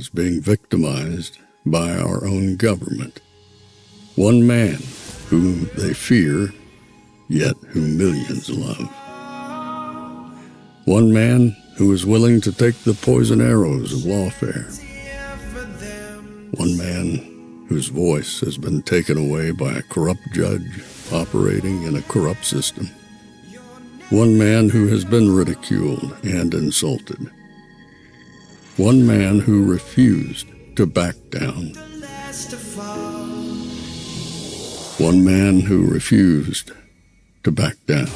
is being victimized by our own government. One man whom they fear, yet whom millions love. One man who is willing to take the poison arrows of lawfare. One man whose voice has been taken away by a corrupt judge operating in a corrupt system. One man who has been ridiculed and insulted. One man who refused to back down. One man who refused to back down.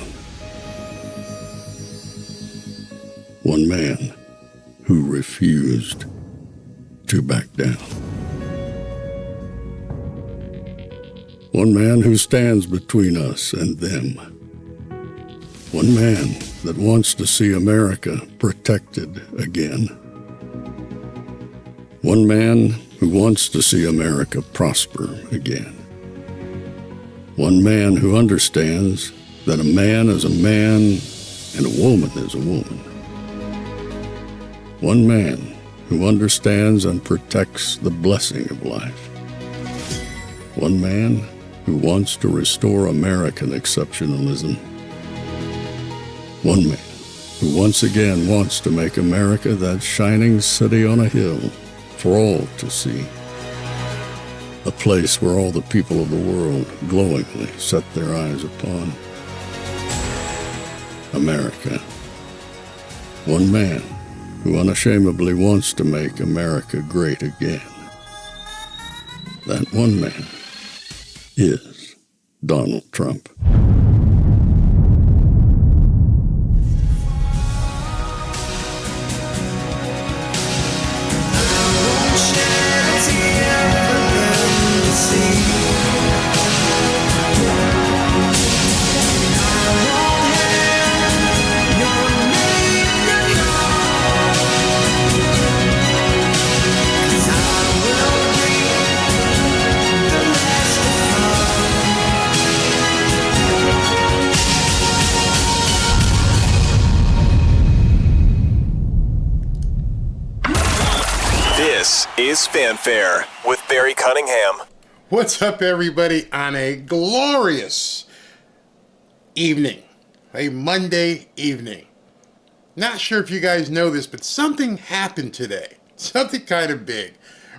One man who refused to back down. One man who stands between us and them. One man that wants to see America protected again. One man who wants to see America prosper again. One man who understands that a man is a man and a woman is a woman. One man who understands and protects the blessing of life. One man who wants to restore American exceptionalism. One man who once again wants to make America that shining city on a hill for all to see. A place where all the people of the world glowingly set their eyes upon. America. One man who unashamedly wants to make America great again. That one man is Donald Trump. This is Fanfare with Barry Cunningham. What's up, everybody, on a glorious evening, a Monday evening. Not sure if you guys know this, but something happened today. Something kind of big.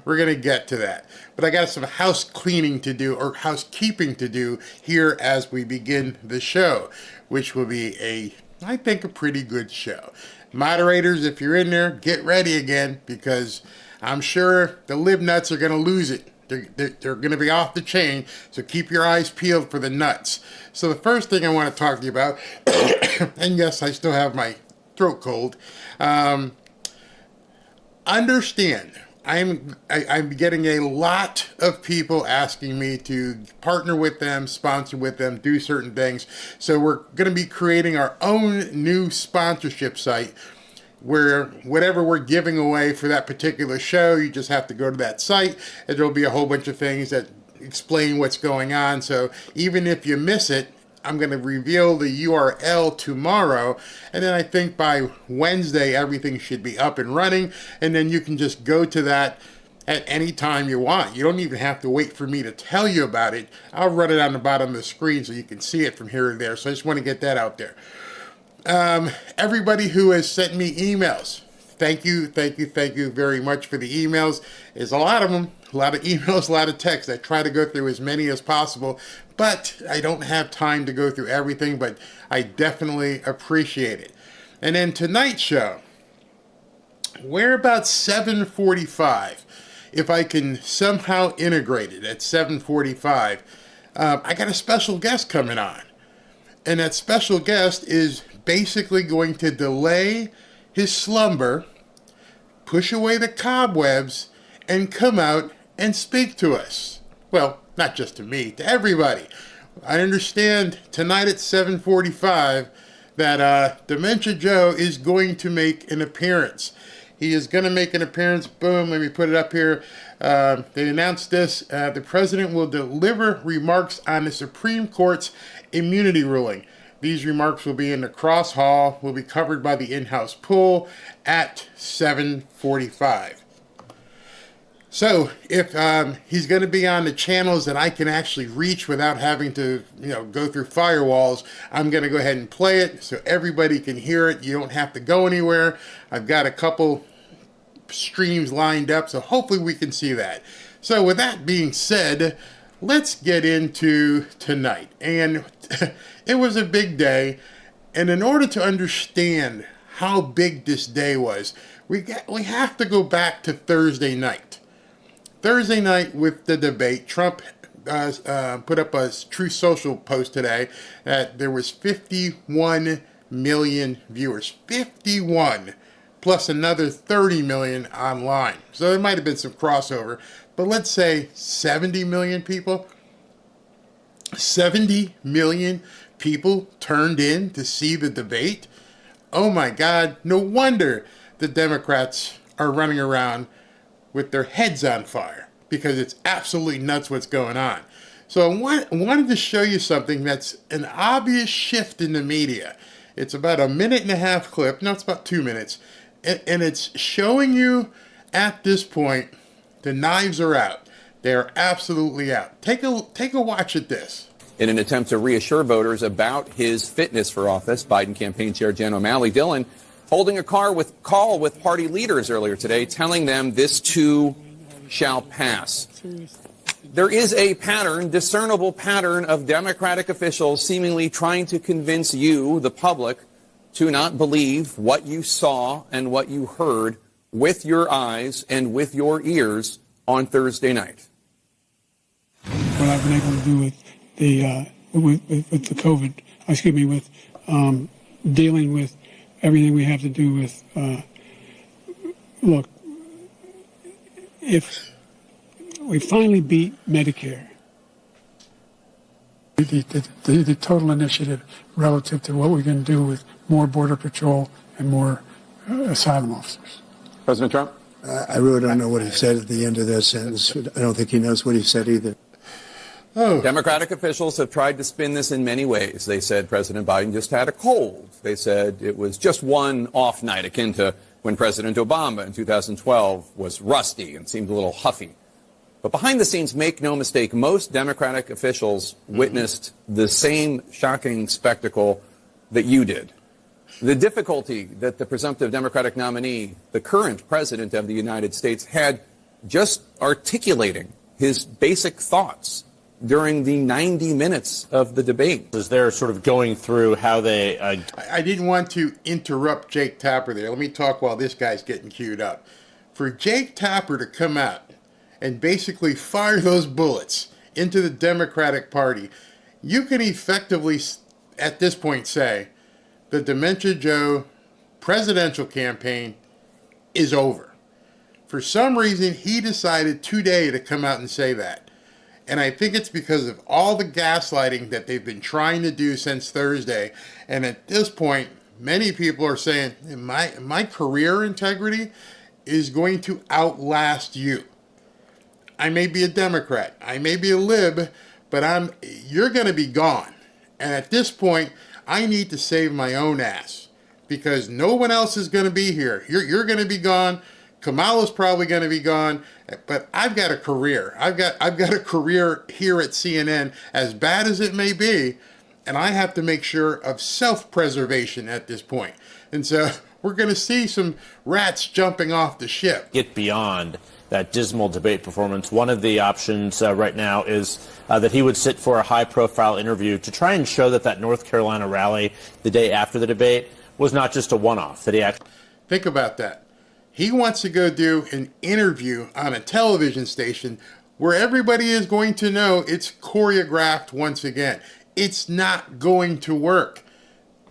We're going to get to that. But I got some house cleaning to do, or housekeeping to do here as we begin the show, which will be I think, a pretty good show. Moderators, if you're in there, get ready again, because I'm sure the lib nuts are going to lose it. They're going to be off the chain, so keep your eyes peeled for the nuts. So the first thing I want to talk to you about, and yes, I still have my throat cold. Understand, I'm getting a lot of people asking me to partner with them, sponsor with them, do certain things. So we're going to be creating our own new sponsorship site, where whatever we're giving away for that particular show, you just have to go to that site, and there'll be a whole bunch of things that explain what's going on. So even if you miss it, I'm going to reveal the URL tomorrow, and then I think by Wednesday everything should be up and running, and then you can just go to that at any time you want. You don't even have to wait for me to tell you about it. I'll run it on the bottom of the screen so you can see it from here and there. So I just want to get that out there. Everybody who has sent me emails, thank you very much for the emails. There's a lot of them, a lot of emails, a lot of texts. I try to go through as many as possible, but I don't have time to go through everything, but I definitely appreciate it. And then tonight's show, we're about 7:45. If I can somehow integrate it at 7:45, I got a special guest coming on. And that special guest is basically going to delay his slumber, push away the cobwebs, and come out and speak to us. Well, not just to me, to everybody. I understand tonight at 7:45 that Dementia Joe is going to make an appearance. He is going to make an appearance. Boom, let me put it up here. They announced this. The president will deliver remarks on the Supreme Court's immunity ruling. These remarks will be in the Cross Hall, will be covered by the in-house pool at 7:45. So if he's going to be on the channels that I can actually reach without having to, go through firewalls, I'm going to go ahead and play it so everybody can hear it. You don't have to go anywhere. I've got a couple streams lined up, so hopefully we can see that. So with that being said, let's get into tonight. And it was a big day. And in order to understand how big this day was, we have to go back to Thursday night. Thursday night with the debate, Trump put up a Truth Social post today that there was 51 million viewers. 51, plus another 30 million online. So there might have been some crossover. But let's say 70 million people. 70 million people turned in to see the debate. Oh my God, no wonder the Democrats are running around with their heads on fire, because it's absolutely nuts what's going on. So I wanted to show you something that's an obvious shift in the media. It's about a 1.5-minute clip. No, it's about 2 minutes. And it's showing you at this point, the knives are out. They're absolutely out. Take a watch at this. In an attempt to reassure voters about his fitness for office, Biden campaign chair Jen O'Malley Dillon holding a call with party leaders earlier today, telling them this too shall pass. There is a discernible pattern of Democratic officials seemingly trying to convince you, the public, to not believe what you saw and what you heard with your eyes and with your ears on Thursday night. What I've been able to do with the COVID, with dealing with everything we have to do with, look, if we finally beat Medicare, the total initiative relative to what we're going to do with more Border Patrol and more asylum officers. President Trump? I really don't know what he said at the end of that sentence. I don't think he knows what he said either. Oh. Democratic officials have tried to spin this in many ways. They said President Biden just had a cold. They said it was just one off night, akin to when President Obama in 2012 was rusty and seemed a little huffy. But behind the scenes, make no mistake, most Democratic officials witnessed the same shocking spectacle that you did. The difficulty that the presumptive Democratic nominee, the current president of the United States, had just articulating his basic thoughts during the 90 minutes of the debate. As they're sort of going through how they... I didn't want to interrupt Jake Tapper there. Let me talk while this guy's getting queued up. For Jake Tapper to come out and basically fire those bullets into the Democratic Party, you can effectively, at this point, say the Dementia Joe presidential campaign is over. For some reason, he decided today to come out and say that. And I think it's because of all the gaslighting that they've been trying to do since Thursday. And at this point, many people are saying, my career integrity is going to outlast you. I may be a Democrat, I may be a lib, but you're going to be gone. And at this point, I need to save my own ass, because no one else is going to be here. You're going to be gone. Kamala's probably going to be gone, but I've got a career. I've got a career here at CNN, as bad as it may be, and I have to make sure of self-preservation at this point. And so we're going to see some rats jumping off the ship. Get beyond that dismal debate performance. One of the options right now is that he would sit for a high-profile interview to try and show that North Carolina rally the day after the debate was not just a one-off, that he actually... Think about that. He wants to go do an interview on a television station where everybody is going to know it's choreographed once again. It's not going to work.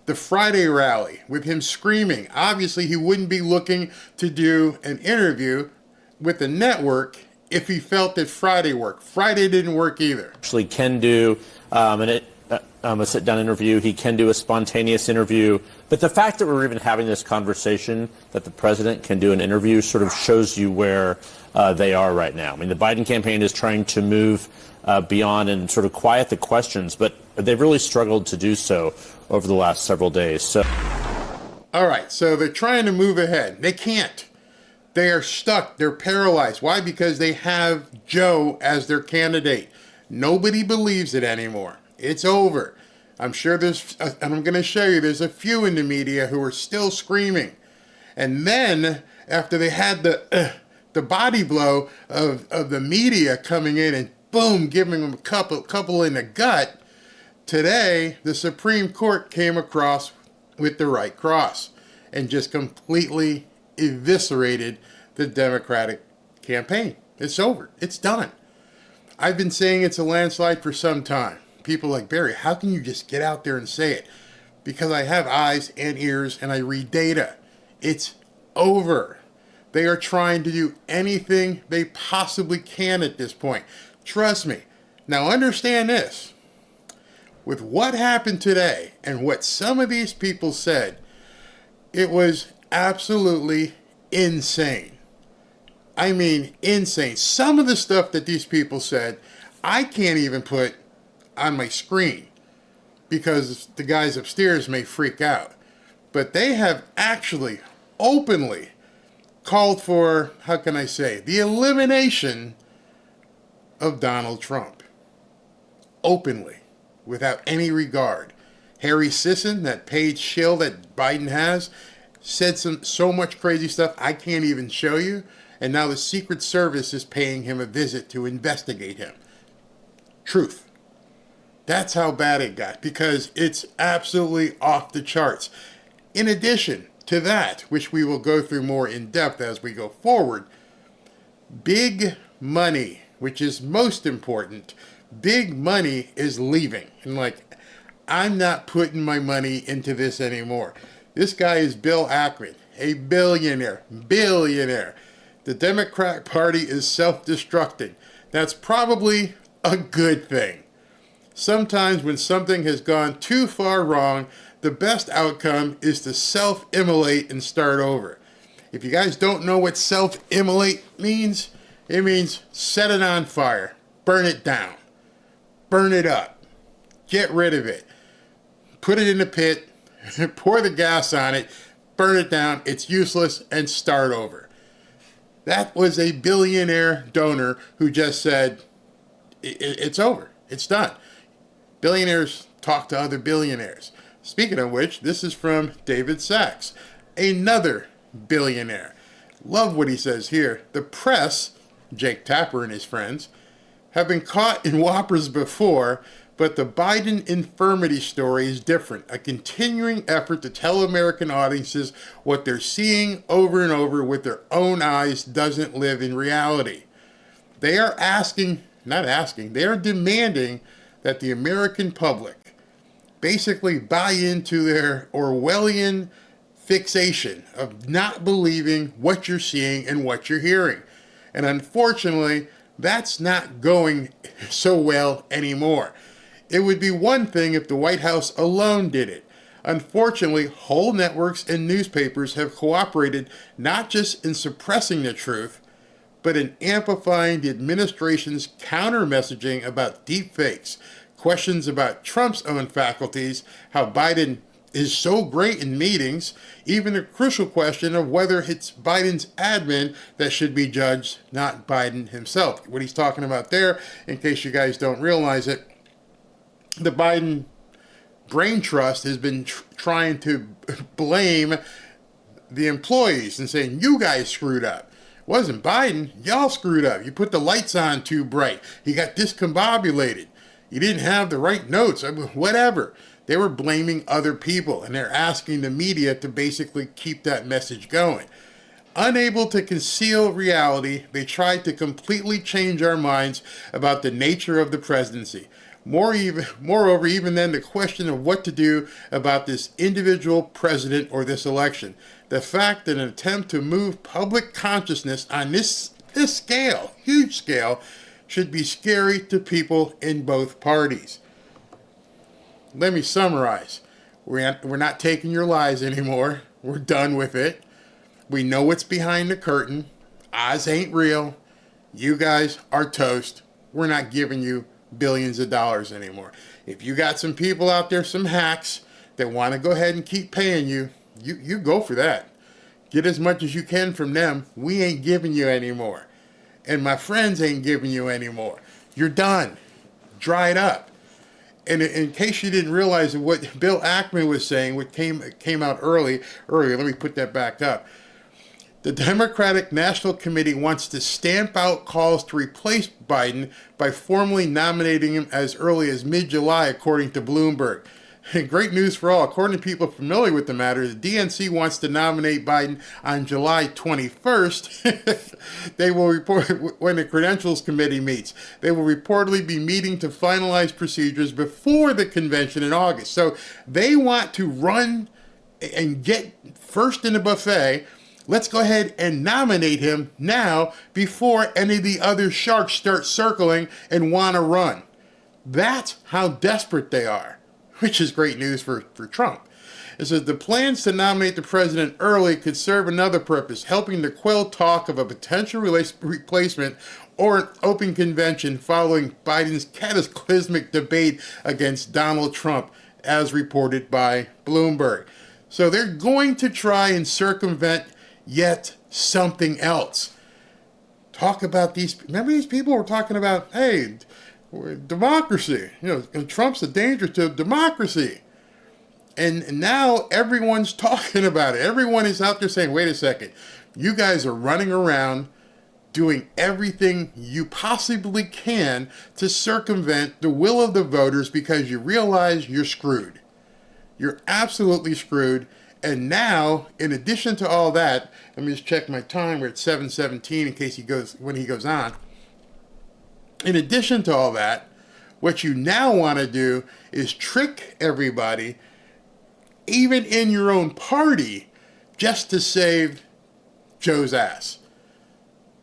The Friday rally with him screaming, obviously he wouldn't be looking to do an interview with the network if he felt that Friday worked. Friday didn't work either. Actually can do a sit-down interview. He can do a spontaneous interview. But the fact that we're even having this conversation, that the president can do an interview, sort of shows you where they are right now. I mean, the Biden campaign is trying to move beyond and sort of quiet the questions, but they've really struggled to do so over the last several days. So, all right, so they're trying to move ahead. They can't. They are stuck. They're paralyzed. Why? Because they have Joe as their candidate. Nobody believes it anymore. It's over. I'm sure and I'm going to show you, there's a few in the media who are still screaming. And then, after they had the body blow of the media coming in and boom, giving them a couple in the gut, today the Supreme Court came across with the right cross and just completely eviscerated the Democratic campaign. It's over. It's done. I've been saying it's a landslide for some time. People like, Barry, how can you just get out there and say it? Because I have eyes and ears and I read data. It's over. They are trying to do anything they possibly can at this point. Trust me. Now understand this. With what happened today and what some of these people said, it was absolutely insane. I mean, insane. Some of the stuff that these people said, I can't even put on my screen because the guys upstairs may freak out. But they have actually openly called for, how can I say, the elimination of Donald Trump. Openly, without any regard. Harry Sisson, that paid shill that Biden has, said so much crazy stuff I can't even show you. And now the Secret Service is paying him a visit to investigate him. Truth. That's how bad it got, because it's absolutely off the charts. In addition to that, which we will go through more in depth as we go forward, big money, which is most important, big money is leaving. And like, I'm not putting my money into this anymore. This guy is Bill Ackman, a billionaire. The Democratic Party is self-destructing. That's probably a good thing. Sometimes when something has gone too far wrong, the best outcome is to self-immolate and start over. If you guys don't know what self-immolate means, it means set it on fire, burn it down, burn it up, get rid of it, put it in a pit, pour the gas on it, burn it down, it's useless, and start over. That was a billionaire donor who just said, it's over, it's done. Billionaires talk to other billionaires. Speaking of which, this is from David Sachs, another billionaire. Love what he says here. The press, Jake Tapper and his friends, have been caught in whoppers before, but the Biden infirmity story is different. A continuing effort to tell American audiences what they're seeing over and over with their own eyes doesn't live in reality. They are they are demanding that the American public basically buy into their Orwellian fixation of not believing what you're seeing and what you're hearing. And unfortunately, that's not going so well anymore. It would be one thing if the White House alone did it. Unfortunately, whole networks and newspapers have cooperated not just in suppressing the truth, but in amplifying the administration's counter-messaging about deepfakes, questions about Trump's own faculties, how Biden is so great in meetings, even the crucial question of whether it's Biden's admin that should be judged, not Biden himself. What he's talking about there, in case you guys don't realize it, the Biden brain trust has been trying to blame the employees and saying, you guys screwed up. It wasn't Biden, y'all screwed up. You put the lights on too bright. He got discombobulated. You didn't have the right notes, whatever. They were blaming other people, and they're asking the media to basically keep that message going. Unable to conceal reality, they tried to completely change our minds about the nature of the presidency. Moreover, even then, the question of what to do about this individual president or this election. The fact that an attempt to move public consciousness on this scale, huge scale, should be scary to people in both parties. Let me summarize. We're not taking your lies anymore. We're done with it. We know what's behind the curtain. Oz ain't real. You guys are toast. We're not giving you billions of dollars anymore. If you got some people out there, some hacks, that want to go ahead and keep paying you, you go for that. Get as much as you can from them. We ain't giving you any more. And my friends ain't giving you any more. You're done. Dried up. And in case you didn't realize what Bill Ackman was saying, what came out earlier, let me put that back up. The Democratic National Committee wants to stamp out calls to replace Biden by formally nominating him as early as mid-July, according to Bloomberg. And great news for all. According to people familiar with the matter, the DNC wants to nominate Biden on July 21st. They will report when the Credentials Committee meets. They will reportedly be meeting to finalize procedures before the convention in August. So they want to run and get first in the buffet. Let's go ahead and nominate him now before any of the other sharks start circling and want to run. That's how desperate they are, which is great news for Trump. It says the plans to nominate the president early could serve another purpose, helping to quell talk of a potential replacement or an open convention following Biden's cataclysmic debate against Donald Trump, as reported by Bloomberg. So they're going to try and circumvent yet something else. Talk about these. Remember these people were talking about, hey, democracy. And Trump's a danger to democracy. And now everyone's talking about it. Everyone is out there saying, wait a second. You guys are running around doing everything you possibly can to circumvent the will of the voters because you realize you're screwed. You're absolutely screwed. And now, in addition to all that, let me just check my time. We're at 7:17 in case he goes on. In addition to all that, what you now want to do is trick everybody, even in your own party, just to save Joe's ass.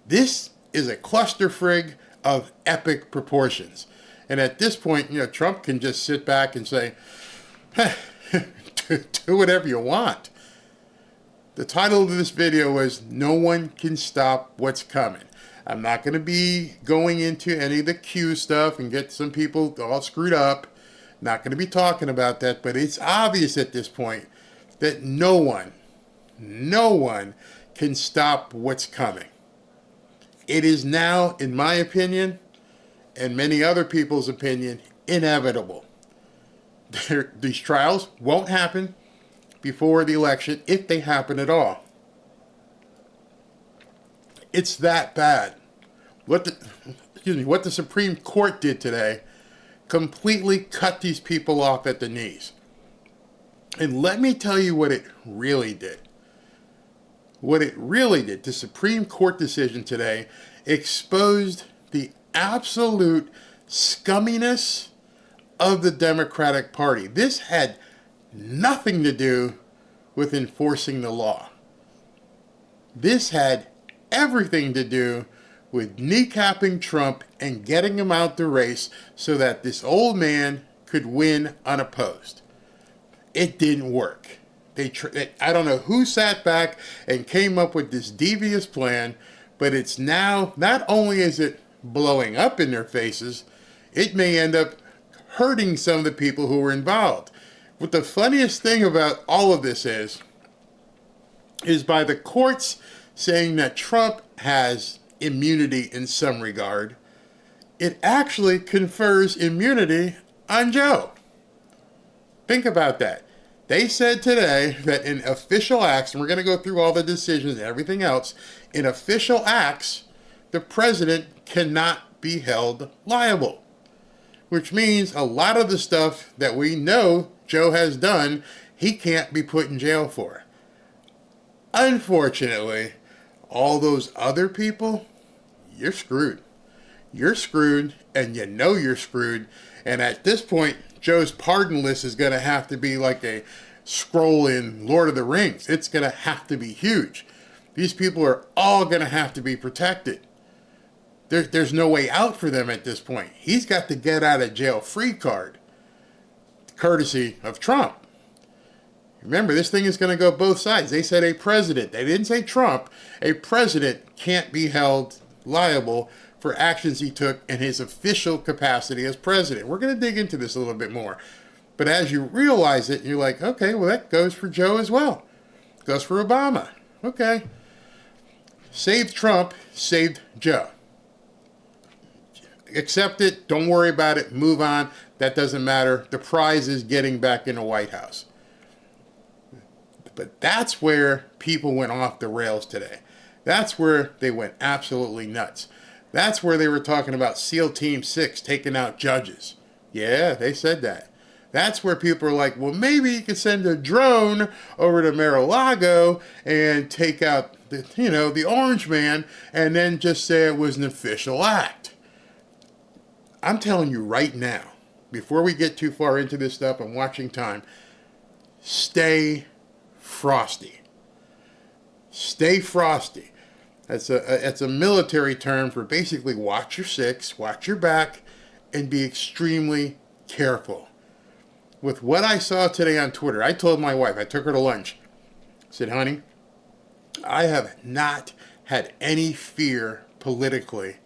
This is a clusterfrig of epic proportions. And at this point, Trump can just sit back and say, do whatever you want. The title of this video was No One Can Stop What's Coming. I'm not going to be going into any of the Q stuff and get some people all screwed up. Not going to be talking about that, but it's obvious at this point that no one can stop what's coming. It is now, in my opinion, and many other people's opinion, inevitable. These trials won't happen before the election, if they happen at all. It's that bad. What the Supreme Court did today completely cut these people off at the knees. And let me tell you what it really did. What it really did, the Supreme Court decision today exposed the absolute scumminess of the Democratic Party. This had nothing to do with enforcing the law. This had everything to do with kneecapping Trump and getting him out the race so that this old man could win unopposed. It didn't work. I don't know who sat back and came up with this devious plan, but it's now, not only is it blowing up in their faces, it may end up hurting some of the people who were involved. What the funniest thing about all of this is by the courts saying that Trump has immunity in some regard, it actually confers immunity on Joe. Think about that. They said today that in official acts, and we're going to go through all the decisions and everything else, in official acts, the president cannot be held liable. Which means a lot of the stuff that we know Joe has done, he can't be put in jail for. Unfortunately, all those other people, you're screwed. You're screwed, and you know you're screwed. And at this point, Joe's pardon list is going to have to be like a scroll in Lord of the Rings. It's going to have to be huge. These people are all going to have to be protected. There's no way out for them at this point. He's got the get out of jail free card, courtesy of Trump. Remember, this thing is going to go both sides. They said a president. They didn't say Trump. A president can't be held liable for actions he took in his official capacity as president. We're going to dig into this a little bit more. But as you realize it, you're like, okay, well, that goes for Joe as well. It goes for Obama. Okay. Saved Trump, saved Joe. Accept it. Don't worry about it. Move on. That doesn't matter. The prize is getting back in the White House. But that's where people went off the rails today. That's where they went absolutely nuts. That's where they were talking about SEAL Team 6 taking out judges. Yeah, they said that. That's where people are like, well, maybe you could send a drone over to Mar-a-Lago and take out the Orange Man and then just say it was an official act. I'm telling you right now, before we get too far into this stuff, I'm watching time, stay frosty. Stay frosty. That's a military term for basically watch your six, watch your back, and be extremely careful. With what I saw today on Twitter, I told my wife, I took her to lunch, I said, honey, I have not had any fear politically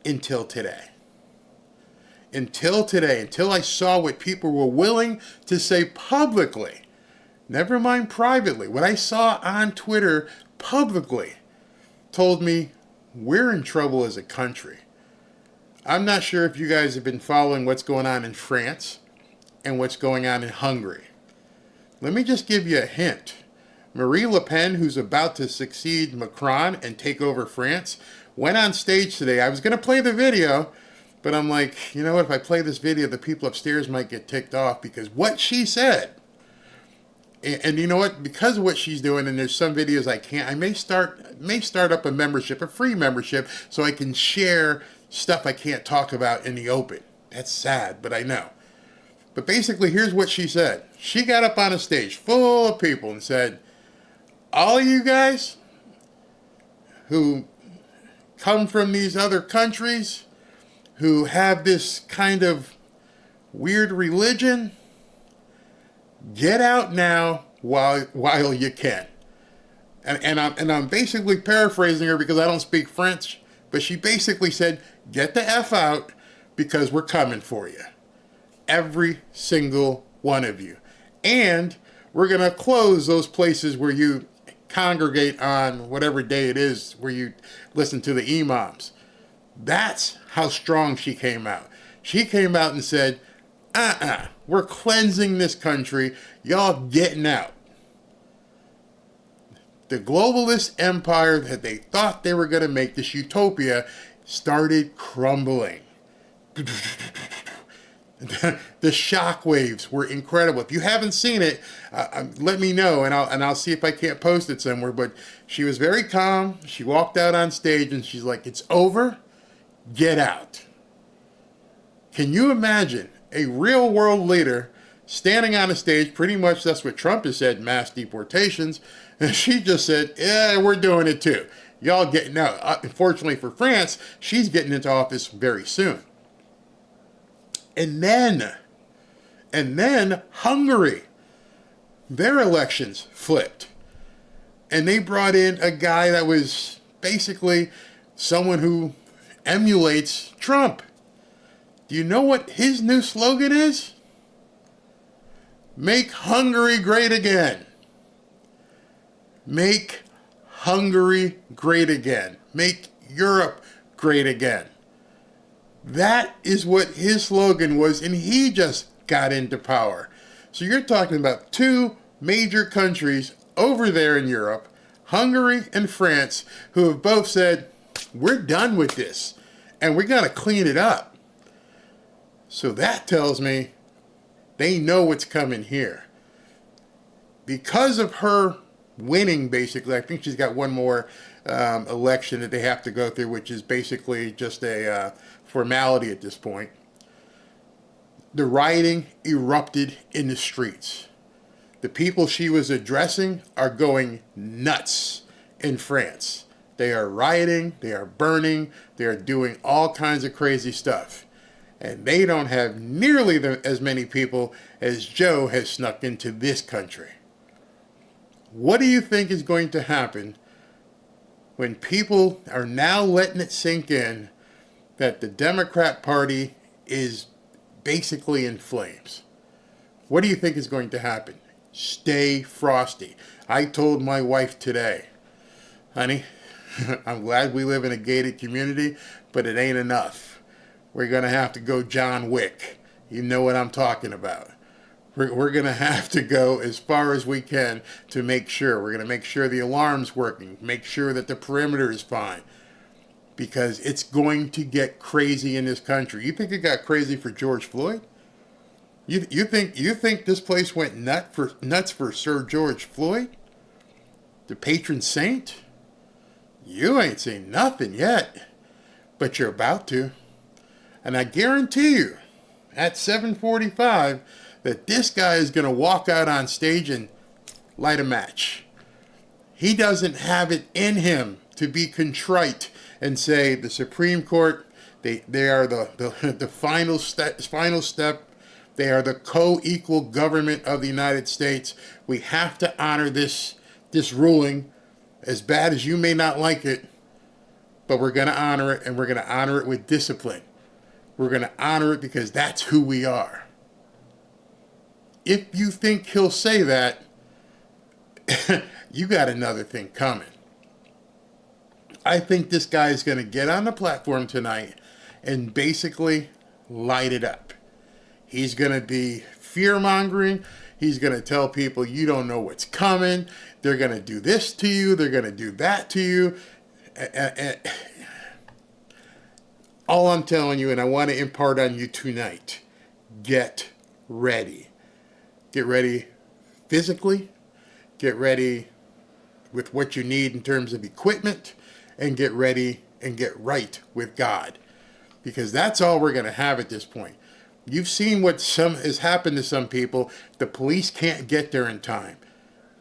until today. Until I saw what people were willing to say publicly, never mind privately, what I saw on Twitter publicly told me we're in trouble as a country. I'm not sure if you guys have been following what's going on in France and what's going on in Hungary. Let me just give you a hint. Marine Le Pen, who's about to succeed Macron and take over France, went on stage today. I was going to play the video, but I'm like, you know what, if I play this video, the people upstairs might get ticked off because what she said. And you know what, because of what she's doing, and there's some videos I may start up a membership, a free membership, so I can share stuff I can't talk about in the open. That's sad, but I know. But basically, here's what she said. She got up on a stage full of people and said, all of you guys who come from these other countries, who have this kind of weird religion, get out now while you can. And I'm basically paraphrasing her because I don't speak French, but she basically said, get the F out because we're coming for you. Every single one of you. And we're going to close those places where you congregate on whatever day it is where you listen to the imams. That's how strong she came out. She came out and said, we're cleansing this country. Y'all getting out. The globalist empire that they thought they were going to make, this utopia, started crumbling. The shockwaves were incredible. If you haven't seen it, let me know, and I'll see if I can't post it somewhere. But she was very calm. She walked out on stage, and she's like, it's over. Get out. Can you imagine a real world leader standing on a stage? Pretty much that's what Trump has said, mass deportations. And she just said, yeah, we're doing it too. Y'all getting out. Unfortunately for France, she's getting into office very soon. And then Hungary, their elections flipped. And they brought in a guy that was basically someone who emulates Trump. Do you know what his new slogan is? Make Hungary great again. Make Hungary great again. Make Europe great again. That is what his slogan was, and he just got into power. So you're talking about two major countries over there in Europe, Hungary and France, who have both said, we're done with this, and we're going to clean it up. So that tells me they know what's coming here. Because of her winning, basically, I think she's got one more election that they have to go through, which is basically just a formality at this point. The rioting erupted in the streets. The people she was addressing are going nuts in France. They are rioting, they are burning, they are doing all kinds of crazy stuff. And they don't have nearly as many people as Joe has snuck into this country. What do you think is going to happen when people are now letting it sink in that the Democrat Party is basically in flames? What do you think is going to happen? Stay frosty. I told my wife today, honey, I'm glad we live in a gated community, but it ain't enough. We're going to have to go John Wick. You know what I'm talking about. We're going to have to go as far as we can to make sure. We're going to make sure the alarm's working, make sure that the perimeter is fine, because it's going to get crazy in this country. You think it got crazy for George Floyd? You think this place went nuts for Sir George Floyd, the patron saint? You ain't seen nothing yet, but you're about to. And I guarantee you, at 7:45, that this guy is going to walk out on stage and light a match. He doesn't have it in him to be contrite and say the Supreme Court, they are the final step. They are the co-equal government of the United States. We have to honor this ruling, as bad as you may not like it, but we're going to honor it, and we're going to honor it with discipline. We're going to honor it because that's who we are. If you think he'll say that, you got another thing coming. I think this guy is going to get on the platform tonight and basically light it up. He's going to be fear-mongering. He's going to tell people, you don't know what's coming. They're going to do this to you. They're going to do that to you. All I'm telling you, and I want to impart on you tonight, get ready. Get ready physically. Get ready with what you need in terms of equipment. And get ready and get right with God. Because that's all we're going to have at this point. You've seen what has happened to some people. The police can't get there in time.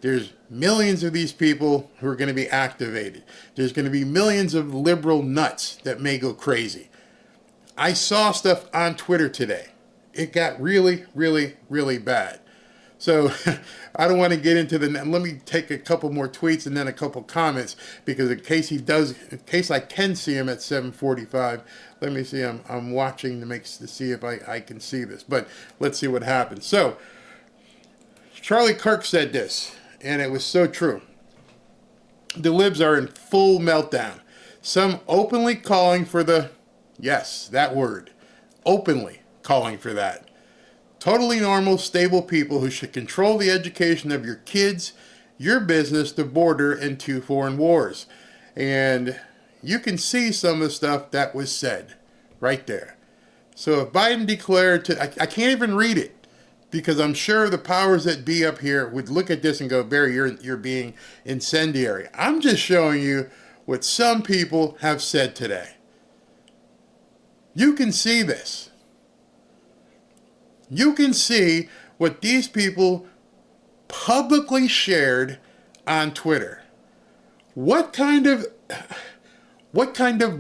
There's millions of these people who are going to be activated. There's going to be millions of liberal nuts that may go crazy. I saw stuff on Twitter today. It got really, really, really bad. So I don't want to get into let me take a couple more tweets and then a couple comments, because in case I can see him at 7:45, let me see. I'm watching to see if I can see this, but let's see what happens. So Charlie Kirk said this, and it was so true. The Libs are in full meltdown. Some openly calling for yes, that word, openly calling for that. Totally normal, stable people who should control the education of your kids, your business, the border, and 2 foreign wars. And you can see some of the stuff that was said right there. So if Biden declared I can't even read it, because I'm sure the powers that be up here would look at this and go, Barry, you're being incendiary. I'm just showing you what some people have said today. You can see this. You can see what these people publicly shared on Twitter. What kind of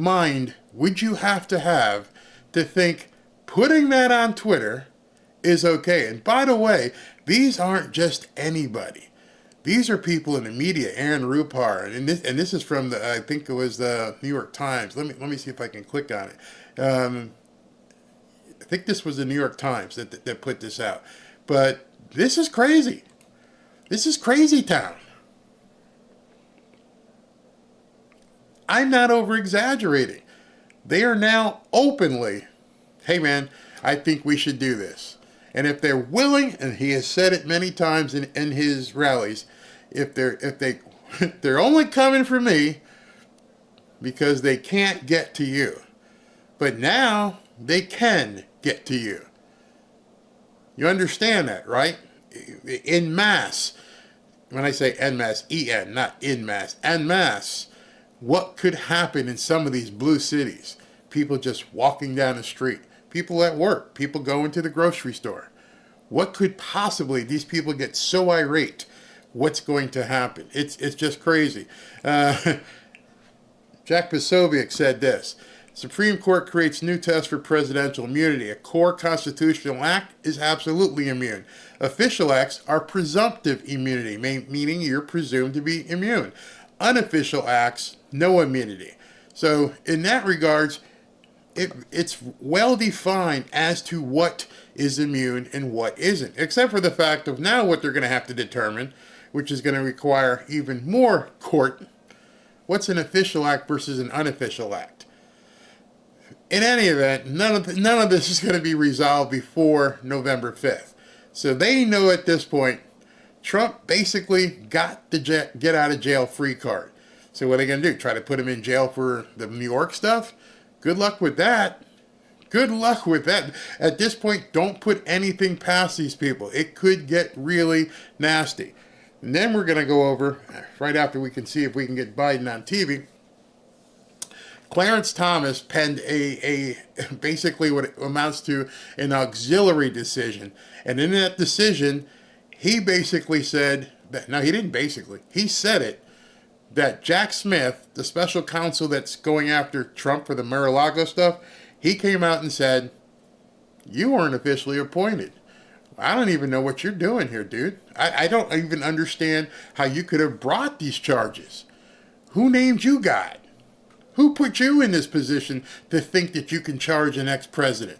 mind would you have to think putting that on Twitter is okay? And by the way, these aren't just anybody. These are people in the media. Aaron Rupar, and this is from I think it was the New York Times. Let me see if I can click on it. I think this was the New York Times that put this out. But this is crazy. This is crazy town. I'm not over-exaggerating. They are now openly, hey man, I think we should do this. And if they're willing, and he has said it many times in his rallies, if they're only coming for me because they can't get to you. But now they can get to you. You understand that, right? En masse. When I say en masse, E-N, not in masse. En masse. What could happen in some of these blue cities? People just walking down the street. People at work. People going to the grocery store. What could possibly, these people get so irate, what's going to happen? It's just crazy. Jack Posobiec said this. Supreme Court creates new test for presidential immunity. A core constitutional act is absolutely immune. Official acts are presumptive immunity, meaning you're presumed to be immune. Unofficial acts, no immunity. So in that regards, it's well defined as to what is immune and what isn't, except for the fact of now what they're going to have to determine which is going to require even more court. What's an official act versus an unofficial act? In any event, none of this is going to be resolved before November 5th. So they know at this point, Trump basically got the get out of jail free card. So what are they going to do? Try to put him in jail for the New York stuff? Good luck with that. Good luck with that. At this point, don't put anything past these people. It could get really nasty. And then we're going to go over, right after we can see if we can get Biden on TV, Clarence Thomas penned a basically what it amounts to an auxiliary decision. And in that decision, he basically said, no, he didn't basically, he said it, that Jack Smith, the special counsel that's going after Trump for the Mar-a-Lago stuff, he came out and said, you weren't officially appointed. I don't even know what you're doing here, dude. I don't even understand how you could have brought these charges. Who named you God? Who put you in this position to think that you can charge an ex-president?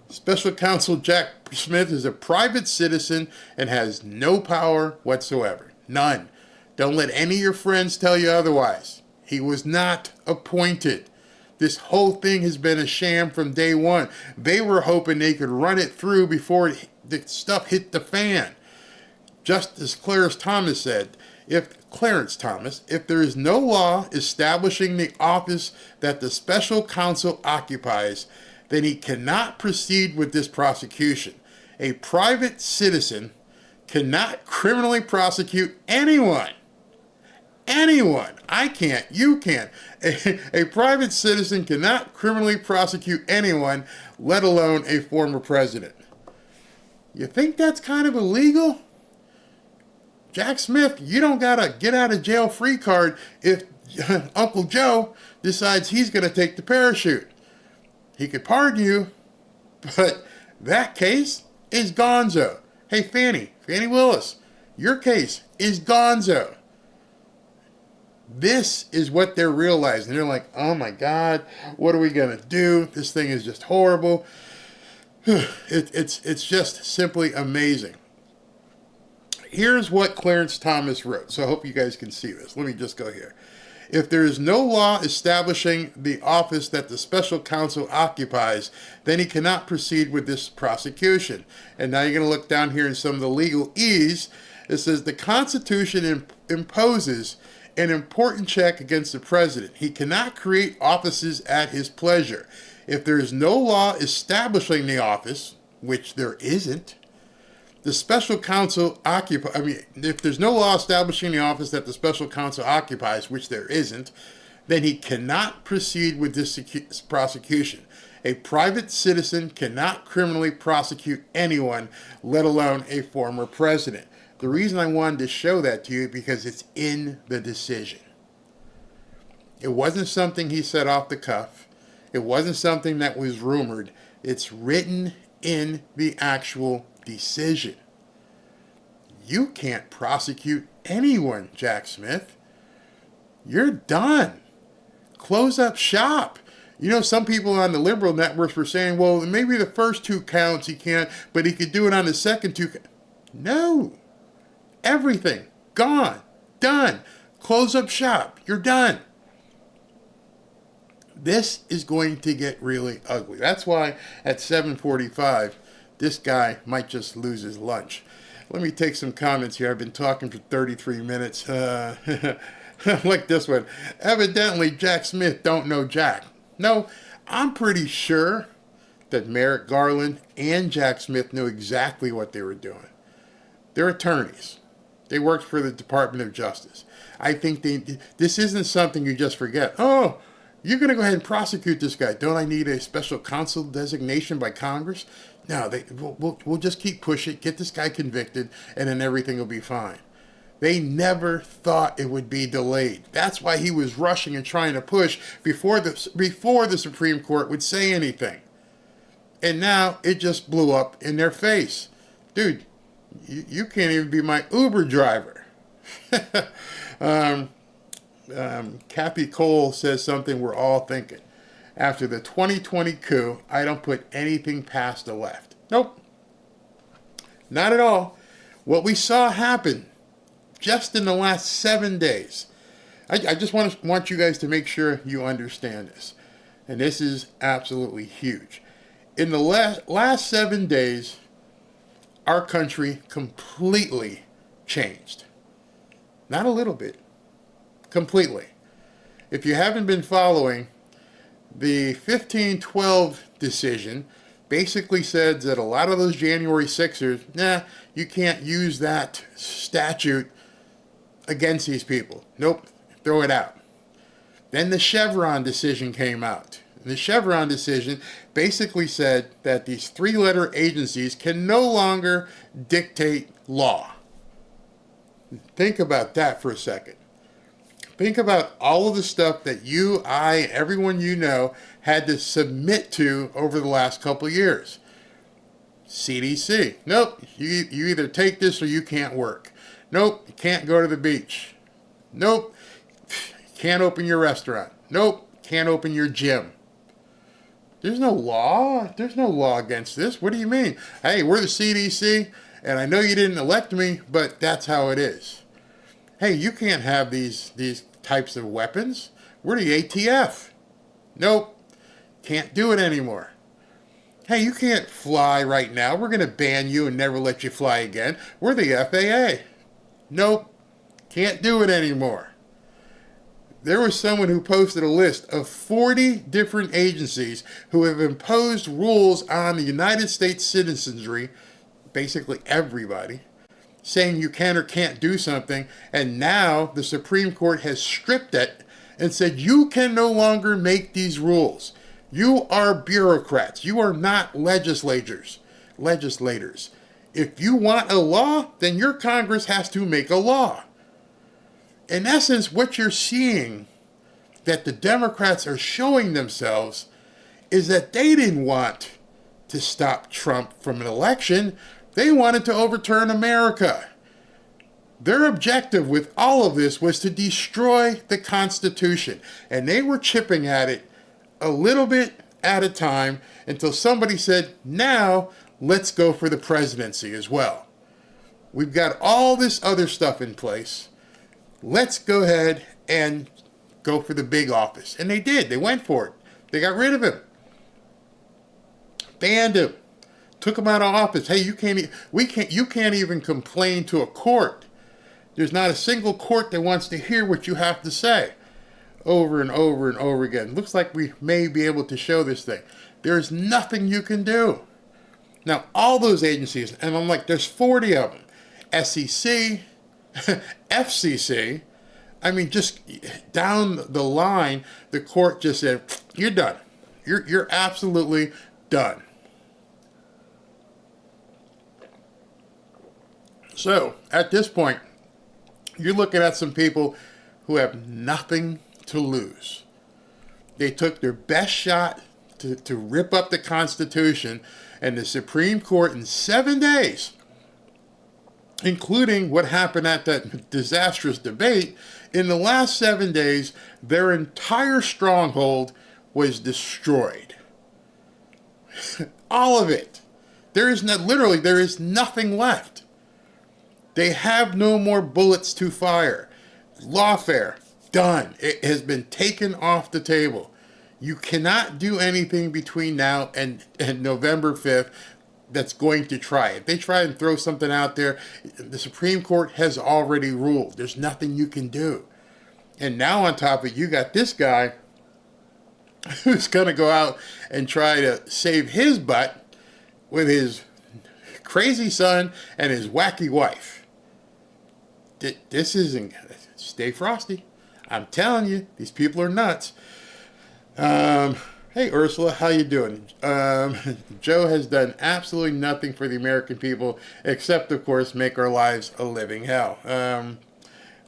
Special counsel Jack Smith is a private citizen and has no power whatsoever. None. Don't let any of your friends tell you otherwise. He was not appointed. This whole thing has been a sham from day one. They were hoping they could run it through before the stuff hit the fan. Just as Clarence Thomas said, if there is no law establishing the office that the special counsel occupies, then he cannot proceed with this prosecution. A private citizen cannot criminally prosecute anyone. Anyone. I can't. You can't. A private citizen cannot criminally prosecute anyone, let alone a former president. You think that's kind of illegal? Jack Smith, you don't got a get out of jail free card if Uncle Joe decides he's going to take the parachute. He could pardon you, but that case is gonzo. Hey, Fannie Willis, your case is gonzo. This is what they're realizing. They're like, oh my God, what are we going to do? This thing is just horrible. It's just simply amazing. Here's what Clarence Thomas wrote. So I hope you guys can see this. Let me just go here. If there is no law establishing the office that the special counsel occupies, then he cannot proceed with this prosecution. And now you're going to look down here in some of the legalese. It says the Constitution imposes an important check against the president. He cannot create offices at his pleasure. If there is no law establishing the office, which there isn't, the special counsel if there's no law establishing the office that the special counsel occupies, which there isn't, then he cannot proceed with this prosecution. A private citizen cannot criminally prosecute anyone, let alone a former president. The reason I wanted to show that to you is because it's in the decision. It wasn't something he said off the cuff. It wasn't something that was rumored. It's written in the actual decision. You can't prosecute anyone, Jack Smith. You're done. Close up shop. You know, some people on the liberal networks were saying, well, maybe the first two counts he can't, but he could do it on the second two. No. Everything. Gone. Done. Close up shop. You're done. This is going to get really ugly. That's why at 7:45, this guy might just lose his lunch. Let me take some comments here. I've been talking for 33 minutes. Like this one. Evidently, Jack Smith don't know Jack. No, I'm pretty sure that Merrick, Garland, and Jack Smith knew exactly what they were doing. They're attorneys. They worked for the Department of Justice. I think this isn't something you just forget. Oh, you're going to go ahead and prosecute this guy. Don't I need a special counsel designation by Congress? No, we'll just keep pushing, get this guy convicted, and then everything will be fine. They never thought it would be delayed. That's why he was rushing and trying to push before the Supreme Court would say anything. And now it just blew up in their face. Dude, you can't even be my Uber driver. Kathy Cole says something we're all thinking. After the 2020 coup, I don't put anything past the left. Nope. Not at all. What we saw happen just in the last 7 days. I just want you guys to make sure you understand this. And this is absolutely huge. In the last 7 days, our country completely changed. Not a little bit. Completely. If you haven't been following, the 1512 decision basically said that a lot of those January 6ers, you can't use that statute against these people. Nope, throw it out. Then the Chevron decision came out. The Chevron decision basically said that these three-letter agencies can no longer dictate law. Think about that for a second. Think about all of the stuff that you, I, everyone you know had to submit to over the last couple of years. CDC. Nope, you either take this or you can't work. Nope, you can't go to the beach. Nope, can't open your restaurant. Nope, can't open your gym. There's no law. There's no law against this. What do you mean? Hey, we're the CDC, and I know you didn't elect me, but that's how it is. Hey, you can't have these types of weapons. We're the ATF. Nope, can't do it anymore. Hey, you can't fly right now. We're going to ban you and never let you fly again. We're the FAA. Nope, can't do it anymore. There was someone who posted a list of 40 different agencies who have imposed rules on the United States citizenry, basically everybody, saying you can or can't do something, and now the Supreme Court has stripped it and said you can no longer make these rules. You are bureaucrats. You are not legislators. If you want a law, then your Congress has to make a law. In essence, what you're seeing that the Democrats are showing themselves is that they didn't want to stop Trump from an election. They wanted to overturn America. Their objective with all of this was to destroy the Constitution. And they were chipping at it a little bit at a time until somebody said, now let's go for the presidency as well. We've got all this other stuff in place. Let's go ahead and go for the big office. And they did. They went for it. They got rid of him. Banned him. Took him out of office. Hey, you can't even complain to a court. There's not a single court that wants to hear what you have to say. Over and over and over again. Looks like we may be able to show this thing. There's nothing you can do. Now, all those agencies, and I'm like, there's 40 of them. SEC, FCC, I mean, just down the line, the court just said, you're done. You're absolutely done. So, at this point, you're looking at some people who have nothing to lose. They took their best shot to rip up the Constitution, and the Supreme Court in 7 days, including what happened at that disastrous debate, in the last 7 days, their entire stronghold was destroyed. All of it. There is nothing left. They have no more bullets to fire. Lawfare, done. It has been taken off the table. You cannot do anything between now and November 5th that's going to try. If they try and throw something out there, the Supreme Court has already ruled. There's nothing you can do. And now on top of it, you got this guy who's going to go out and try to save his butt with his crazy son and his wacky wife. This isn't... Stay frosty. I'm telling you, these people are nuts. Hey, Ursula, how you doing? Joe has done absolutely nothing for the American people except, of course, make our lives a living hell.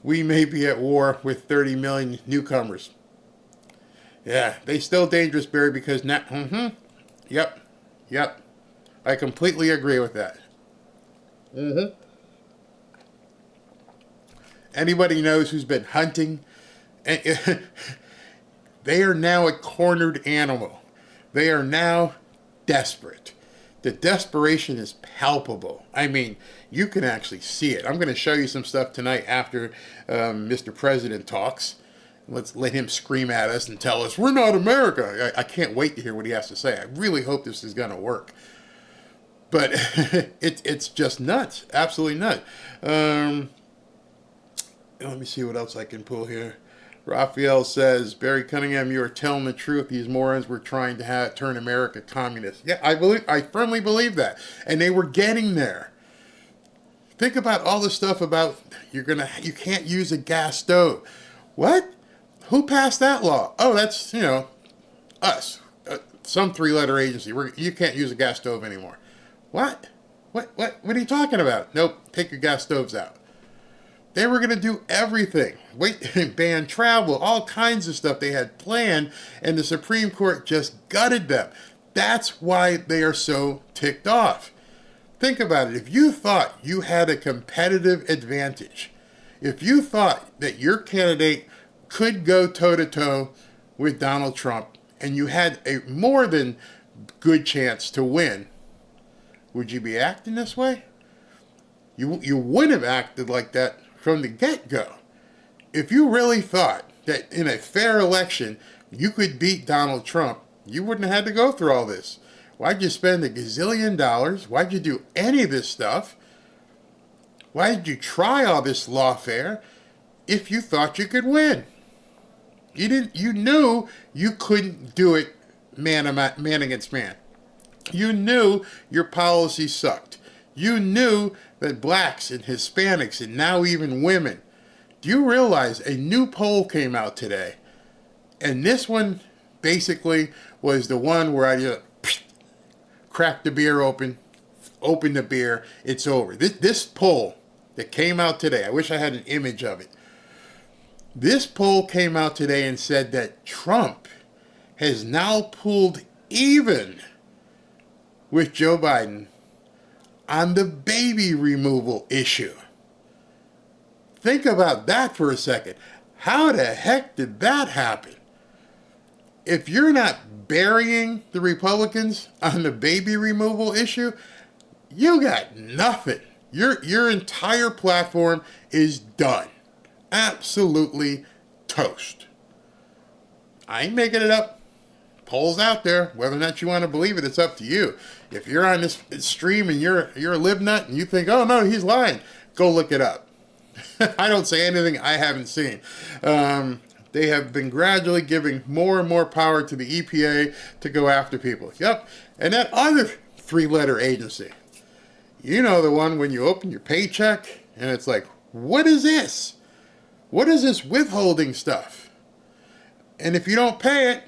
We may be at war with 30 million newcomers. Yeah, they still dangerous, Barry, because now... Yep. I completely agree with that. Anybody knows who's been hunting? They are now a cornered animal. They are now desperate. The desperation is palpable. I mean, you can actually see it. I'm going to show you some stuff tonight after Mr. President talks. Let's let him scream at us and tell us, we're not America. I can't wait to hear what he has to say. I really hope this is going to work. But it's just nuts. Absolutely nuts. Let me see what else I can pull here. Raphael says, Barry Cunningham, you are telling the truth. These morons were trying to turn America communist. Yeah, I firmly believe that. And they were getting there. Think about all the stuff about you can't use a gas stove. What? Who passed that law? Oh, that's, us. Some three-letter agency. You can't use a gas stove anymore. What? What are you talking about? Nope, take your gas stoves out. They were going to do everything. Ban travel, all kinds of stuff they had planned, and the Supreme Court just gutted them. That's why they are so ticked off. Think about it. If you thought you had a competitive advantage, if you thought that your candidate could go toe-to-toe with Donald Trump, and you had a more than good chance to win, would you be acting this way? You wouldn't have acted like that from the get-go. If you really thought that in a fair election you could beat Donald Trump, you wouldn't have had to go through all this. Why'd you spend $1 gazillion? Why'd you do any of this stuff? Why did you try all this lawfare if you thought you could win? You knew you couldn't do it man against man. You knew your policy sucked. You knew that blacks and Hispanics and now even women. Do you realize a new poll came out today? And this one basically was the one where I just cracked the beer open the beer, it's over. This poll that came out today, I wish I had an image of it. This poll came out today and said that Trump has now pulled even with Joe Biden on the baby removal issue. Think about that for a second. How the heck did that happen? If you're not burying the Republicans on the baby removal issue, you got nothing. Your entire platform is done. Absolutely toast. I ain't making it up. Polls out there. Whether or not you want to believe it, it's up to you. If you're on this stream and you're a lib nut and you think, oh no, he's lying, go look it up. I don't say anything I haven't seen. They have been gradually giving more and more power to the EPA to go after people. Yep. And that other three-letter agency, you know, the one when you open your paycheck and it's like, what is this? What is this withholding stuff? And if you don't pay it,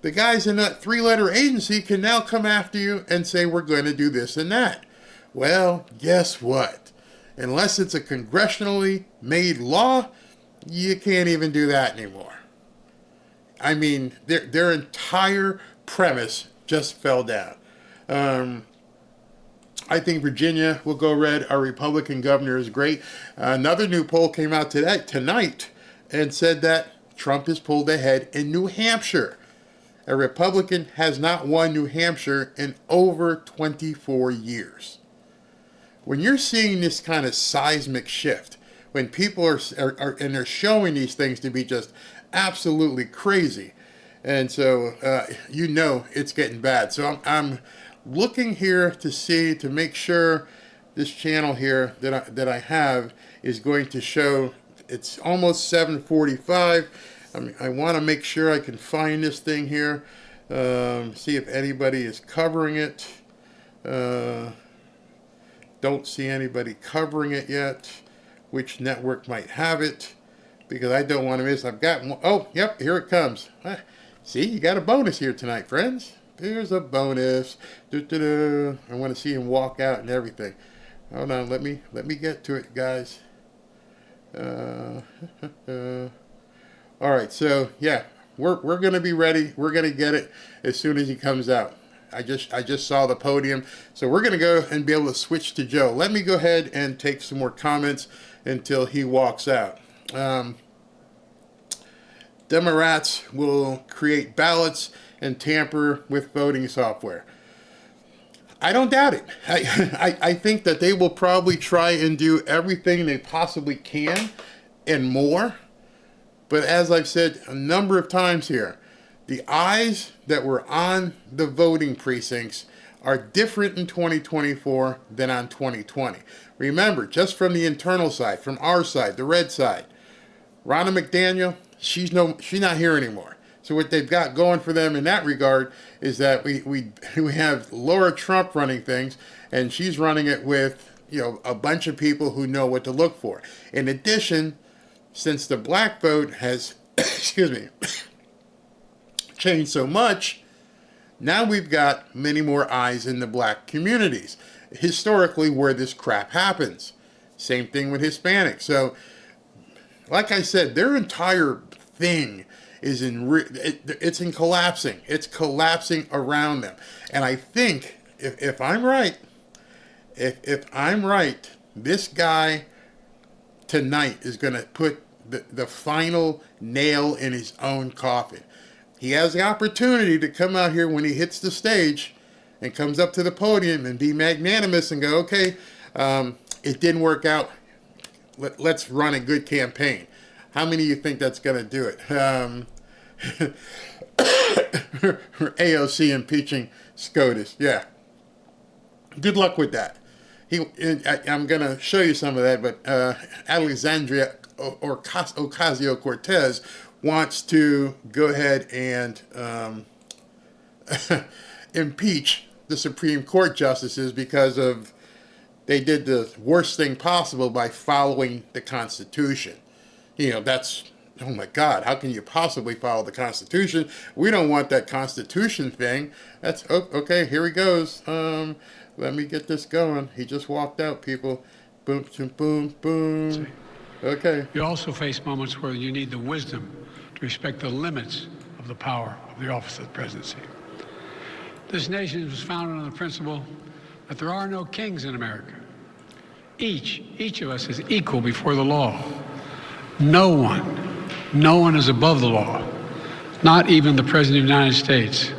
the guys in that three-letter agency can now come after you and say, we're going to do this and that. Well, guess what? Unless it's a congressionally made law, you can't even do that anymore. I mean, their entire premise just fell down. I think Virginia will go red. Our Republican governor is great. Another new poll came out tonight and said that Trump is pulled ahead in New Hampshire. A Republican has not won New Hampshire in over 24 years. When you're seeing this kind of seismic shift, when people are and they're showing these things to be just absolutely crazy, and so you know it's getting bad. So I'm looking here to make sure this channel here that I have is going to show. It's almost 7:45. I want to make sure I can find this thing here. See if anybody is covering it. Don't see anybody covering it yet. Which network might have it? Because I don't want to miss. I've got one. Oh, yep, here it comes. See, you got a bonus here tonight, friends. There's a bonus. I want to see him walk out and everything. Hold on, let me get to it, guys. All right, so yeah, we're gonna be ready. We're gonna get it as soon as he comes out. I just saw the podium, so we're gonna go and be able to switch to Joe. Let me go ahead and take some more comments until he walks out. Democrats will create ballots and tamper with voting software. I don't doubt it. I think that they will probably try and do everything they possibly can and more. But as I've said a number of times here, the eyes that were on the voting precincts are different in 2024 than on 2020. Remember, just from the internal side, from our side, the red side, Ronna McDaniel, she's not here anymore. So what they've got going for them in that regard is that we have Laura Trump running things, and she's running it with, you know, a bunch of people who know what to look for. In addition, since the black vote has changed so much, now we've got many more eyes in the black communities, historically where this crap happens. Same thing with Hispanics. So, like I said, their entire thing is it's collapsing. It's collapsing around them. And I think, if I'm right, if I'm right, this guy tonight is going to put the final nail in his own coffin. He has the opportunity to come out here when he hits the stage and comes up to the podium and be magnanimous and go, okay, it didn't work out. Let's run a good campaign. How many of you think that's going to do it? AOC impeaching SCOTUS. Yeah. Good luck with that. I'm going to show you some of that, but Alexandria Ocasio-Cortez wants to go ahead and impeach the Supreme Court justices because of they did the worst thing possible by following the Constitution. You know, that's, oh my God, how can you possibly follow the Constitution? We don't want that Constitution thing. That's, oh, okay, here he goes. Let me get this going. He just walked out, people. Boom, boom, boom, boom. Okay. You also face moments where you need the wisdom to respect the limits of the power of the office of the presidency. This nation was founded on the principle that there are no kings in America. Each of us is equal before the law. No one is above the law, not even the President of the United States.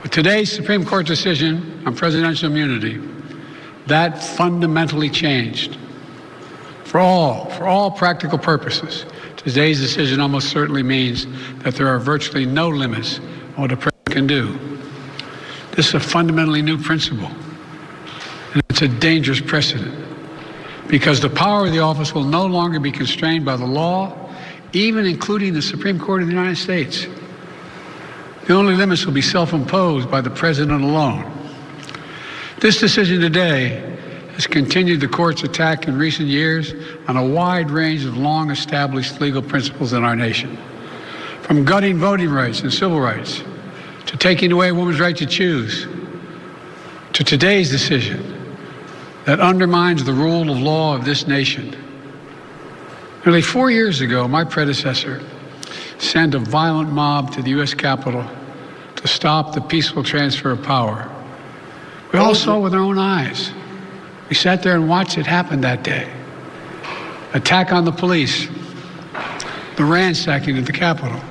With today's Supreme Court decision on presidential immunity, that fundamentally changed. For all practical purposes, today's decision almost certainly means that there are virtually no limits on what a president can do. This is a fundamentally new principle, and it's a dangerous precedent, because the power of the office will no longer be constrained by the law, even including the Supreme Court of the United States. The only limits will be self-imposed by the president alone. This decision today has continued the court's attack in recent years on a wide range of long-established legal principles in our nation, from gutting voting rights and civil rights, to taking away a woman's right to choose, to today's decision that undermines the rule of law of this nation. Nearly 4 years ago, my predecessor sent a violent mob to the U.S. Capitol to stop the peaceful transfer of power. We all saw it with our own eyes. We sat there and watched it happen that day. Attack on the police, the ransacking at the Capitol,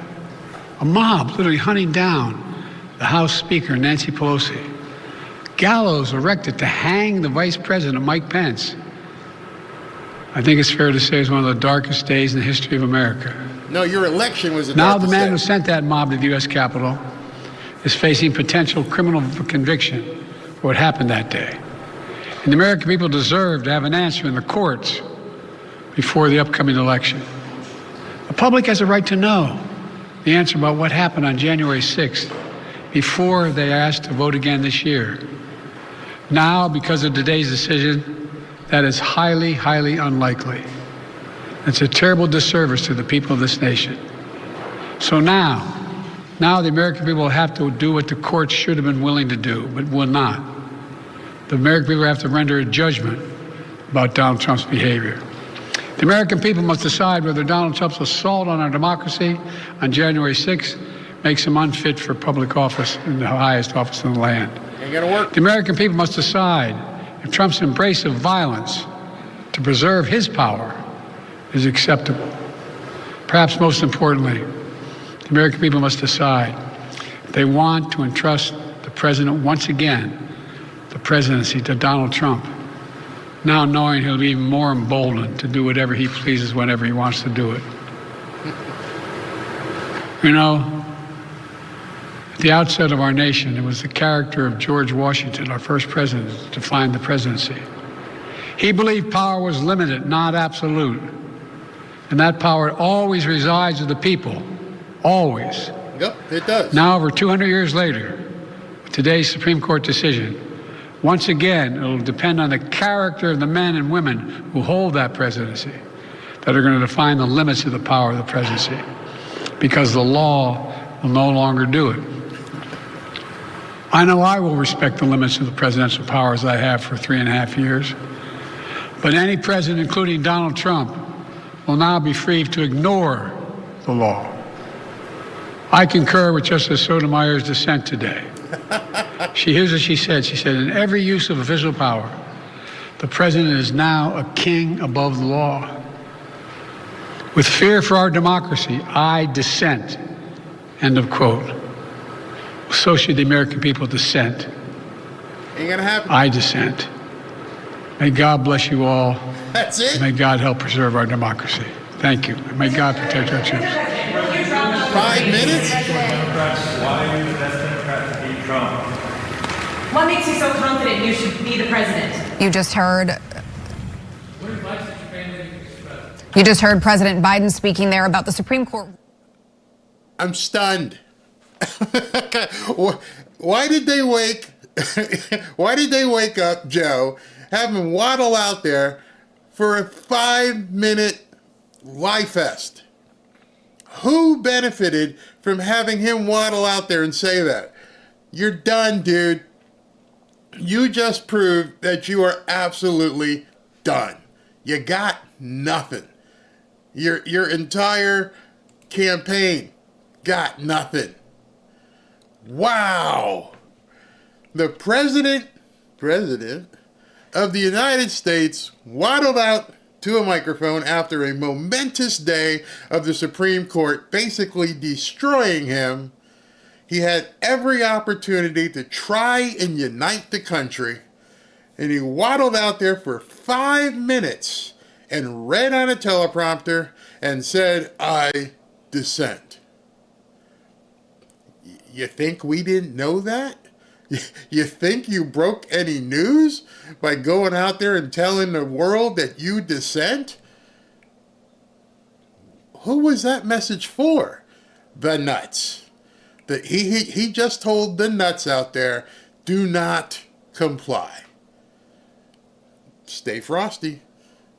a mob literally hunting down the House Speaker, Nancy Pelosi, gallows erected to hang the Vice President, Mike Pence. I think it's fair to say it's one of the darkest days in the history of America. No, your election was a Now the man who sent that mob to the U.S. Capitol is facing potential criminal conviction for what happened that day. And the American people deserve to have an answer in the courts before the upcoming election. The public has a right to know the answer about what happened on January 6th before they asked to vote again this year. Now, because of today's decision, that is highly, highly unlikely. It's a terrible disservice to the people of this nation. So now the American people will have to do what the courts should have been willing to do, but will not. The American people have to render a judgment about Donald Trump's behavior. The American people must decide whether Donald Trump's assault on our democracy on January 6th makes him unfit for public office in the highest office in the land. Ain't gonna work. The American people must decide if Trump's embrace of violence to preserve his power is acceptable. Perhaps most importantly, the American people must decide if they want to entrust the president once again the presidency to Donald Trump, now knowing he'll be even more emboldened to do whatever he pleases whenever he wants to do it. You know, at the outset of our nation, it was the character of George Washington, our first president, that defined the presidency. He believed power was limited, not absolute. And that power always resides with the people. Always. Yep, it does. Now, over 200 years later, with today's Supreme Court decision, once again, it'll depend on the character of the men and women who hold that presidency that are going to define the limits of the power of the presidency, because the law will no longer do it. I know I will respect the limits of the presidential powers I have for 3.5 years, but any president, including Donald Trump, will now be free to ignore the law. I concur with Justice Sotomayor's dissent today. Here's what she said. She said, in every use of official power, the president is now a king above the law. With fear for our democracy, I dissent. End of quote. So should the American people dissent. Ain't gonna happen. I dissent. May God bless you all. That's it? May God help preserve our democracy. Thank you. May God protect our troops. 5 minutes? Why are you the best Democrat to beat Trump? What makes you so confident you should be the president? You just heard President Biden speaking there about the Supreme Court. I'm stunned. Why did they wake up Joe, have him waddle out there for a 5-minute lie fest? Who benefited from having him waddle out there and say that? You're done, dude. You just proved that you are absolutely done. You got nothing. Your entire campaign got nothing. Wow. The president of the United States waddled out to a microphone after a momentous day of the Supreme Court basically destroying him. He had every opportunity to try and unite the country, and he waddled out there for 5 minutes and read on a teleprompter and said, I dissent. You think we didn't know that? You think you broke any news by going out there and telling the world that you dissent? Who was that message for? The nuts. He just told the nuts out there, do not comply. Stay frosty,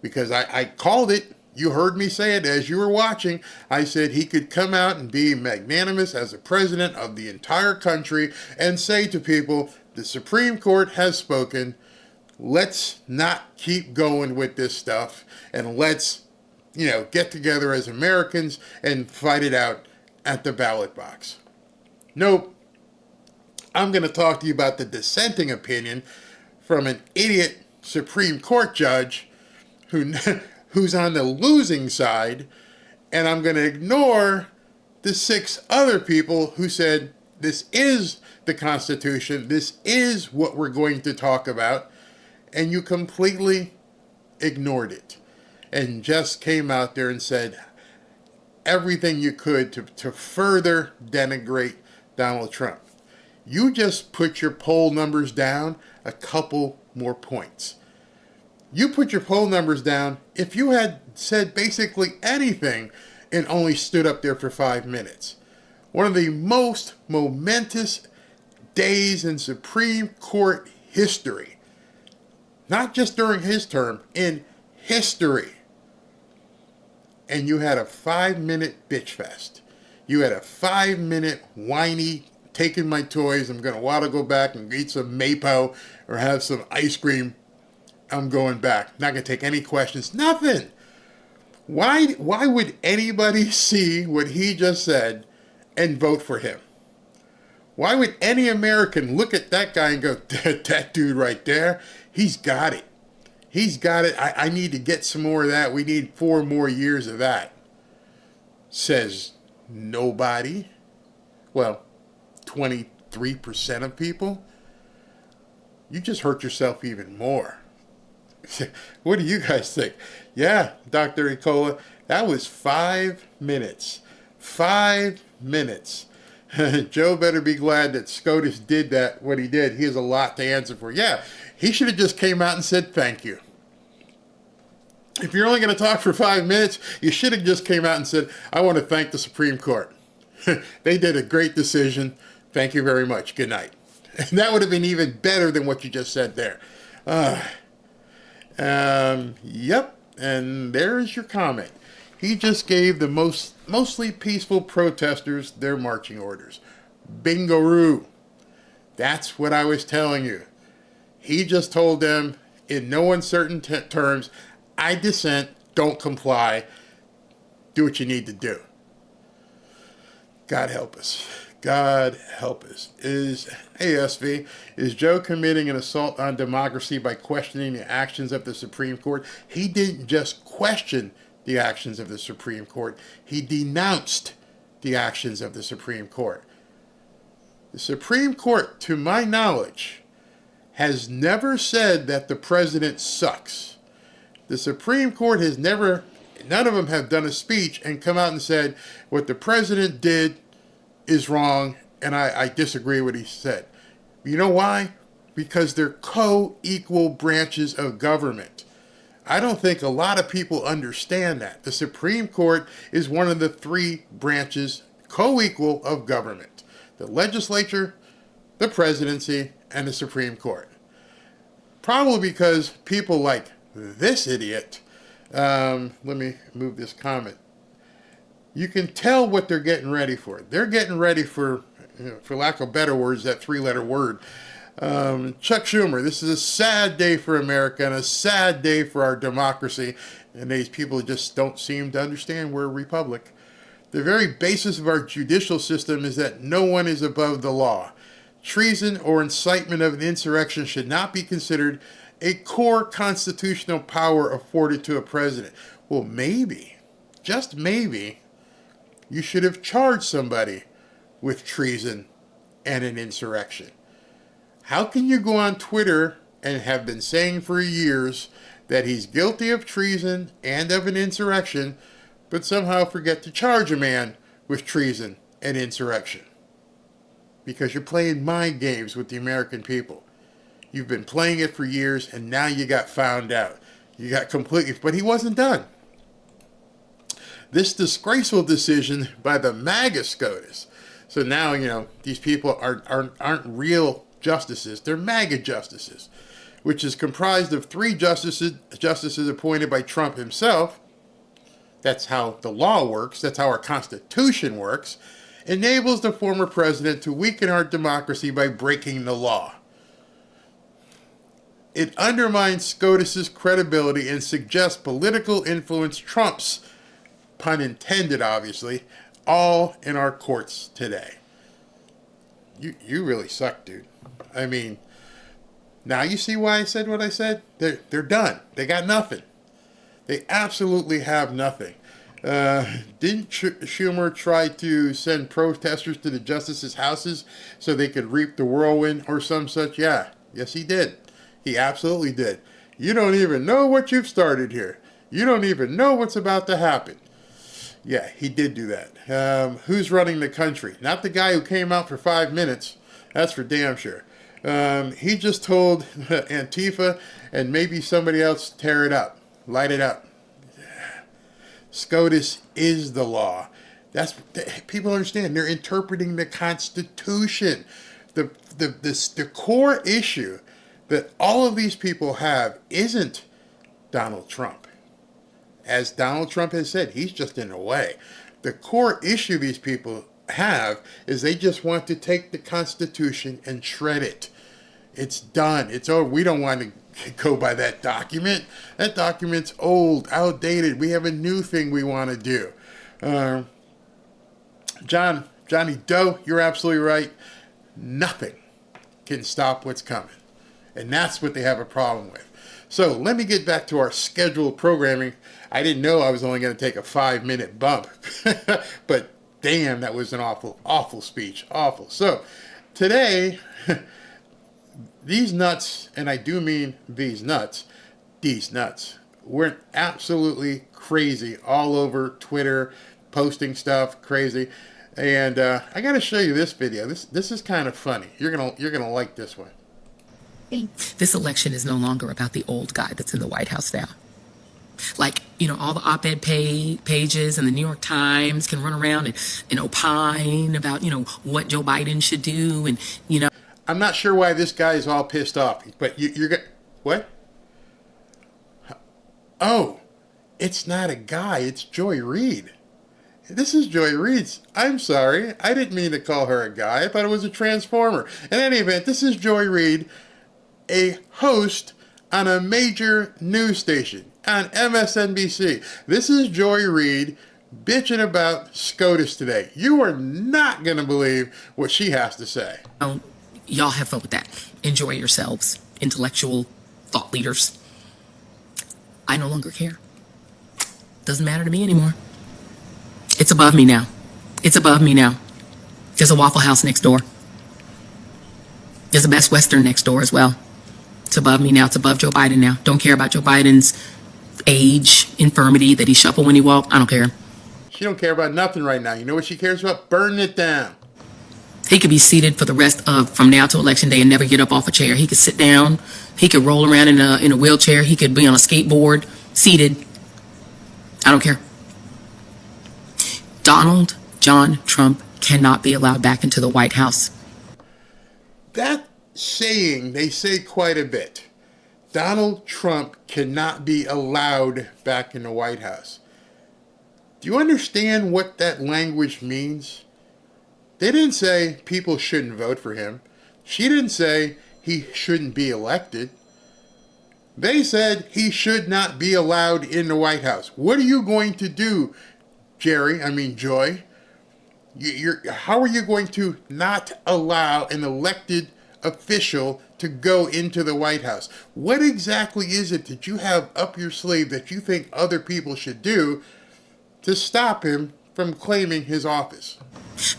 because I called it. You heard me say it as you were watching. I said he could come out and be magnanimous as a president of the entire country and say to people, the Supreme Court has spoken. Let's not keep going with this stuff, and let's, get together as Americans and fight it out at the ballot box. Nope. I'm going to talk to you about the dissenting opinion from an idiot Supreme Court judge who's on the losing side, and I'm going to ignore the 6 other people who said this is the Constitution, this is what we're going to talk about, and you completely ignored it and just came out there and said everything you could to further denigrate Donald Trump. You just put your poll numbers down a couple more points. You put your poll numbers down if you had said basically anything and only stood up there for 5 minutes. One of the most momentous days in Supreme Court history. Not just during his term, in history. And you had a 5-minute bitch fest. You had a 5-minute whiny, taking my toys, I'm going to want to go back and eat some Mapo or have some ice cream. I'm going back. Not going to take any questions. Nothing. Why would anybody see what he just said and vote for him? Why would any American look at that guy and go, that dude right there, he's got it. He's got it. I need to get some more of that. We need 4 more years of that. Says nobody. Well, 23% of people. you just hurt yourself even more. What do you guys think? Yeah, Dr. Ecola, that was 5 minutes. 5 minutes. Joe better be glad that SCOTUS did that, what he did. He has a lot to answer for. Yeah, he should have just came out and said thank you. If you're only going to talk for 5 minutes, you should have just came out and said, I want to thank the Supreme Court. They did a great decision. Thank you very much. Good night. And that would have been even better than what you just said there. Yep, and there's your comment. He just gave the mostly peaceful protesters their marching orders. Bingo-roo. That's what I was telling you. He just told them in no uncertain terms, I dissent, don't comply, do what you need to do. God help us. God help us. ASV, is Joe committing an assault on democracy by questioning the actions of the Supreme Court? He didn't just question the actions of the Supreme Court. He denounced the actions of the Supreme Court. The Supreme Court, to my knowledge, has never said that the president sucks. The Supreme Court has never, none of them have done a speech and come out and said what the president did is wrong and I disagree with what he said. You know why? Because they're co-equal branches of government. I don't think a lot of people understand that. The Supreme Court is one of the three branches, co-equal, of government. The legislature, the presidency, and the Supreme Court. Probably because people like this idiot, let me move this comment. You can tell what they're getting ready for. They're getting ready for lack of better words, that three-letter word. Chuck Schumer, this is a sad day for America and a sad day for our democracy. And these people just don't seem to understand we're a republic. The very basis of our judicial system is that no one is above the law. Treason or incitement of an insurrection should not be considered a core constitutional power afforded to a president. Well, maybe, just maybe, you should have charged somebody with treason and an insurrection. How can you go on Twitter and have been saying for years that he's guilty of treason and of an insurrection, but somehow forget to charge a man with treason and insurrection? Because you're playing mind games with the American people. You've been playing it for years, and now you got found out. You got completely, but he wasn't done. This disgraceful decision by the MAGA SCOTUS. So now, these people aren't real justices. They're MAGA justices, which is comprised of three justices appointed by Trump himself. That's how the law works. That's how our Constitution works. Enables the former president to weaken our democracy by breaking the law. It undermines SCOTUS's credibility and suggests political influence trumps, pun intended obviously, all in our courts today. You really suck, dude. I mean, now you see why I said what I said? They're done. They got nothing. They absolutely have nothing. Didn't Schumer try to send protesters to the justices' houses so they could reap the whirlwind or some such? Yeah, yes he did. He absolutely did. You don't even know what you've started here. You don't even know what's about to happen. Yeah, he did do that. Who's running the country? Not the guy who came out for 5 minutes. That's for damn sure. He just told Antifa and maybe somebody else, tear it up, light it up. SCOTUS is the law. That's people understand. They're interpreting the Constitution. The core issue that all of these people have isn't Donald Trump. As Donald Trump has said, he's just in the way. The core issue these people have is they just want to take the Constitution and shred it. It's done. It's over. We don't want to go by that document. That document's old, outdated. We have a new thing we want to do. Johnny Doe, you're absolutely right. Nothing can stop what's coming. And that's what they have a problem with. So let me get back to our scheduled programming. I didn't know I was only going to take a 5-minute bump. But damn, that was an awful, awful speech. Awful. So today, these nuts, and I do mean these nuts, went absolutely crazy all over Twitter, posting stuff crazy. And I got to show you this video. This is kind of funny. You're gonna like this one. This election is no longer about the old guy that's in the White House now. Like, all the op-ed pages and the New York Times can run around and opine about, what Joe Biden should do. And, I'm not sure why this guy is all pissed off, but you're going to... What? Oh, it's not a guy. It's Joy Reid. This is Joy Reid's. I'm sorry. I didn't mean to call her a guy. I thought it was a transformer. In any event, this is Joy Reid, a host on a major news station on MSNBC. This is Joy Reid bitching about SCOTUS today. You are not going to believe what she has to say. Y'all have fun with that. Enjoy yourselves, intellectual thought leaders. I no longer care. Doesn't matter to me anymore. It's above me now. It's above me now. There's a Waffle House next door. There's a Best Western next door as well. It's above me now. It's above Joe Biden now. Don't care about Joe Biden's age, infirmity, that he shuffled when he walked. I don't care. She don't care about nothing right now. You know what she cares about? Burning it down. He could be seated for the rest of, from now to election day, and never get up off a chair. He could sit down. He could roll around in a wheelchair. He could be on a skateboard, seated. I don't care. Donald John Trump cannot be allowed back into the White House. That saying, they say quite a bit. Donald Trump cannot be allowed back in the White House. Do you understand what that language means? They didn't say people shouldn't vote for him. She didn't say he shouldn't be elected. They said he should not be allowed in the White House. What are you going to do, Joy? How are you going to not allow an elected official to go into the White House? What exactly is it that you have up your sleeve that you think other people should do to stop him from claiming his office?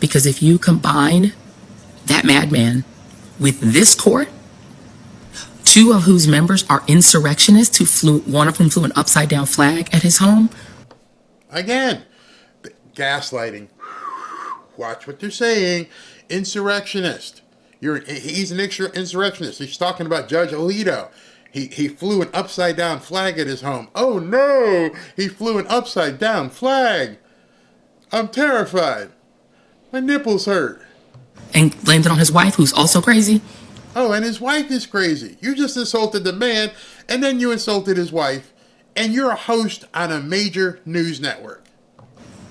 Because if you combine that madman with this court, two of whose members are insurrectionists, one of whom flew an upside-down flag at his home. Again, gaslighting. Watch what they're saying. Insurrectionist. He's an insurrectionist. He's talking about Judge Alito. He flew an upside-down flag at his home. Oh, no! He flew an upside-down flag. I'm terrified. My nipples hurt. And blamed it on his wife, who's also crazy. Oh, and his wife is crazy. You just insulted the man, and then you insulted his wife, and you're a host on a major news network.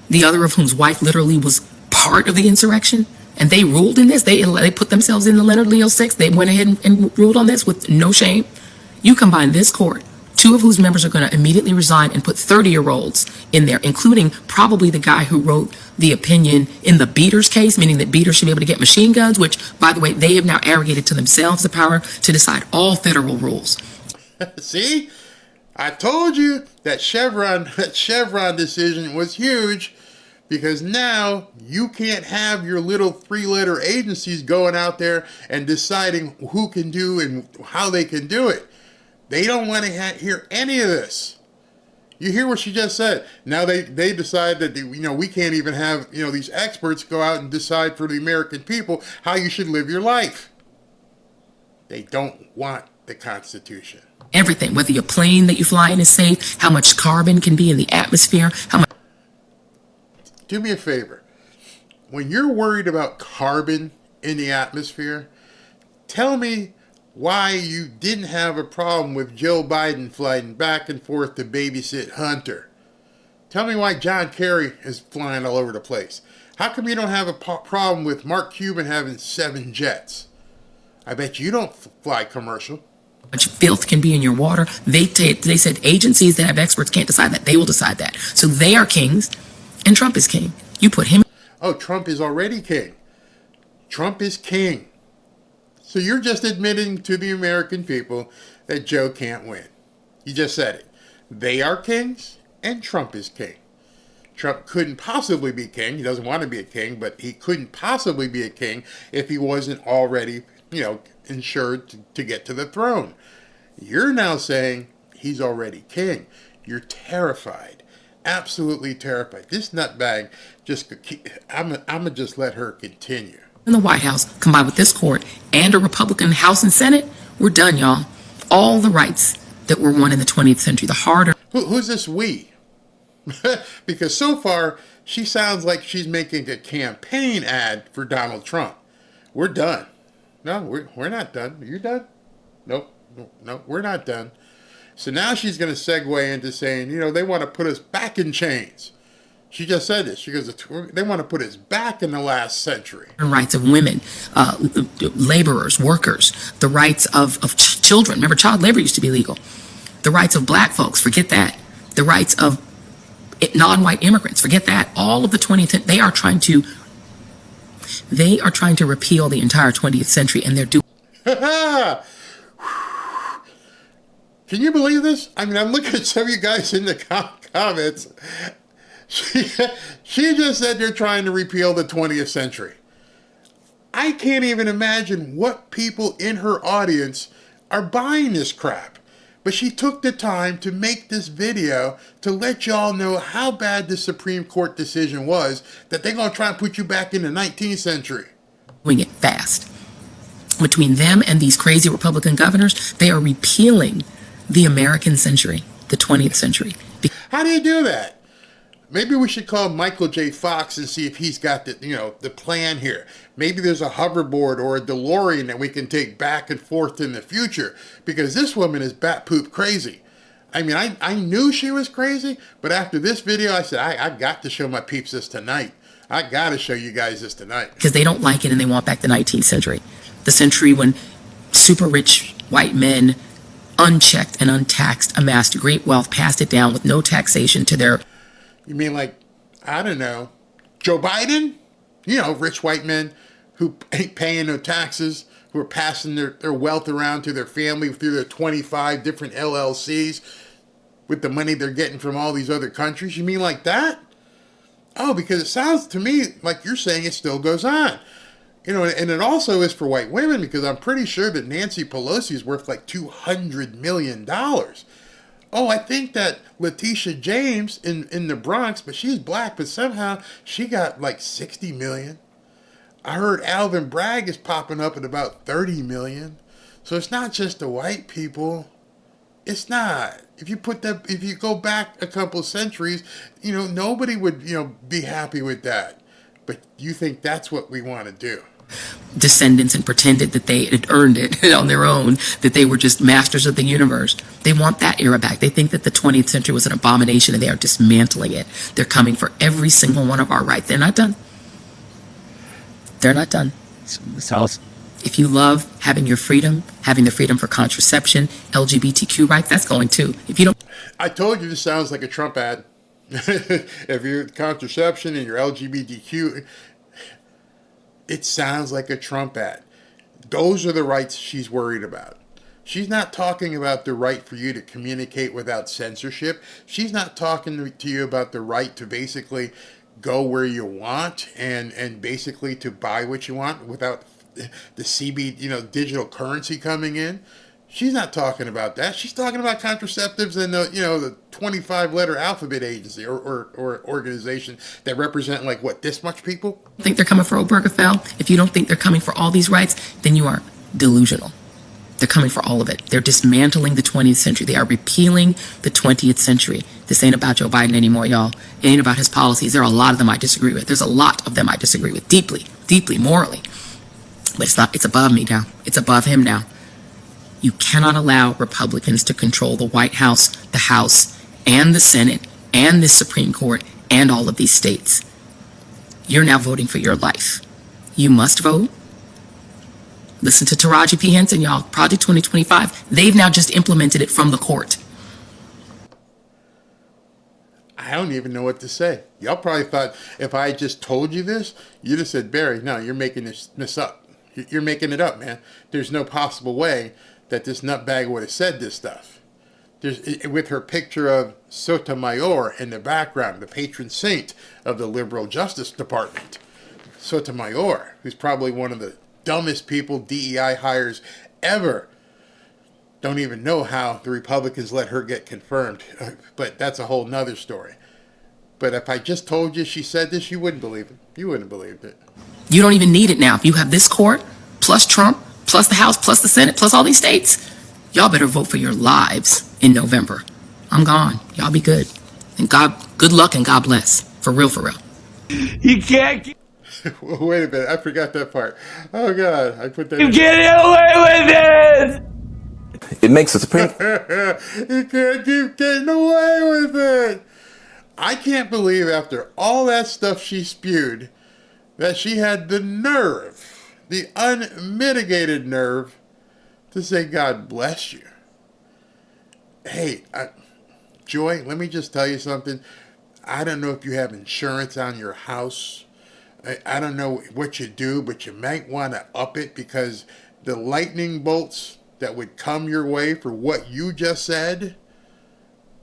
The other of whose wife literally was part of the insurrection, and they ruled in this. They put themselves in the Leonard Leo 6. They went ahead and ruled on this with no shame. You combine this court, two of whose members are going to immediately resign, and put 30-year-olds in there, including probably the guy who wrote the opinion in the Beaters case, meaning that Beaters should be able to get machine guns, which, by the way, they have now arrogated to themselves the power to decide all federal rules. See? I told you that Chevron decision was huge, because now you can't have your little three-letter agencies going out there and deciding who can do and how they can do it. They don't want to hear any of this. You hear what she just said. Now they decide that we can't even have these experts go out and decide for the American people how you should live your life. They don't want the Constitution. Everything, whether your plane that you fly in is safe, how much carbon can be in the atmosphere, how much. Do me a favor. When you're worried about carbon in the atmosphere, tell me why you didn't have a problem with Joe Biden flying back and forth to babysit Hunter. Tell me why John Kerry is flying all over the place. How come you don't have a problem with Mark Cuban having 7 jets? I bet you don't fly commercial. Much filth can be in your water. They said agencies that have experts can't decide that. They will decide that. So they are kings, and Trump is king. You put him. Oh, Trump is already king. Trump is king. So you're just admitting to the American people that Joe can't win. You just said it. They are kings, and Trump is king. Trump couldn't possibly be king. He doesn't want to be a king, but he couldn't possibly be a king if he wasn't already ensured to get to the throne. You're now saying he's already king. You're terrified, absolutely terrified. This nutbag I'm gonna just let her continue. In the White House, combined with this court and a Republican House and Senate, we're done, y'all. All the rights that were won in the 20th century, the harder. Who's this we? Because so far, she sounds like she's making a campaign ad for Donald Trump. We're done. No, we're not done. You're done? Nope. No, we're not done. So now she's going to segue into saying, they want to put us back in chains. She just said this. She goes, they want to put us back in the last century. Rights of women, laborers, workers, the rights of children. Remember, child labor used to be legal. The rights of black folks, forget that. The rights of non-white immigrants, forget that. All of the 20th, they are trying to repeal the entire 20th century, and they're doing. Can you believe this? I mean, I'm looking at some of you guys in the comments. She just said they're trying to repeal the 20th century. I can't even imagine what people in her audience are buying this crap. But she took the time to make this video to let y'all know how bad the Supreme Court decision was, that they're going to try and put you back in the 19th century. Doing it fast. Between them and these crazy Republican governors, they are repealing the American century, the 20th century. How do you do that? Maybe we should call Michael J. Fox and see if he's got the plan here. Maybe there's a hoverboard or a DeLorean that we can take back and forth in the future, because this woman is bat poop crazy. I mean, I knew she was crazy, but after this video, I said, I got to show my peeps this tonight. I got to show you guys this tonight. Because they don't like it and they want back the 19th century. The century when super rich white men, unchecked and untaxed, amassed great wealth, passed it down with no taxation to their... You mean like, I don't know, Joe Biden? Rich white men who ain't paying no taxes, who are passing their wealth around to their family through their 25 different LLCs with the money they're getting from all these other countries. You mean like that? Oh, because it sounds to me like you're saying it still goes on. And it also is for white women, because I'm pretty sure that Nancy Pelosi is worth like $200 million. Oh, I think that Letitia James in the Bronx, but she's black, but somehow she got like 60 million. I heard Alvin Bragg is popping up at about 30 million. So it's not just the white people. It's not. If you go back a couple centuries, nobody would, be happy with that. But you think that's what we want to do. Descendants and pretended that they had earned it on their own, that they were just masters of the universe. They want that era back. They think that the 20th century was an abomination and they are dismantling it. They're coming for every single one of our rights. They're not done. They're not done. If you love having your freedom, having the freedom for contraception, LGBTQ rights, that's going too. If you don't... I told you this sounds like a Trump ad. If you're contraception and you're LGBTQ... It sounds like a Trump ad. Those are the rights she's worried about. She's not talking about the right for you to communicate without censorship. She's not talking to you about the right to basically go where you want and basically to buy what you want without the CB, digital currency coming in. She's not talking about that. She's talking about contraceptives and the 25-letter alphabet agency or organization that represent this much people. Think they're coming for Obergefell? If you don't think they're coming for all these rights, then you are delusional. They're coming for all of it. They're dismantling the 20th century. They are repealing the 20th century. This ain't about Joe Biden anymore, y'all. It ain't about his policies. There are a lot of them I disagree with. There's a lot of them I disagree with deeply, deeply, morally. But it's not. It's above me now. It's above him now. You cannot allow Republicans to control the White House, the House, and the Senate, and the Supreme Court, and all of these states. You're now voting for your life. You must vote. Listen to Taraji P. Henson, y'all. Project 2025. They've now just implemented it from the court. I don't even know what to say. Y'all probably thought if I just told you this, you'd have said, Barry, no, you're making this up. You're making it up, man. There's no possible way that this nutbag would have said this stuff. With her picture of Sotomayor in the background, the patron saint of the liberal justice department. Sotomayor, who's probably one of the dumbest people, DEI hires ever. Don't even know how the Republicans let her get confirmed, but that's a whole nother story. But if I just told you she said this, you wouldn't believe it. You wouldn't have believed it. You don't even need it now. If you have this court, plus Trump, plus the House, plus the Senate, plus all these states, y'all better vote for your lives in November. I'm gone. Y'all be good. And good luck and God bless. For real, for real. You can't Wait a minute. I forgot that part. Oh, God. I put that keep in. getting away with it. It makes the Supreme You can't keep getting away with it. I can't believe after all that stuff she spewed that she had the nerve, the unmitigated nerve, to say, God bless you. Hey, Joy, let me just tell you something. I don't know if you have insurance on your house. I don't know what you do, but you might want to up it, because the lightning bolts that would come your way for what you just said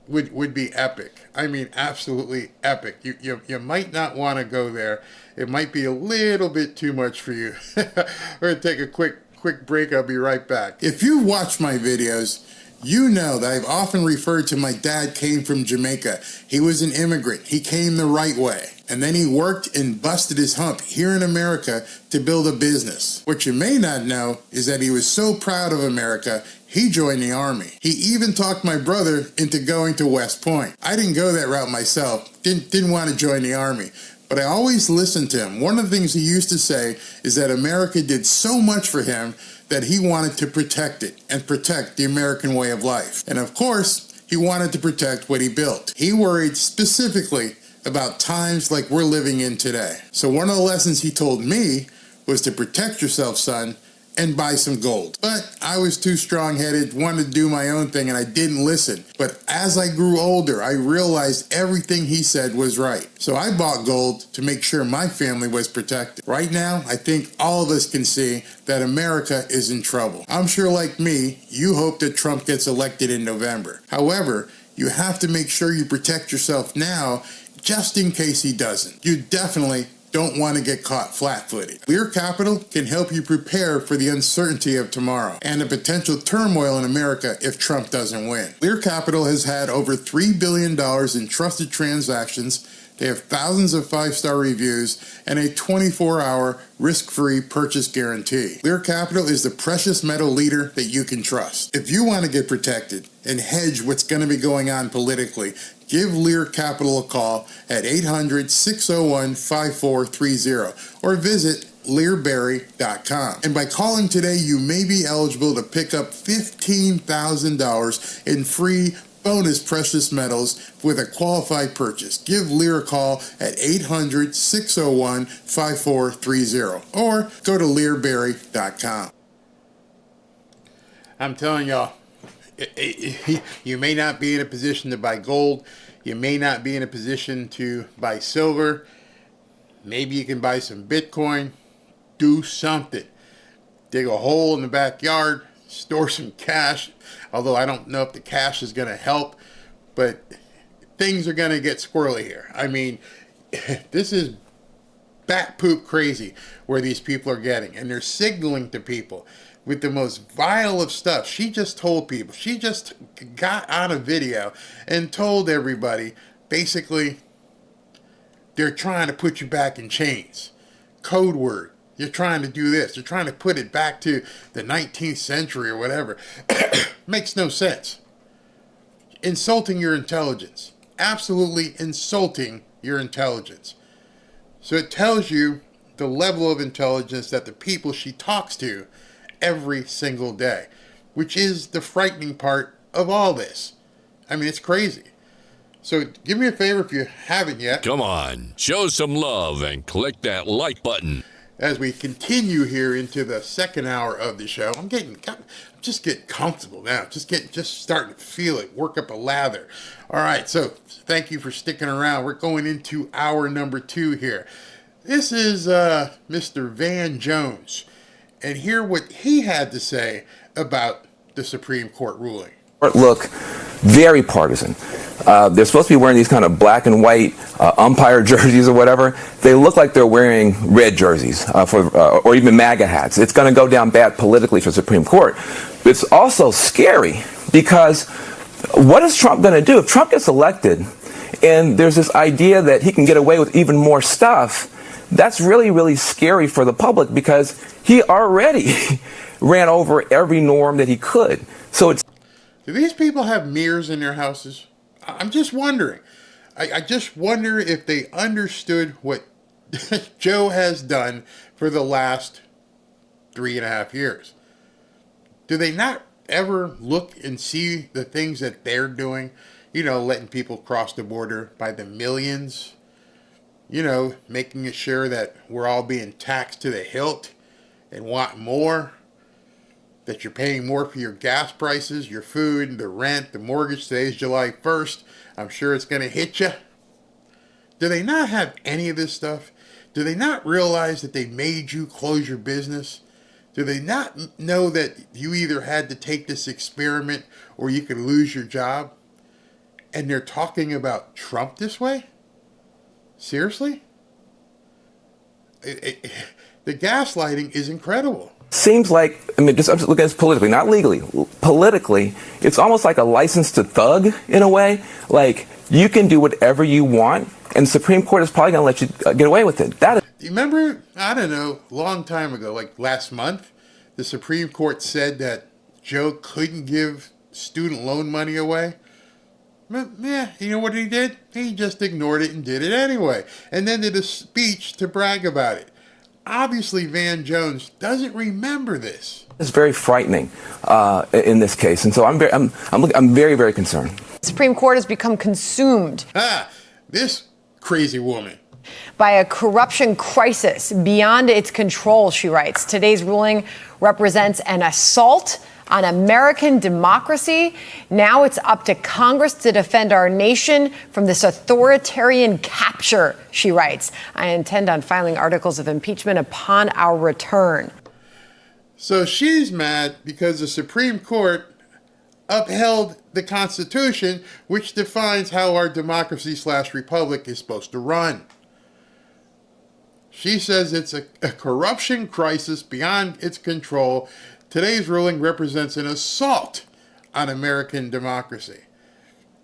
would be epic. I mean, absolutely epic. You might not want to go there. It might be a little bit too much for you. We're going to take a quick break. I'll be right back. If you've watched my videos, you know that I've often referred to my dad came from Jamaica. He was an immigrant. He came the right way. And then he worked and busted his hump here in America to build a business. What you may not know is that he was so proud of America, he joined the Army. He even talked my brother into going to West Point. I didn't go that route myself. Didn't want to join the Army. But I always listened to him. One of the things he used to say is that America did so much for him that he wanted to protect it and protect the American way of life. And of course, he wanted to protect what he built. He worried specifically about times like we're living in today. So one of the lessons he told me was to protect yourself, son, and buy some gold. But I was too strong-headed, wanted to do my own thing, and I didn't listen. But as I grew older, I realized everything he said was right. So I bought gold to make sure my family was protected. Right now, I think all of us can see that America is in trouble. I'm sure, like me, you hope that Trump gets elected in November. However, you have to make sure you protect yourself now, just in case he doesn't. You definitely don't want to get caught flat-footed. Lear Capital can help you prepare for the uncertainty of tomorrow and the potential turmoil in America if Trump doesn't win. Lear Capital has had over $3 billion in trusted transactions. They have thousands of 5-star reviews and a 24-hour risk-free purchase guarantee. Lear Capital is the precious metal leader that you can trust. If you want to get protected and hedge what's going to be going on politically, give Lear Capital a call at 800-601-5430 or visit learberry.com. And by calling today, you may be eligible to pick up $15,000 in free bonus precious metals with a qualified purchase. Give Lear a call at 800-601-5430 or go to learberry.com. I'm telling y'all, you may not be in a position to buy gold. You may not be in a position to buy silver. Maybe you can buy some Bitcoin. Do something. Dig a hole in the backyard. Store some cash. Although I don't know if the cash is going to help. But things are going to get squirrely here. I mean, this is bat poop crazy where these people are getting. And they're signaling to people with the most vile of stuff. She just told people. She just got on a video and told everybody, basically, they're trying to put you back in chains. Code word. You're trying to do this. You're trying to put it back to the 19th century or whatever. Makes no sense. Insulting your intelligence. Absolutely insulting your intelligence. So it tells you the level of intelligence that the people she talks to every single day, which is the frightening part of all this. I mean, it's crazy. So do me a favor if you haven't yet. Come on, show some love and click that like button. As we continue here into the second hour of the show, I'm just getting comfortable now. Just starting to feel it, work up a lather. All right, so thank you for sticking around. We're going into hour number 2 here. This is Mr. Van Jones. And hear what he had to say about the Supreme Court ruling. Look very partisan. They're supposed to be wearing these kind of black and white umpire jerseys or whatever. They look like they're wearing red jerseys or even MAGA hats. It's going to go down bad politically for the Supreme Court. But it's also scary because what is Trump going to do? If Trump gets elected and there's this idea that he can get away with even more stuff, that's really, really scary for the public because he already ran over every norm that he could. So it's. Do these people have mirrors in their houses? I'm just wondering. I just wonder if they understood what Joe has done for the last 3.5 years. Do they not ever look and see the things that they're doing? You know, letting people cross the border by the millions. You know, making sure that we're all being taxed to the hilt and want more. That you're paying more for your gas prices, your food, the rent, the mortgage. Today's July 1st. I'm sure it's going to hit you. Do they not have any of this stuff? Do they not realize that they made you close your business? Do they not know that you either had to take this experiment or you could lose your job? And they're talking about Trump this way? Seriously? The gaslighting is incredible. Seems like, I mean, I'm just looking at this politically, not legally. Politically, it's almost like a license to thug in a way. Like, you can do whatever you want, and the Supreme Court is probably going to let you get away with it. That is. You remember, I don't know, a long time ago, like last month, the Supreme Court said that Joe couldn't give student loan money away. But, yeah, you know what he did? He just ignored it and did it anyway. And then did a speech to brag about it. Obviously, Van Jones doesn't remember this. It's very frightening in this case, and so I'm very, very concerned. The Supreme Court has become consumed. This crazy woman. By a corruption crisis beyond its control, she writes. Today's ruling represents an assault on American democracy. Now it's up to Congress to defend our nation from this authoritarian capture, she writes. I intend on filing articles of impeachment upon our return. So she's mad because the Supreme Court upheld the Constitution, which defines how our democracy/republic is supposed to run. She says it's a corruption crisis beyond its control. Today's ruling represents an assault on American democracy.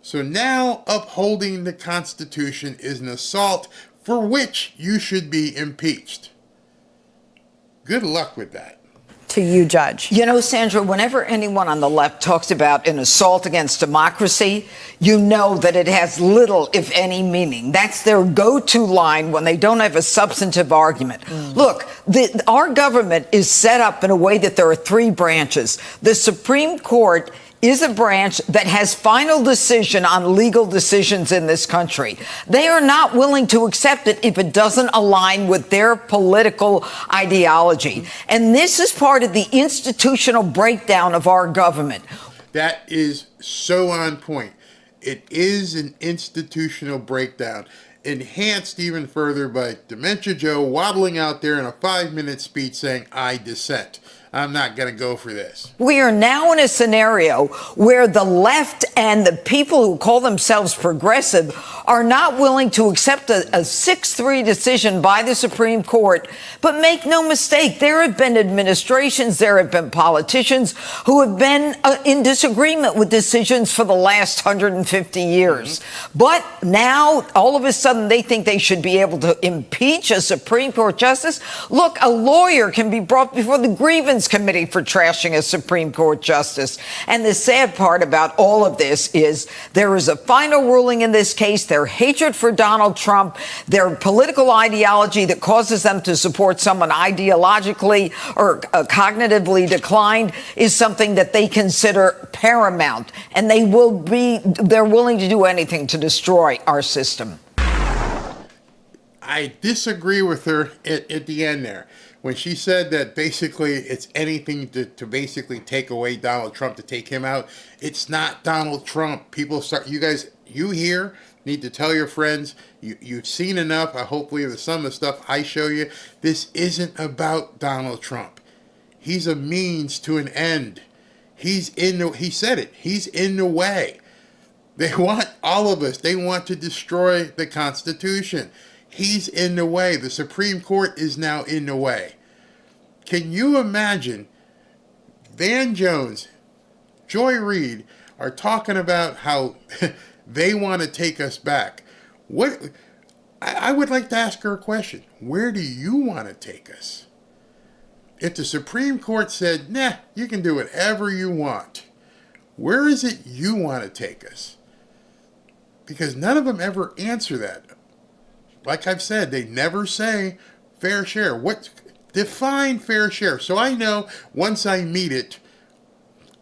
So now upholding the Constitution is an assault for which you should be impeached. Good luck with that. To you, Judge. You know, Sandra, whenever anyone on the left talks about an assault against democracy, you know that it has little, if any, meaning. That's their go-to line when they don't have a substantive argument. Look, our government is set up in a way that there are three branches. The Supreme Court is a branch that has final decision on legal decisions in this country. They are not willing to accept it if it doesn't align with their political ideology. And this is part of the institutional breakdown of our government. That is so on point. It is an institutional breakdown, enhanced even further by Dementia Joe waddling out there in a 5-minute speech saying, I dissent. I'm not going to go for this. We are now in a scenario where the left and the people who call themselves progressive are not willing to accept a 6-3 decision by the Supreme Court. But make no mistake, there have been administrations, there have been politicians who have been in disagreement with decisions for the last 150 years. But now, all of a sudden, they think they should be able to impeach a Supreme Court justice. Look, a lawyer can be brought before the grievance committee for trashing a Supreme Court justice. And the sad part about all of this is there is a final ruling in this case. Their hatred for Donald Trump, their political ideology that causes them to support someone ideologically or cognitively declined is something that they consider paramount. And they're willing to do anything to destroy our system. I disagree with her at the end there. When she said that basically it's anything to basically take away Donald Trump, to take him out. It's not Donald Trump. You here need to tell your friends, you've seen enough. Hopefully some of the stuff I show you, this isn't about Donald Trump. He's a means to an end. He said it. He's in the way. They want all of us. They want to destroy the Constitution. He's in the way. The Supreme Court is now in the way. Can you imagine Van Jones, Joy Reid are talking about how they want to take us back? What? I would like to ask her a question. Where do you want to take us? If the Supreme Court said, nah, you can do whatever you want, where is it you want to take us? Because none of them ever answer that. Like I've said, they never say fair share. Define fair share? So I know once I meet it,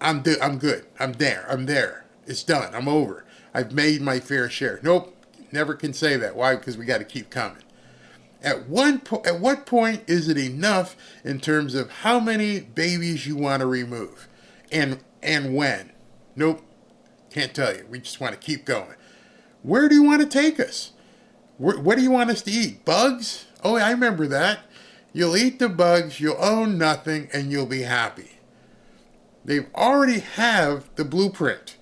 I'm good. I'm there. It's done. I'm over. I've made my fair share. Nope. Never can say that. Why? Because we got to keep coming. At what point is it enough in terms of how many babies you want to remove, and when? Nope. Can't tell you. We just want to keep going. Where do you want to take us? What do you want us to eat? Bugs? Oh, I remember that. You'll eat the bugs, you'll own nothing, and you'll be happy. They already have the blueprint.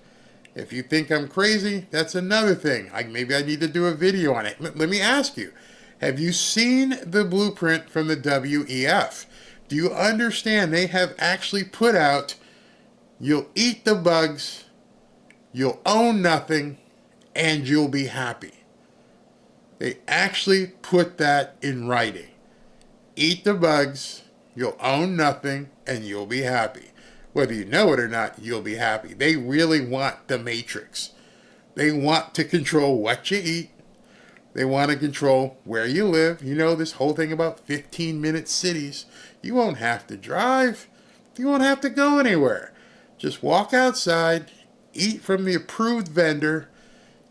If you think I'm crazy, that's another thing. Maybe I need to do a video on it. Let me ask you, have you seen the blueprint from the WEF? Do you understand they have actually put out, you'll eat the bugs, you'll own nothing, and you'll be happy? They actually put that in writing. Eat the bugs, you'll own nothing, and you'll be happy. Whether you know it or not, you'll be happy. They really want the matrix. They want to control what you eat. They want to control where you live. You know this whole thing about 15-minute cities. You won't have to drive. You won't have to go anywhere. Just walk outside, eat from the approved vendor.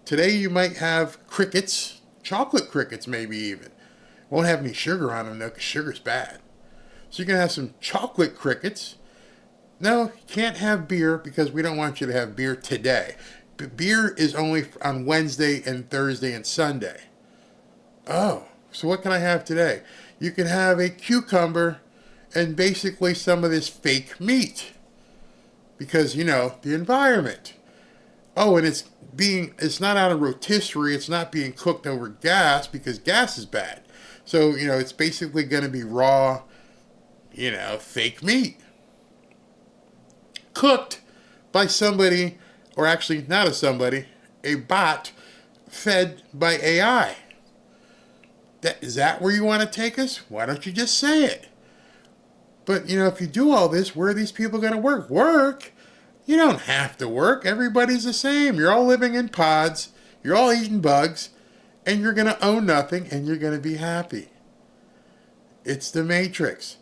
Today you might have crickets, chocolate crickets maybe even. Won't have any sugar on them though, because sugar's bad. So you're going to have some chocolate crickets. No, you can't have beer because we don't want you to have beer today. But beer is only on Wednesday and Thursday and Sunday. Oh, so what can I have today? You can have a cucumber and basically some of this fake meat. Because, you know, the environment. Oh, and it's not on a rotisserie. It's not being cooked over gas because gas is bad. So, you know, it's basically going to be raw, you know, fake meat. Cooked by somebody, or actually not a somebody, a bot fed by AI. Is that where you want to take us? Why don't you just say it? But, you know, if you do all this, where are these people going to work? Work? You don't have to work. Everybody's the same. You're all living in pods. You're all eating bugs. And you're going to own nothing, and you're going to be happy. It's the Matrix.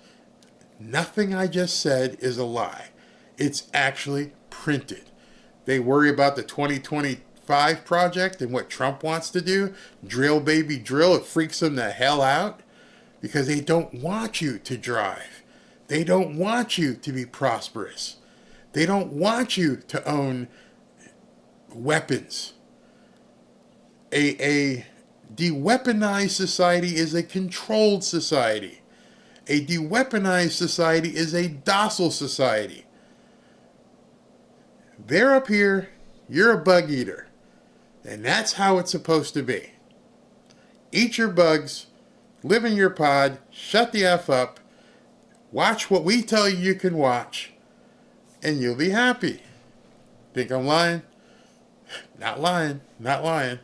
Nothing I just said is a lie. It's actually printed. They worry about the 2025 project and what Trump wants to do. Drill, baby, drill. It freaks them the hell out because they don't want you to drive. They don't want you to be prosperous. They don't want you to own weapons. A de-weaponized society is a controlled society. A de-weaponized society is a docile society. They're up here, you're a bug eater. And that's how it's supposed to be. Eat your bugs, live in your pod, shut the F up, watch what we tell you can watch, and you'll be happy. Think I'm lying? Not lying. Not lying.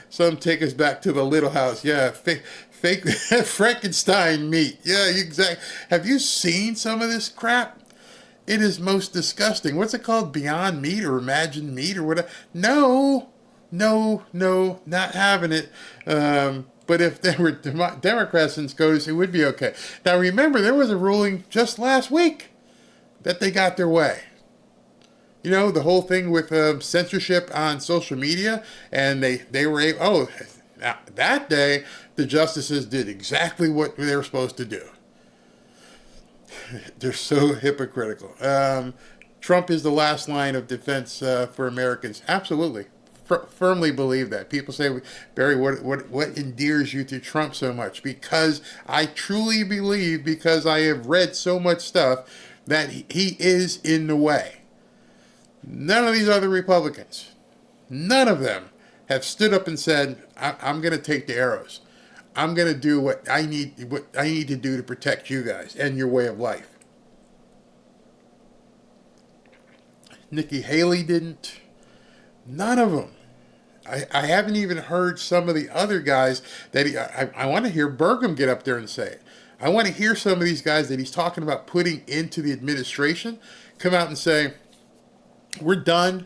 Some take us back to the Little House. Yeah, fake Frankenstein meat. Yeah, exactly. Have you seen some of this crap? It is most disgusting. What's it called? Beyond Meat or Imagined Meat or whatever? No, not having it. But if there were Democrats in SCOTUS, it would be okay. Now remember, there was a ruling just last week that they got their way. You know, the whole thing with censorship on social media, and they were able, that day, the justices did exactly what they were supposed to do. They're so hypocritical. Trump is the last line of defense for Americans. Absolutely. Firmly believe that. People say, Barry, what endears you to Trump so much? Because I truly believe, because I have read so much stuff, that he is in the way. None of these other Republicans, none of them have stood up and said, I'm going to take the arrows. I'm going to do what I need to do to protect you guys and your way of life. Nikki Haley didn't. None of them. I haven't even heard some of the other guys that I want to hear Burgum get up there and say it. I want to hear some of these guys that he's talking about putting into the administration come out and say, we're done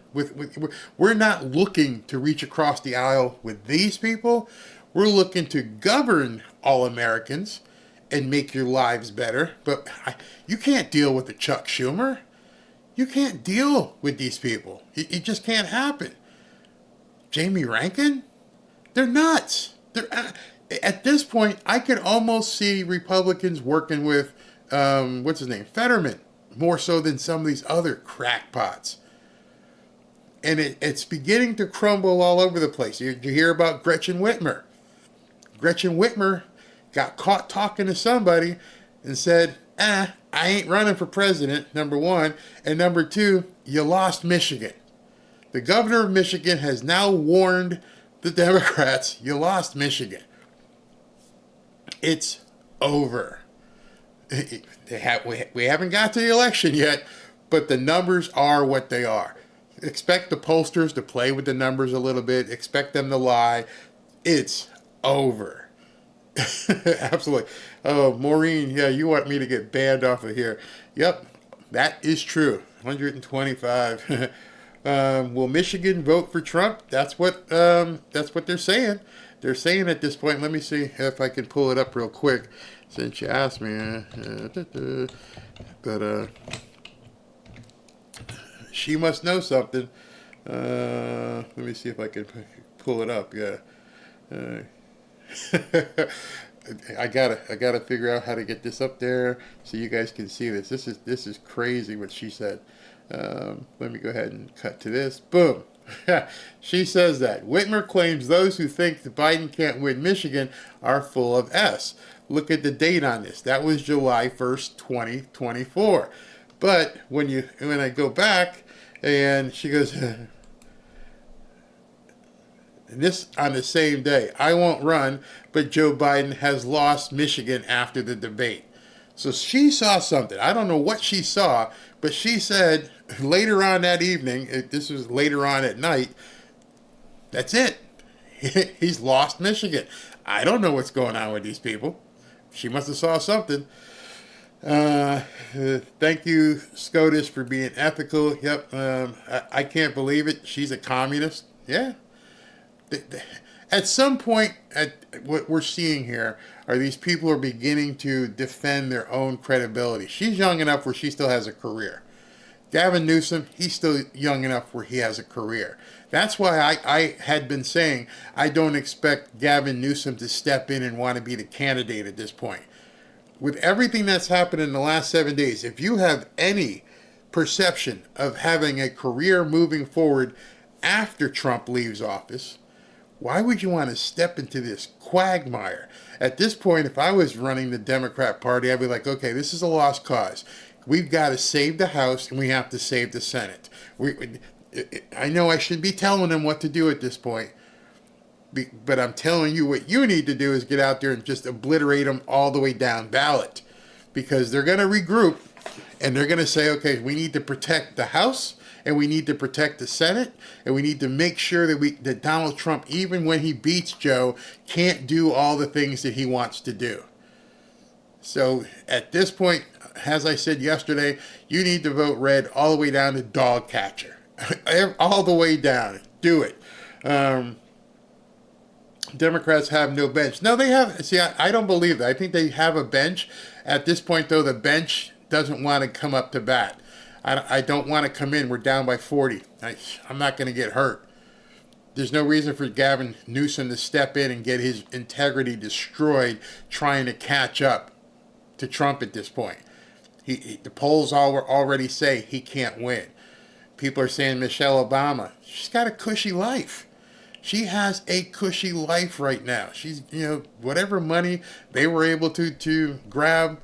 we're not looking to reach across the aisle with these people. We're looking to govern all Americans and make your lives better. But you can't deal with the Chuck Schumer. You can't deal with these people. It just can't happen. Jamie Rankin? They're nuts. At this point, I could almost see Republicans working with, what's his name, Fetterman, more so than some of these other crackpots. And it's beginning to crumble all over the place. You hear about Gretchen Whitmer. Gretchen Whitmer got caught talking to somebody and said, I ain't running for president, number one. And number two, you lost Michigan. The governor of Michigan has now warned the Democrats, you lost Michigan. It's over. We haven't got to the election yet, but the numbers are what they are. Expect the pollsters to play with the numbers a little bit. Expect them to lie. It's over. Absolutely. Oh, Maureen, yeah, you want me to get banned off of here. Yep, that is true. 125. Will Michigan vote for Trump? That's what they're saying. They're saying at this point. Let me see if I can pull it up real quick, since you asked me. But she must know something. Let me see if I can pull it up. Yeah. I gotta figure out how to get this up there so you guys can see this. This is crazy what she said. Let me go ahead and cut to this. Boom. She says that Whitmer claims those who think that Biden can't win Michigan are full of S. Look at the date on this. That was July 1st, 2024. But when I go back and she goes, and this on the same day, I won't run, but Joe Biden has lost Michigan after the debate. So she saw something. I don't know what she saw, but she said later on that evening, this was later on at night, that's it. He's lost Michigan. I don't know what's going on with these people. She must have saw something. Thank you, SCOTUS, for being ethical. Yep. I can't believe it. She's a communist. Yeah. At some point, what we're seeing here are these people are beginning to defend their own credibility. She's young enough where she still has a career. Gavin Newsom, he's still young enough where he has a career. That's why I had been saying I don't expect Gavin Newsom to step in and want to be the candidate at this point. With everything that's happened in the last 7 days, if you have any perception of having a career moving forward after Trump leaves office, why would you want to step into this quagmire? At this point, if I was running the Democrat Party, I'd be like, okay, this is a lost cause. We've got to save the House and we have to save the Senate. I know I should be telling them what to do at this point, but I'm telling you what you need to do is get out there and just obliterate them all the way down ballot, because they're going to regroup and they're going to say, okay, we need to protect the House and we need to protect the Senate, and we need to make sure that Donald Trump, even when he beats Joe, can't do all the things that he wants to do. So at this point, as I said yesterday, you need to vote red all the way down to dog catcher. All the way down. Do it. Democrats have no bench. No, they have. See, I don't believe that. I think they have a bench. At this point, though, the bench doesn't want to come up to bat. I don't want to come in. We're down by 40. I'm not going to get hurt. There's no reason for Gavin Newsom to step in and get his integrity destroyed trying to catch up to Trump at this point. The polls already say he can't win. People are saying Michelle Obama, she's got a cushy life. She has a cushy life right now. She's, whatever money they were able to grab,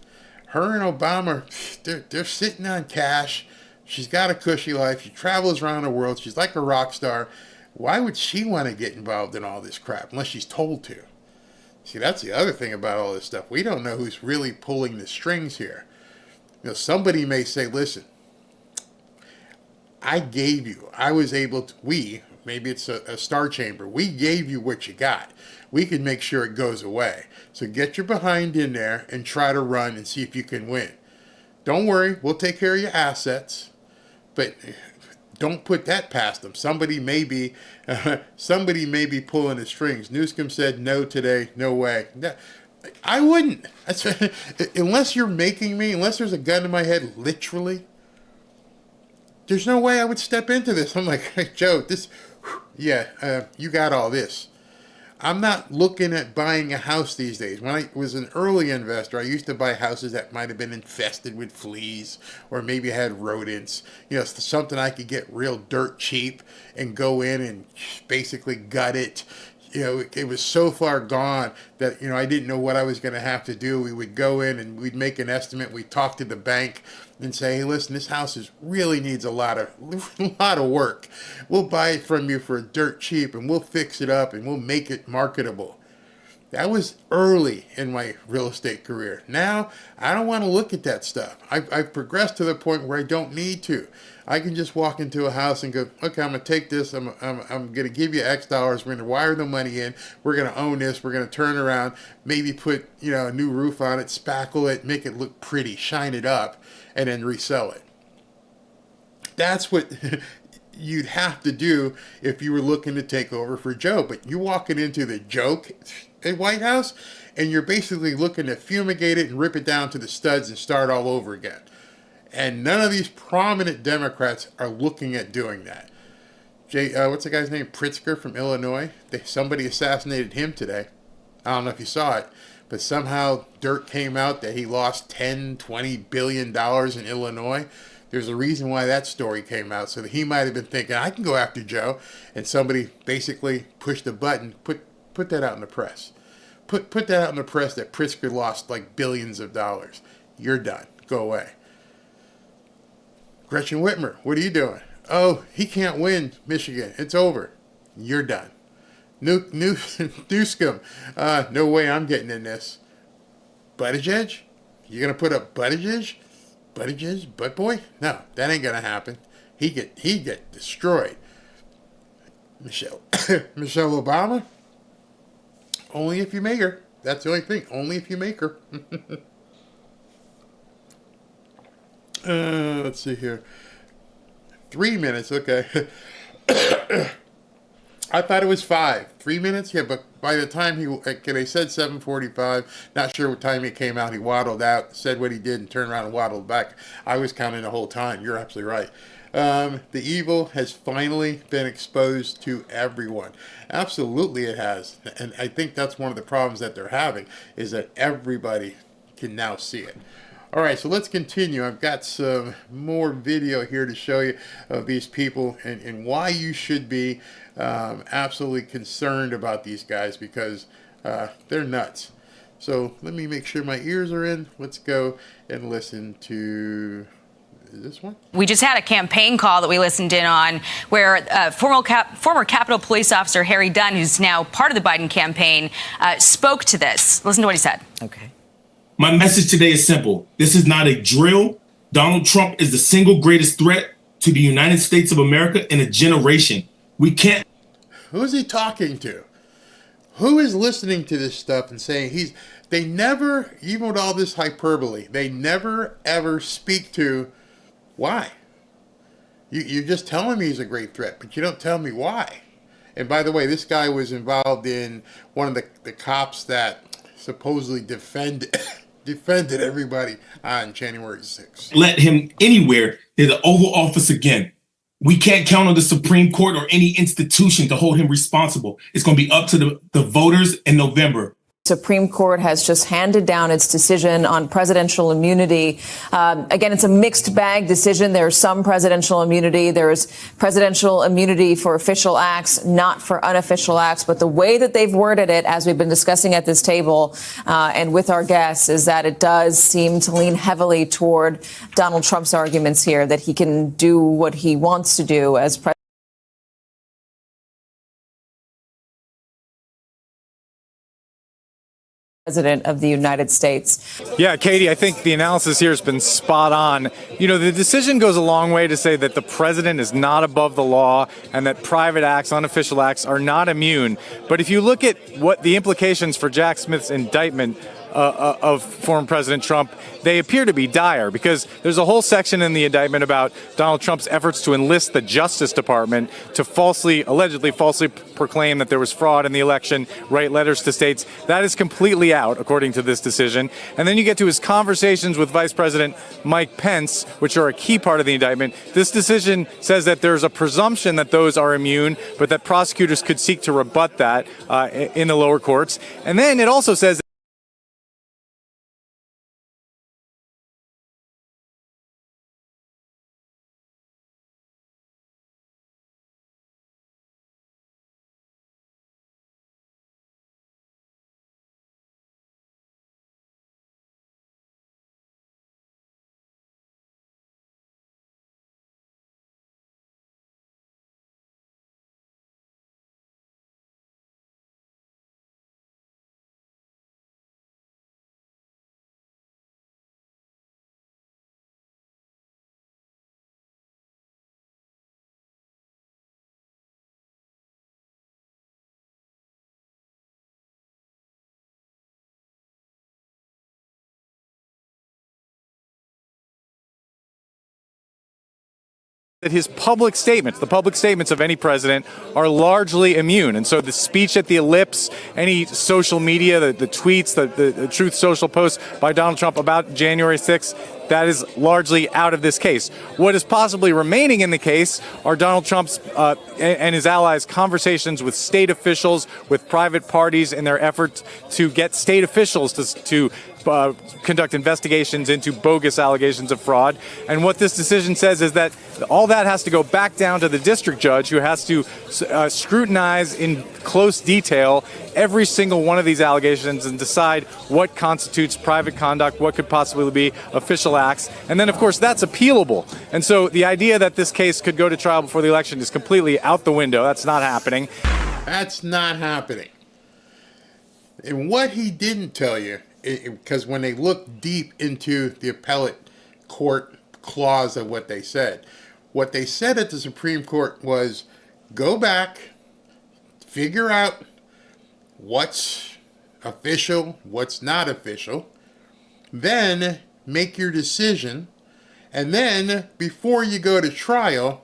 Her and Obama, they're sitting on cash. She's got a cushy life. She travels around the world. She's like a rock star. Why would she want to get involved in all this crap unless she's told to? See, that's the other thing about all this stuff. We don't know who's really pulling the strings here. You know, somebody may say, listen, I gave you, I was able to, maybe it's a star chamber, we gave you what you got. We can make sure it goes away. So get your behind in there and try to run and see if you can win. Don't worry, we'll take care of your assets, but don't put that past them. Somebody may be pulling the strings. Newscomb said no today, no way. I wouldn't. Unless you're making me, unless there's a gun in my head, literally, there's no way I would step into this. I'm like, hey, Joe, you got all this. I'm not looking at buying a house these days. When I was an early investor, I used to buy houses that might have been infested with fleas or maybe had rodents. You know, something I could get real dirt cheap and go in and basically gut it. You know, it was so far gone that, you know, I didn't know what I was going to have to do. We would go in and we'd make an estimate. We'd talk to the bank and say, hey, listen, this house really needs a lot of work. We'll buy it from you for dirt cheap and we'll fix it up and we'll make it marketable. That was early in my real estate career. Now, I don't want to look at that stuff. I've progressed to the point where I don't need to. I can just walk into a house and go, okay, I'm going to take this. I'm going to give you X dollars. We're going to wire the money in. We're going to own this. We're going to turn around, maybe put, you know, a new roof on it, spackle it, make it look pretty, shine it up, and then resell it. That's what you'd have to do if you were looking to take over for Joe. But you're walking into the joke at White House, and you're basically looking to fumigate it and rip it down to the studs and start all over again. And none of these prominent Democrats are looking at doing that. What's the guy's name? Pritzker from Illinois. Somebody assassinated him today. I don't know if you saw it, but somehow dirt came out that he lost $10-20 billion in Illinois. There's a reason why that story came out. So that he might have been thinking, I can go after Joe. And somebody basically pushed the button, put that out in the press. Put that out in the press that Pritzker lost like billions of dollars. You're done. Go away. Gretchen Whitmer, what are you doing? Oh, he can't win Michigan. It's over. You're done. Newscomb, no way I'm getting in this. Buttigieg? You're going to put up Buttigieg? Buttigieg? Butt boy? No, that ain't going to happen. He get destroyed. Michelle Obama? Only if you make her. That's the only thing. Only if you make her. Let's see here. 3 minutes, okay. I thought it was 5. 3 minutes? Yeah, but by the time they said 7:45, not sure what time he came out, he waddled out, said what he did, and turned around and waddled back. I was counting the whole time. You're absolutely right. The evil has finally been exposed to everyone. Absolutely it has. And I think that's one of the problems that they're having, is that everybody can now see it. All right, so let's continue. I've got some more video here to show you of these people and why you should be absolutely concerned about these guys, because they're nuts. So let me make sure my ears are in. Let's go and listen to this one. We just had a campaign call that we listened in on where former Capitol Police Officer Harry Dunn, who's now part of the Biden campaign, spoke to this. Listen to what he said. Okay. My message today is simple. This is not a drill. Donald Trump is the single greatest threat to the United States of America in a generation. We can't. Who's he talking to? Who is listening to this stuff and saying they never, even with all this hyperbole, they never ever speak to why. You're just telling me he's a great threat, but you don't tell me why. And by the way, this guy was involved in one of the cops that supposedly defended everybody on January 6th. Let him anywhere in the Oval Office again. We can't count on the Supreme Court or any institution to hold him responsible. It's going to be up to the voters in November. Supreme Court has just handed down its decision on presidential immunity. Again, it's a mixed bag decision. There's some presidential immunity. There's presidential immunity for official acts, not for unofficial acts. But the way that they've worded it, as we've been discussing at this table and with our guests, is that it does seem to lean heavily toward Donald Trump's arguments here, that he can do what he wants to do as President of the United States. Yeah, Katie, I think the analysis here has been spot on. You know, the decision goes a long way to say that the president is not above the law and that private acts, unofficial acts, are not immune. But if you look at what the implications for Jack Smith's indictment of former President Trump, they appear to be dire, because there's a whole section in the indictment about Donald Trump's efforts to enlist the Justice Department to allegedly falsely proclaim that there was fraud in the election, write letters to states. That is completely out, according to this decision. And then you get to his conversations with Vice President Mike Pence, which are a key part of the indictment. This decision says that there's a presumption that those are immune, but that prosecutors could seek to rebut that in the lower courts. And then it also says that his public statements, the public statements of any president, are largely immune. And so the speech at the Libs, any social media, the tweets, the Truth Social posts by Donald Trump about January 6th, that is largely out of this case. What is possibly remaining in the case are Donald Trump's and his allies' conversations with state officials, with private parties in their effort to get state officials to conduct investigations into bogus allegations of fraud. And what this decision says is that all that has to go back down to the district judge, who has to scrutinize in close detail every single one of these allegations and decide what constitutes private conduct, what could possibly be official acts. And then, of course, that's appealable. And so the idea that this case could go to trial before the election is completely out the window. That's not happening. That's not happening. And what he didn't tell you, because when they look deep into the appellate court clause of what they said at the Supreme Court was, go back, figure out what's official, what's not official, then make your decision, and then before you go to trial,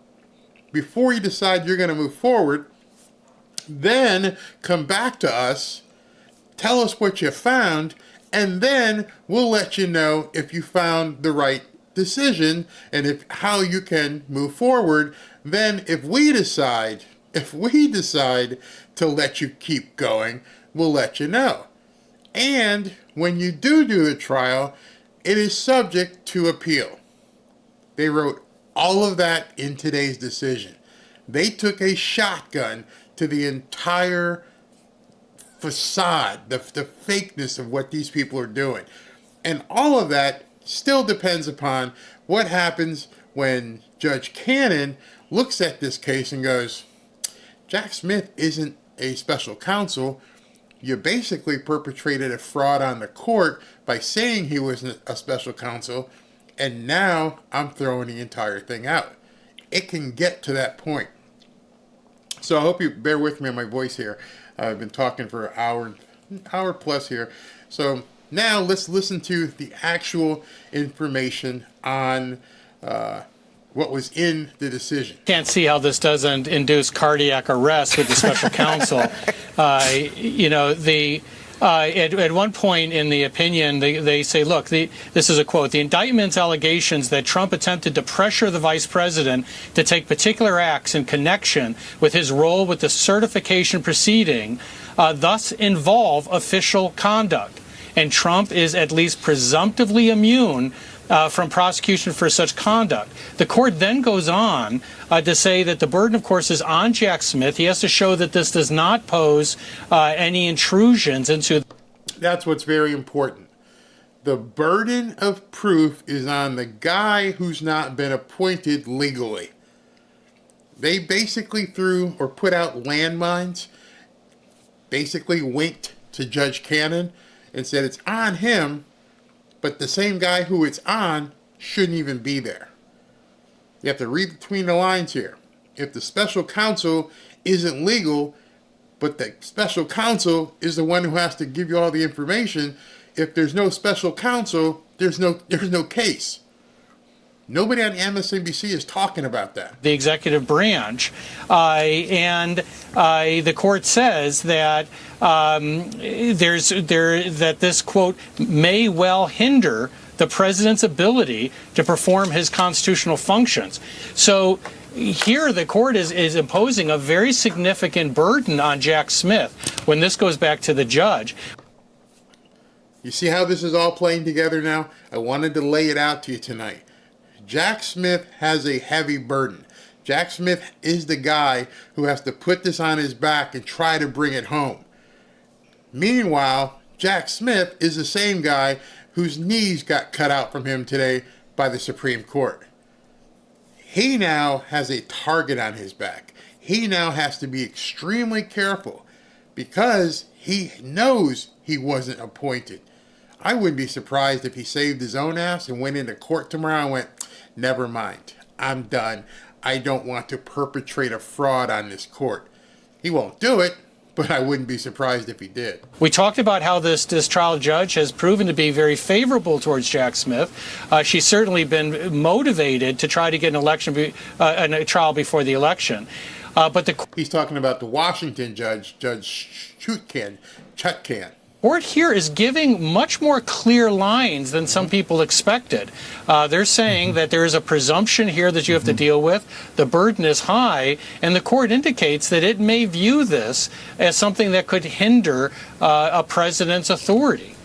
before you decide you're going to move forward, then come back to us, tell us what you found, and then we'll let you know if you found the right decision and how you can move forward. Then if we decide to let you keep going, we'll let you know. And when you do the trial, it is subject to appeal. They wrote all of that in today's decision. They took a shotgun to the entire facade, the fakeness of what these people are doing. And all of that still depends upon what happens when Judge Cannon looks at this case and goes, Jack Smith isn't a special counsel. You basically perpetrated a fraud on the court by saying he wasn't a special counsel, and now I'm throwing the entire thing out. It can get to that point. So I hope you bear with me on my voice here. I've been talking for an hour plus here. So now let's listen to the actual information on what was in the decision. Can't see how this doesn't induce cardiac arrest with the special counsel. At one point in the opinion, they say, look, this is a quote, the indictment's allegations that Trump attempted to pressure the vice president to take particular acts in connection with his role with the certification proceeding thus involve official conduct. And Trump is at least presumptively immune from prosecution for such conduct. The court then goes on to say that the burden, of course, is on Jack Smith. He has to show that this does not pose any intrusions into. That's what's very important. The burden of proof is on the guy who's not been appointed legally. They basically threw or put out landmines, basically winked to Judge Cannon and said it's on him, but the same guy who it's on shouldn't even be there. You have to read between the lines here. If the special counsel isn't legal, but the special counsel is the one who has to give you all the information, if there's no special counsel, there's no case. Nobody on MSNBC is talking about that. The executive branch, and the court says that that this quote may well hinder the president's ability to perform his constitutional functions. So here the court is imposing a very significant burden on Jack Smith when this goes back to the judge. You see how this is all playing together now? I wanted to lay it out to you tonight. Jack Smith has a heavy burden. Jack Smith is the guy who has to put this on his back and try to bring it home. Meanwhile, Jack Smith is the same guy whose knees got cut out from him today by the Supreme Court. He now has a target on his back. He now has to be extremely careful because he knows he wasn't appointed. I wouldn't be surprised if he saved his own ass and went into court tomorrow and went, never mind, I'm done. I don't want to perpetrate a fraud on this court. He won't do it, but I wouldn't be surprised if he did. We talked about how this trial judge has proven to be very favorable towards Jack Smith. She's certainly been motivated to try to get a trial before the election. He's talking about the Washington judge, Judge Chutkan. Court here is giving much more clear lines than some people expected. They're saying that there is a presumption here that you have to deal with. The burden is high, and the court indicates that it may view this as something that could hinder a president's authority.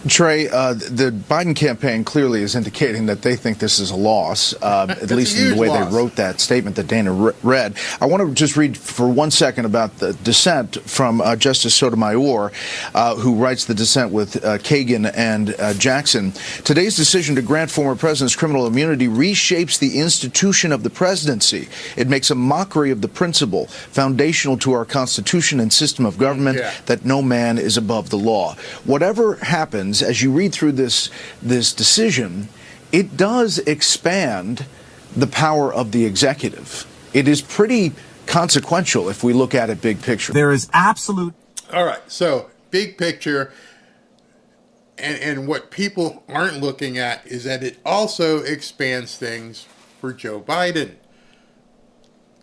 Trey, the Biden campaign clearly is indicating that they think this is a loss, at least in the way they wrote that statement that Dana read. I want to just read for 1 second about the dissent from Justice Sotomayor, who writes the dissent with Kagan and Jackson. Today's decision to grant former presidents criminal immunity reshapes the institution of the presidency. It makes a mockery of the principle foundational to our Constitution and system of government that no man is above the law. Whatever happens, as you read through this decision, it does expand the power of the executive. It is pretty consequential if we look at it big picture. There is absolute. All right, so big picture, and what people aren't looking at is that it also expands things for Joe Biden.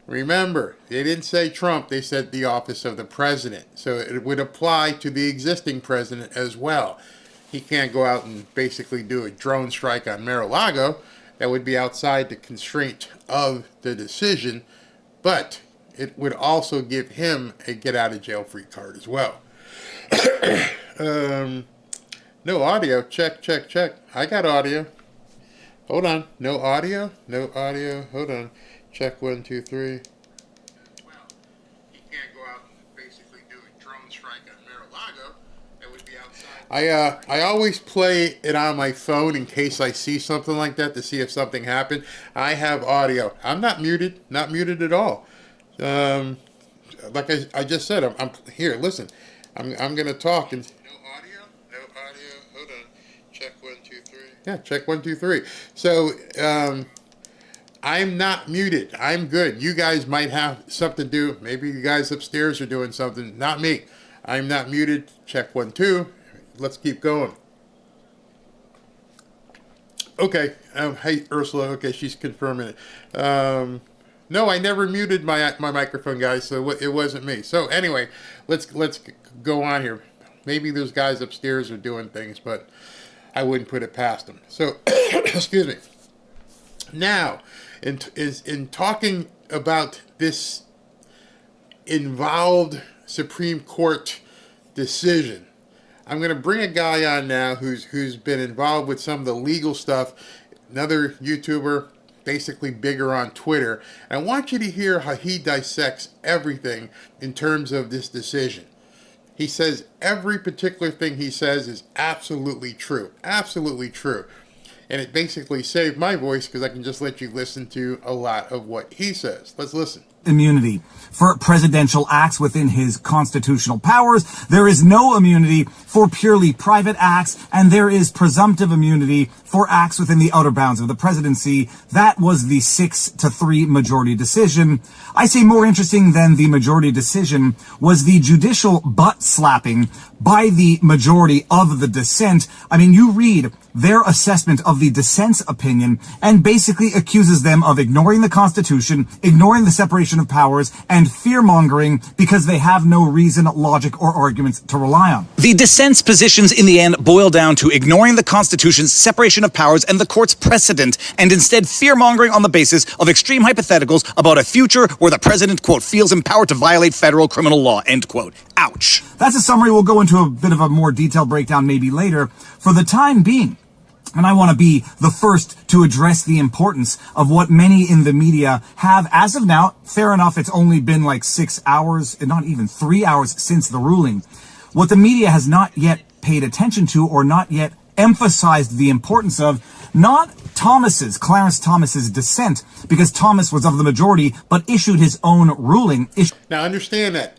Remember, they didn't say Trump, they said the office of the president. So it would apply to the existing president as well. He can't go out and basically do a drone strike on Mar-a-Lago. That would be outside the constraint of the decision, but it would also give him a get-out-of-jail-free card as well. No audio. Check. I got audio. Hold on. No audio. Hold on. Check 1, 2, 3. Well, he can't go out and basically do a drone strike on Mar-a-Lago. That would be outside. I always play it on my phone in case I see something like that to see if something happened. I have audio. I'm not muted at all. Like I just said, I'm here. Listen, I'm gonna talk and. No audio. Hold on. Check 1, 2, 3. Yeah, check 1, 2, 3. So I'm not muted. I'm good. You guys might have something to do. Maybe you guys upstairs are doing something. Not me. I'm not muted. Check 1, 2. Let's keep going. Okay. Hey, Ursula. Okay, she's confirming it. No, I never muted my microphone, guys, so it wasn't me. So anyway, let's go on here. Maybe those guys upstairs are doing things, but I wouldn't put it past them. So, excuse me. Now, in talking about this involved Supreme Court decision. I'm going to bring a guy on now who's been involved with some of the legal stuff, another YouTuber, basically bigger on Twitter. And I want you to hear how he dissects everything in terms of this decision. He says every particular thing he says is absolutely true. Absolutely true. And it basically saved my voice because I can just let you listen to a lot of what he says. Let's listen. Immunity for presidential acts within his constitutional powers. There is no immunity for purely private acts, and there is presumptive immunity for acts within the outer bounds of the presidency. That was the 6-3 majority decision. I say more interesting than the majority decision was the judicial butt slapping by the majority of the dissent. I mean, you read their assessment of the dissent's opinion and basically accuses them of ignoring the Constitution, ignoring the separation of powers, and fear-mongering because they have no reason, logic, or arguments to rely on. The dissent's positions in the end boil down to ignoring the Constitution's separation of powers and the court's precedent, and instead fear-mongering on the basis of extreme hypotheticals about a future where the president, quote, feels empowered to violate federal criminal law, end quote. Ouch. That's a summary. We'll go into a bit of a more detailed breakdown maybe later. For the time being, and I want to be the first to address the importance of what many in the media have, as of now, fair enough, it's only been like 6 hours, and not even 3 hours since the ruling. What the media has not yet paid attention to or not yet emphasized the importance of, not Clarence Thomas's dissent, because Thomas was of the majority, but issued his own ruling. Now understand that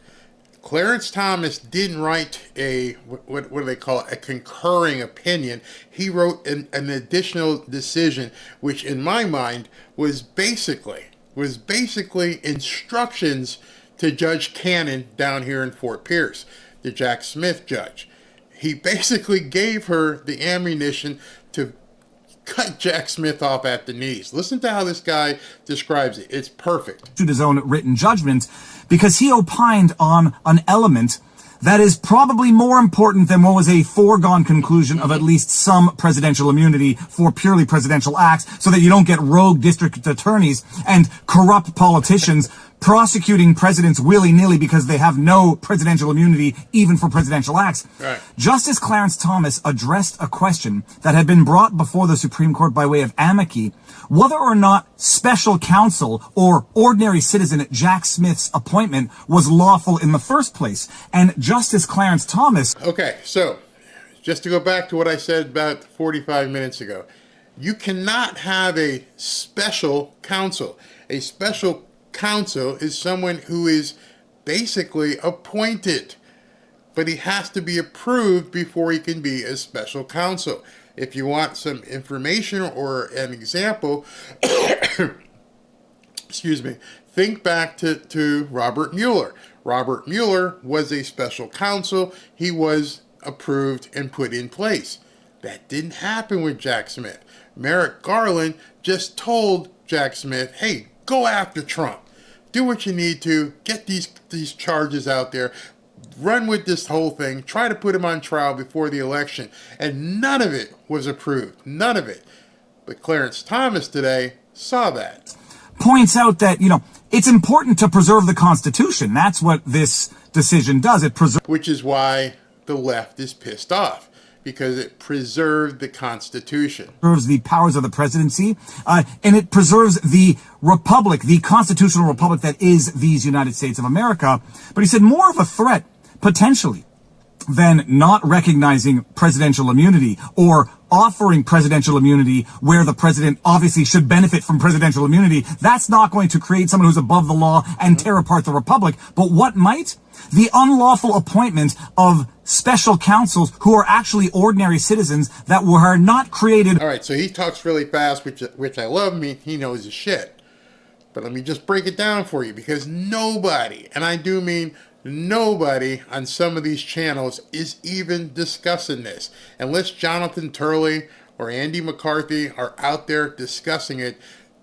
Clarence Thomas didn't write a, what do they call it, a concurring opinion. He wrote an additional decision, which in my mind was basically instructions to Judge Cannon down here in Fort Pierce, the Jack Smith judge. He basically gave her the ammunition to cut Jack Smith off at the knees. Listen to how this guy describes it. It's perfect. To his own written judgment, because he opined on an element that is probably more important than what was a foregone conclusion of at least some presidential immunity for purely presidential acts, so that you don't get rogue district attorneys and corrupt politicians prosecuting presidents willy-nilly because they have no presidential immunity even for presidential acts. Right. Justice Clarence Thomas addressed a question that had been brought before the Supreme Court by way of amici, whether or not special counsel or ordinary citizen Jack Smith's appointment was lawful in the first place. And Justice Clarence Thomas... Okay, so just to go back to what I said about 45 minutes ago, you cannot have a special counsel. A special counsel is someone who is basically appointed, but he has to be approved before he can be a special counsel. If you want some information or an example, excuse me, think back to Robert Mueller. Robert Mueller was a special counsel. He was approved and put in place. That didn't happen with Jack Smith. Merrick Garland just told Jack Smith, hey, go after Trump. Do what you need to. Get these charges out there. Run with this whole thing. Try to put him on trial before the election. And none of it was approved. None of it. But Clarence Thomas today saw that. Points out that, it's important to preserve the Constitution. That's what this decision does. It preserves... Which is why the left is pissed off. Because it preserved the Constitution. Preserves the powers of the presidency, and it preserves the republic, the constitutional republic that is these United States of America. But he said more of a threat, potentially, than not recognizing presidential immunity or offering presidential immunity where the president obviously should benefit from presidential immunity. That's not going to create someone who's above the law and tear apart the republic. But what might? The unlawful appointment of special counsels who are actually ordinary citizens that were not created. All right, so he talks really fast, which I love. He knows his shit. But let me just break it down for you, because nobody, and I do mean nobody on some of these channels is even discussing this. Unless Jonathan Turley or Andy McCarthy are out there discussing it,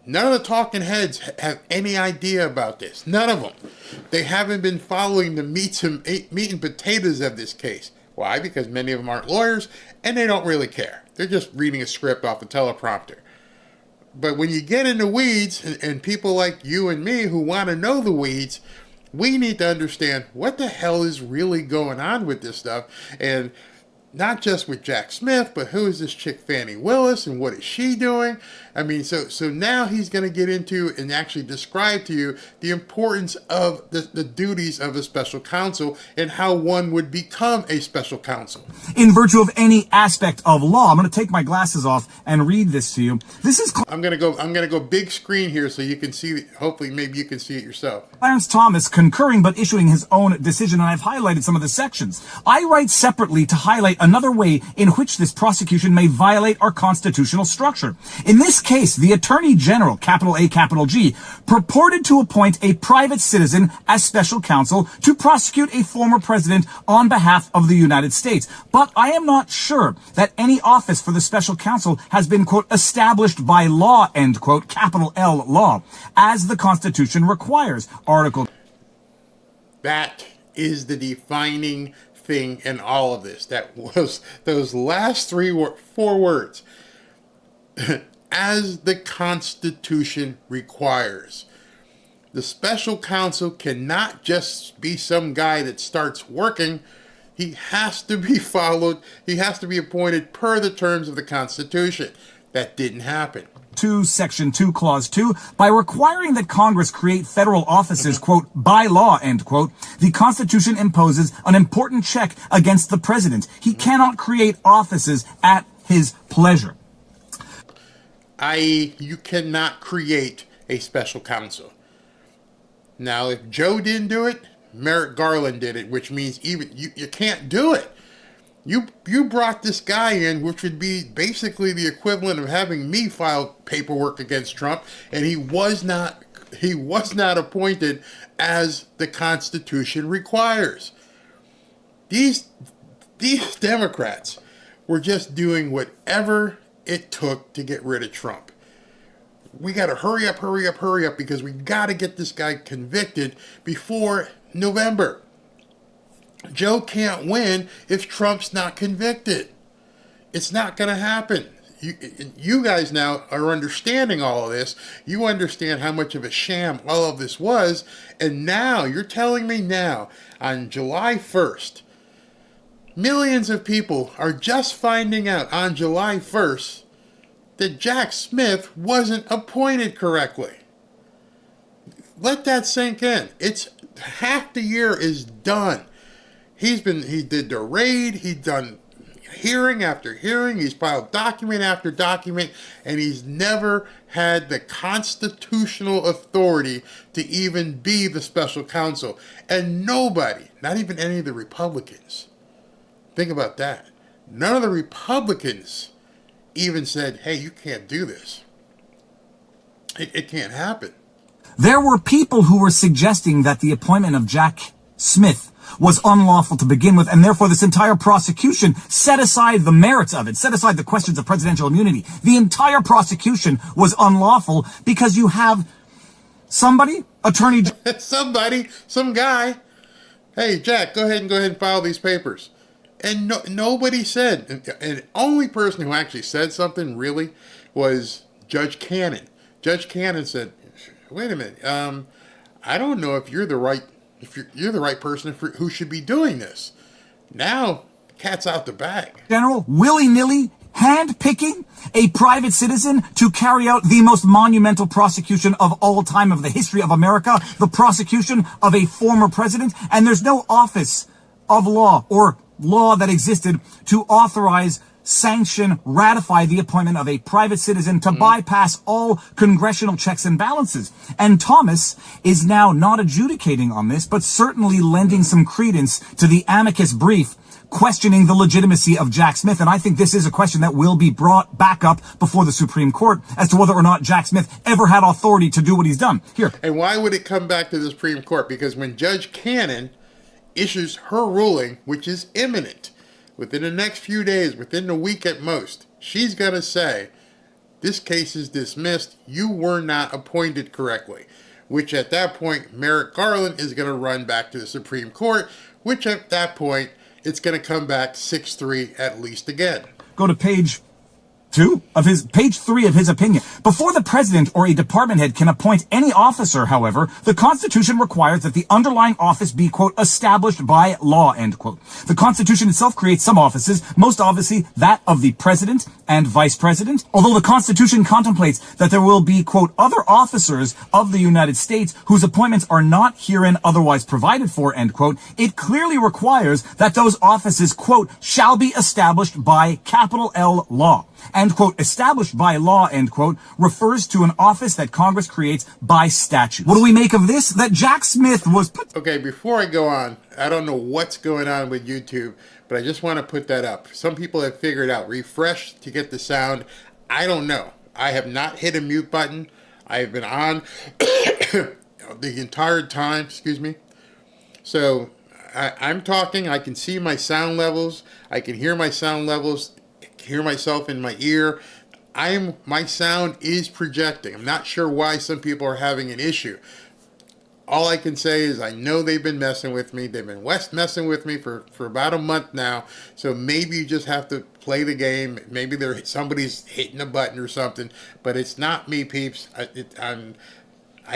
none of the talking heads have any idea about this. None of them. They haven't been following the meat and potatoes of this case. Why? Because many of them aren't lawyers, and they don't really care. They're just reading a script off the teleprompter. But when you get in the weeds, and people like you and me who want to know the weeds, we need to understand what the hell is really going on with this stuff. And not just with Jack Smith, but who is this chick Fannie Willis and what is she doing? I mean, so now he's going to get into and actually describe to you the importance of the duties of a special counsel and how one would become a special counsel. In virtue of any aspect of law. I'm going to take my glasses off and read this to you. This is I'm going to go big screen here so you can see, hopefully maybe you can see it yourself. Clarence Thomas concurring but issuing his own decision, and I've highlighted some of the sections. I write separately to highlight another way in which this prosecution may violate our constitutional structure. In this case, the Attorney General, capital A, capital G, purported to appoint a private citizen as special counsel to prosecute a former president on behalf of the United States. But I am not sure that any office for the special counsel has been, quote, established by law, end quote, capital L law, as the Constitution requires. Article. That is the defining thing in all of this. That was those last four words. As the Constitution requires. The special counsel cannot just be some guy that starts working. He has to be followed. He has to be appointed per the terms of the Constitution. That didn't happen. 2, Section 2, Clause 2, by requiring that Congress create federal offices, quote, by law, end quote, the Constitution imposes an important check against the president. He cannot create offices at his pleasure. I.e., you cannot create a special counsel. Now, if Joe didn't do it, Merrick Garland did it, which means even you can't do it. You brought this guy in, which would be basically the equivalent of having me file paperwork against Trump, and he was not appointed as the Constitution requires. These Democrats were just doing whatever it took to get rid of Trump. We got to hurry up because we got to get this guy convicted before November. Joe can't win if Trump's not convicted. It's not going to happen. You guys now are understanding all of this. You understand how much of a sham all of this was. And now, you're telling me now, on July 1st, millions of people are just finding out on July 1st that Jack Smith wasn't appointed correctly. Let that sink in. It's half the year is done. He did the raid, he's done hearing after hearing, he's filed document after document, and he's never had the constitutional authority to even be the special counsel. And nobody, not even any of the Republicans, think about that, none of the Republicans even said, hey, you can't do this. It can't happen. There were people who were suggesting that the appointment of Jack Smith was unlawful to begin with, and therefore this entire prosecution set aside the merits of it, set aside the questions of presidential immunity. The entire prosecution was unlawful because you have somebody, attorney... some guy, hey, Jack, go ahead and file these papers. And nobody said, and the only person who actually said something really was Judge Cannon. Judge Cannon said, wait a minute, I don't know if you're the right person who should be doing this. Now, cat's out the bag. General, willy-nilly, hand-picking a private citizen to carry out the most monumental prosecution of all time of the history of America, the prosecution of a former president, and there's no office of law or law that existed to authorize, sanction, ratify the appointment of a private citizen to bypass all congressional checks and balances. And Thomas is now not adjudicating on this, but certainly lending some credence to the amicus brief questioning the legitimacy of Jack Smith. And I think this is a question that will be brought back up before the Supreme Court as to whether or not Jack Smith ever had authority to do what he's done. Here. And why would it come back to the Supreme Court? Because when Judge Cannon issues her ruling, which is imminent, within the next few days, within the week at most, she's going to say, this case is dismissed, you were not appointed correctly. Which at that point, Merrick Garland is going to run back to the Supreme Court, which at that point, it's going to come back 6-3 at least again. Go to page page 3 of his opinion. Before the president or a department head can appoint any officer, however, the Constitution requires that the underlying office be, quote, established by law, end quote. The Constitution itself creates some offices, most obviously that of the president and vice president. Although the Constitution contemplates that there will be, quote, other officers of the United States whose appointments are not herein otherwise provided for, end quote, it clearly requires that those offices, quote, shall be established by capital L law. And, quote, established by law, end quote, refers to an office that Congress creates by statute. What do we make of this? That Jack Smith was put... Okay, before I go on, I don't know what's going on with YouTube, but I just want to put that up. Some people have figured out refresh to get the sound. I don't know. I have not hit a mute button. I have been on the entire time, excuse me. So I'm talking. I can see my sound levels. I can hear my sound levels. Hear myself in my ear. My sound is projecting. I'm not sure why some people are having an issue. All I can say is I know they've been messing with me. They've been messing with me for about a month now. So maybe you just have to play the game. Maybe somebody's hitting a button or something. But it's not me, peeps. I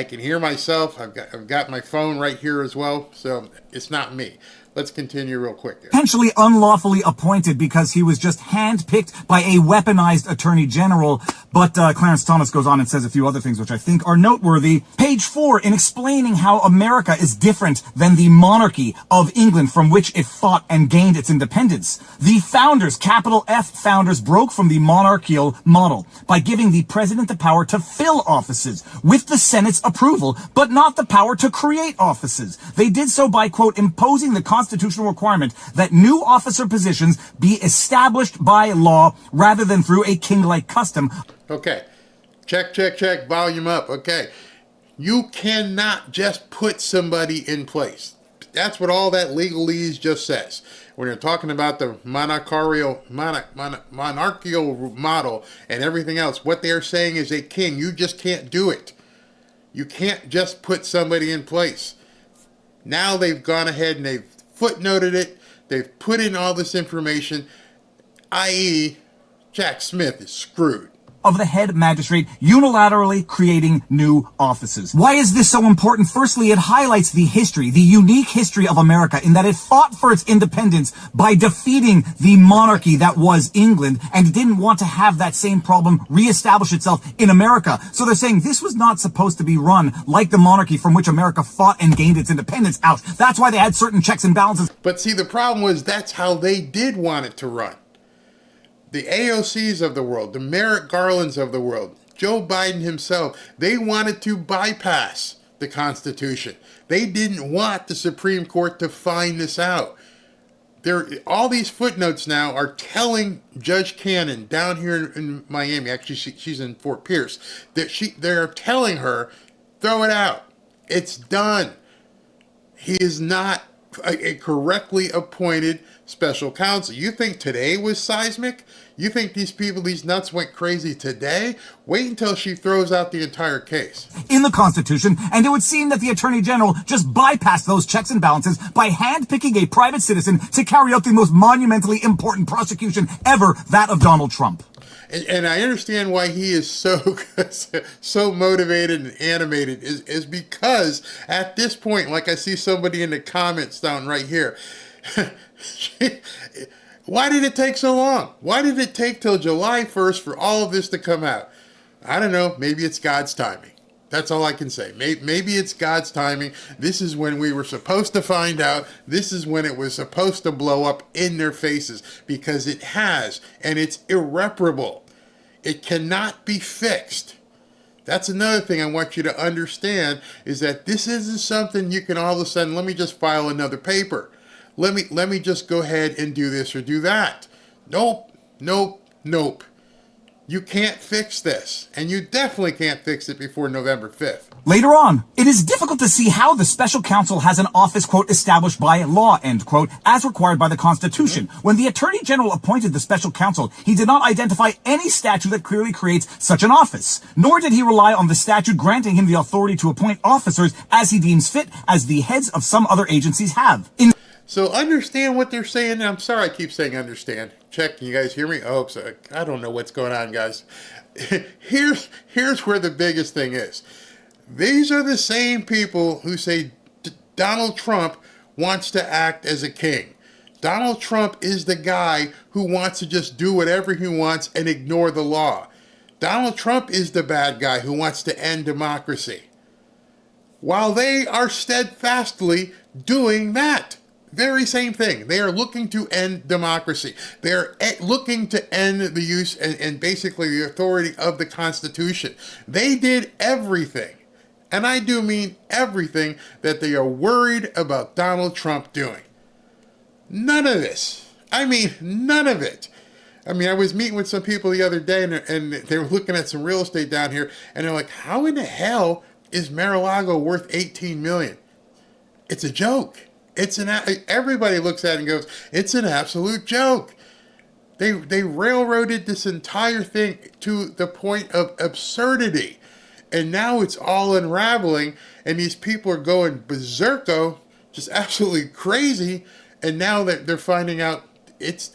can hear myself. I've got my phone right here as well. So it's not me. Let's continue real quick. Potentially unlawfully appointed because he was just handpicked by a weaponized attorney general. But Clarence Thomas goes on and says a few other things which I think are noteworthy. Page 4, in explaining how America is different than the monarchy of England from which it fought and gained its independence. The founders, capital F founders, broke from the monarchical model by giving the president the power to fill offices with the Senate's approval, but not the power to create offices. They did so by, quote, imposing the constitutional requirement that new officer positions be established by law rather than through a king-like custom. Okay. Check, volume up. Okay. You cannot just put somebody in place. That's what all that legalese just says. When you're talking about the monarchical model and everything else, what they're saying is a king. You just can't do it. You can't just put somebody in place. Now they've gone ahead and they've footnoted it. They've put in all this information, i.e., Jack Smith is screwed. Of the head magistrate unilaterally creating new offices. Why is this so important? Firstly, it highlights the history, the unique history of America in that it fought for its independence by defeating the monarchy that was England and didn't want to have that same problem reestablish itself in America. So they're saying this was not supposed to be run like the monarchy from which America fought and gained its independence out. That's why they had certain checks and balances. But see, the problem was that's how they did want it to run. The AOCs of the world, the Merrick Garlands of the world, Joe Biden himself, they wanted to bypass the Constitution. They didn't want the Supreme Court to find this out. All these footnotes now are telling Judge Cannon down here in Miami, actually she's in Fort Pierce, that they're telling her, throw it out. It's done. He is not a correctly appointed special counsel. You think today was seismic? You think these people, these nuts went crazy today? Wait until she throws out the entire case. In the Constitution, and it would seem that the Attorney General just bypassed those checks and balances by handpicking a private citizen to carry out the most monumentally important prosecution ever, that of Donald Trump. And I understand why he is so motivated and animated is because at this point, like I see somebody in the comments down right here, why did it take so long? Why did it take till July 1st for all of this to come out? I don't know. Maybe it's God's timing. That's all I can say. Maybe it's God's timing. This is when we were supposed to find out. This is when it was supposed to blow up in their faces, because it has, and it's irreparable. It cannot be fixed. That's another thing I want you to understand, is that this isn't something you can all of a sudden, let me just file another paper. Let me just go ahead and do this or do that. Nope. You can't fix this, and you definitely can't fix it before November 5th. Later on, it is difficult to see how the special counsel has an office, quote, established by law, end quote, as required by the Constitution. When the Attorney General appointed the special counsel, he did not identify any statute that clearly creates such an office, nor did he rely on the statute granting him the authority to appoint officers as he deems fit, as the heads of some other agencies have. So understand what they're saying. I'm sorry I keep saying understand. Check, can you guys hear me? Oh, so I don't know what's going on, guys. Here's where the biggest thing is. These are the same people who say Donald Trump wants to act as a king. Donald Trump is the guy who wants to just do whatever he wants and ignore the law. Donald Trump is the bad guy who wants to end democracy. While they are steadfastly doing that very same thing. They are looking to end democracy. They're looking to end the use and basically the authority of the Constitution. They did everything, and I do mean everything, that they are worried about Donald Trump doing. None of this. I mean, none of it. I mean, I was meeting with some people the other day, and they were looking at some real estate down here, and they're like, how in the hell is Mar-a-Lago worth $18 million? It's a joke. Everybody looks at it and goes, it's an absolute joke. They railroaded this entire thing to the point of absurdity. And now it's all unraveling, and these people are going berserko, just absolutely crazy. And now that they're finding out it's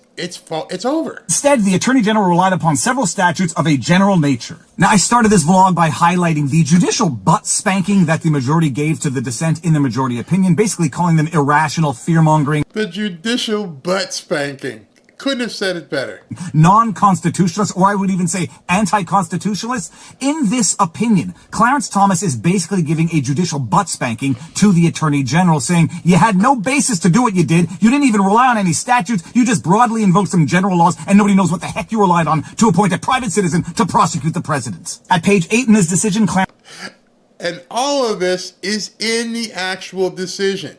over. Instead, the Attorney General relied upon several statutes of a general nature. Now, I started this vlog by highlighting the judicial butt spanking that the majority gave to the dissent in the majority opinion, basically calling them irrational, fear-mongering. The judicial butt spanking. Couldn't have said it better. Non-constitutionalists, or I would even say anti-constitutionalists. In this opinion, Clarence Thomas is basically giving a judicial butt spanking to the Attorney General, saying you had no basis to do what you did. You didn't even rely on any statutes. You just broadly invoked some general laws, and nobody knows what the heck you relied on to appoint a private citizen to prosecute the president. At page 8 in his decision, Clarence... And all of this is in the actual decision.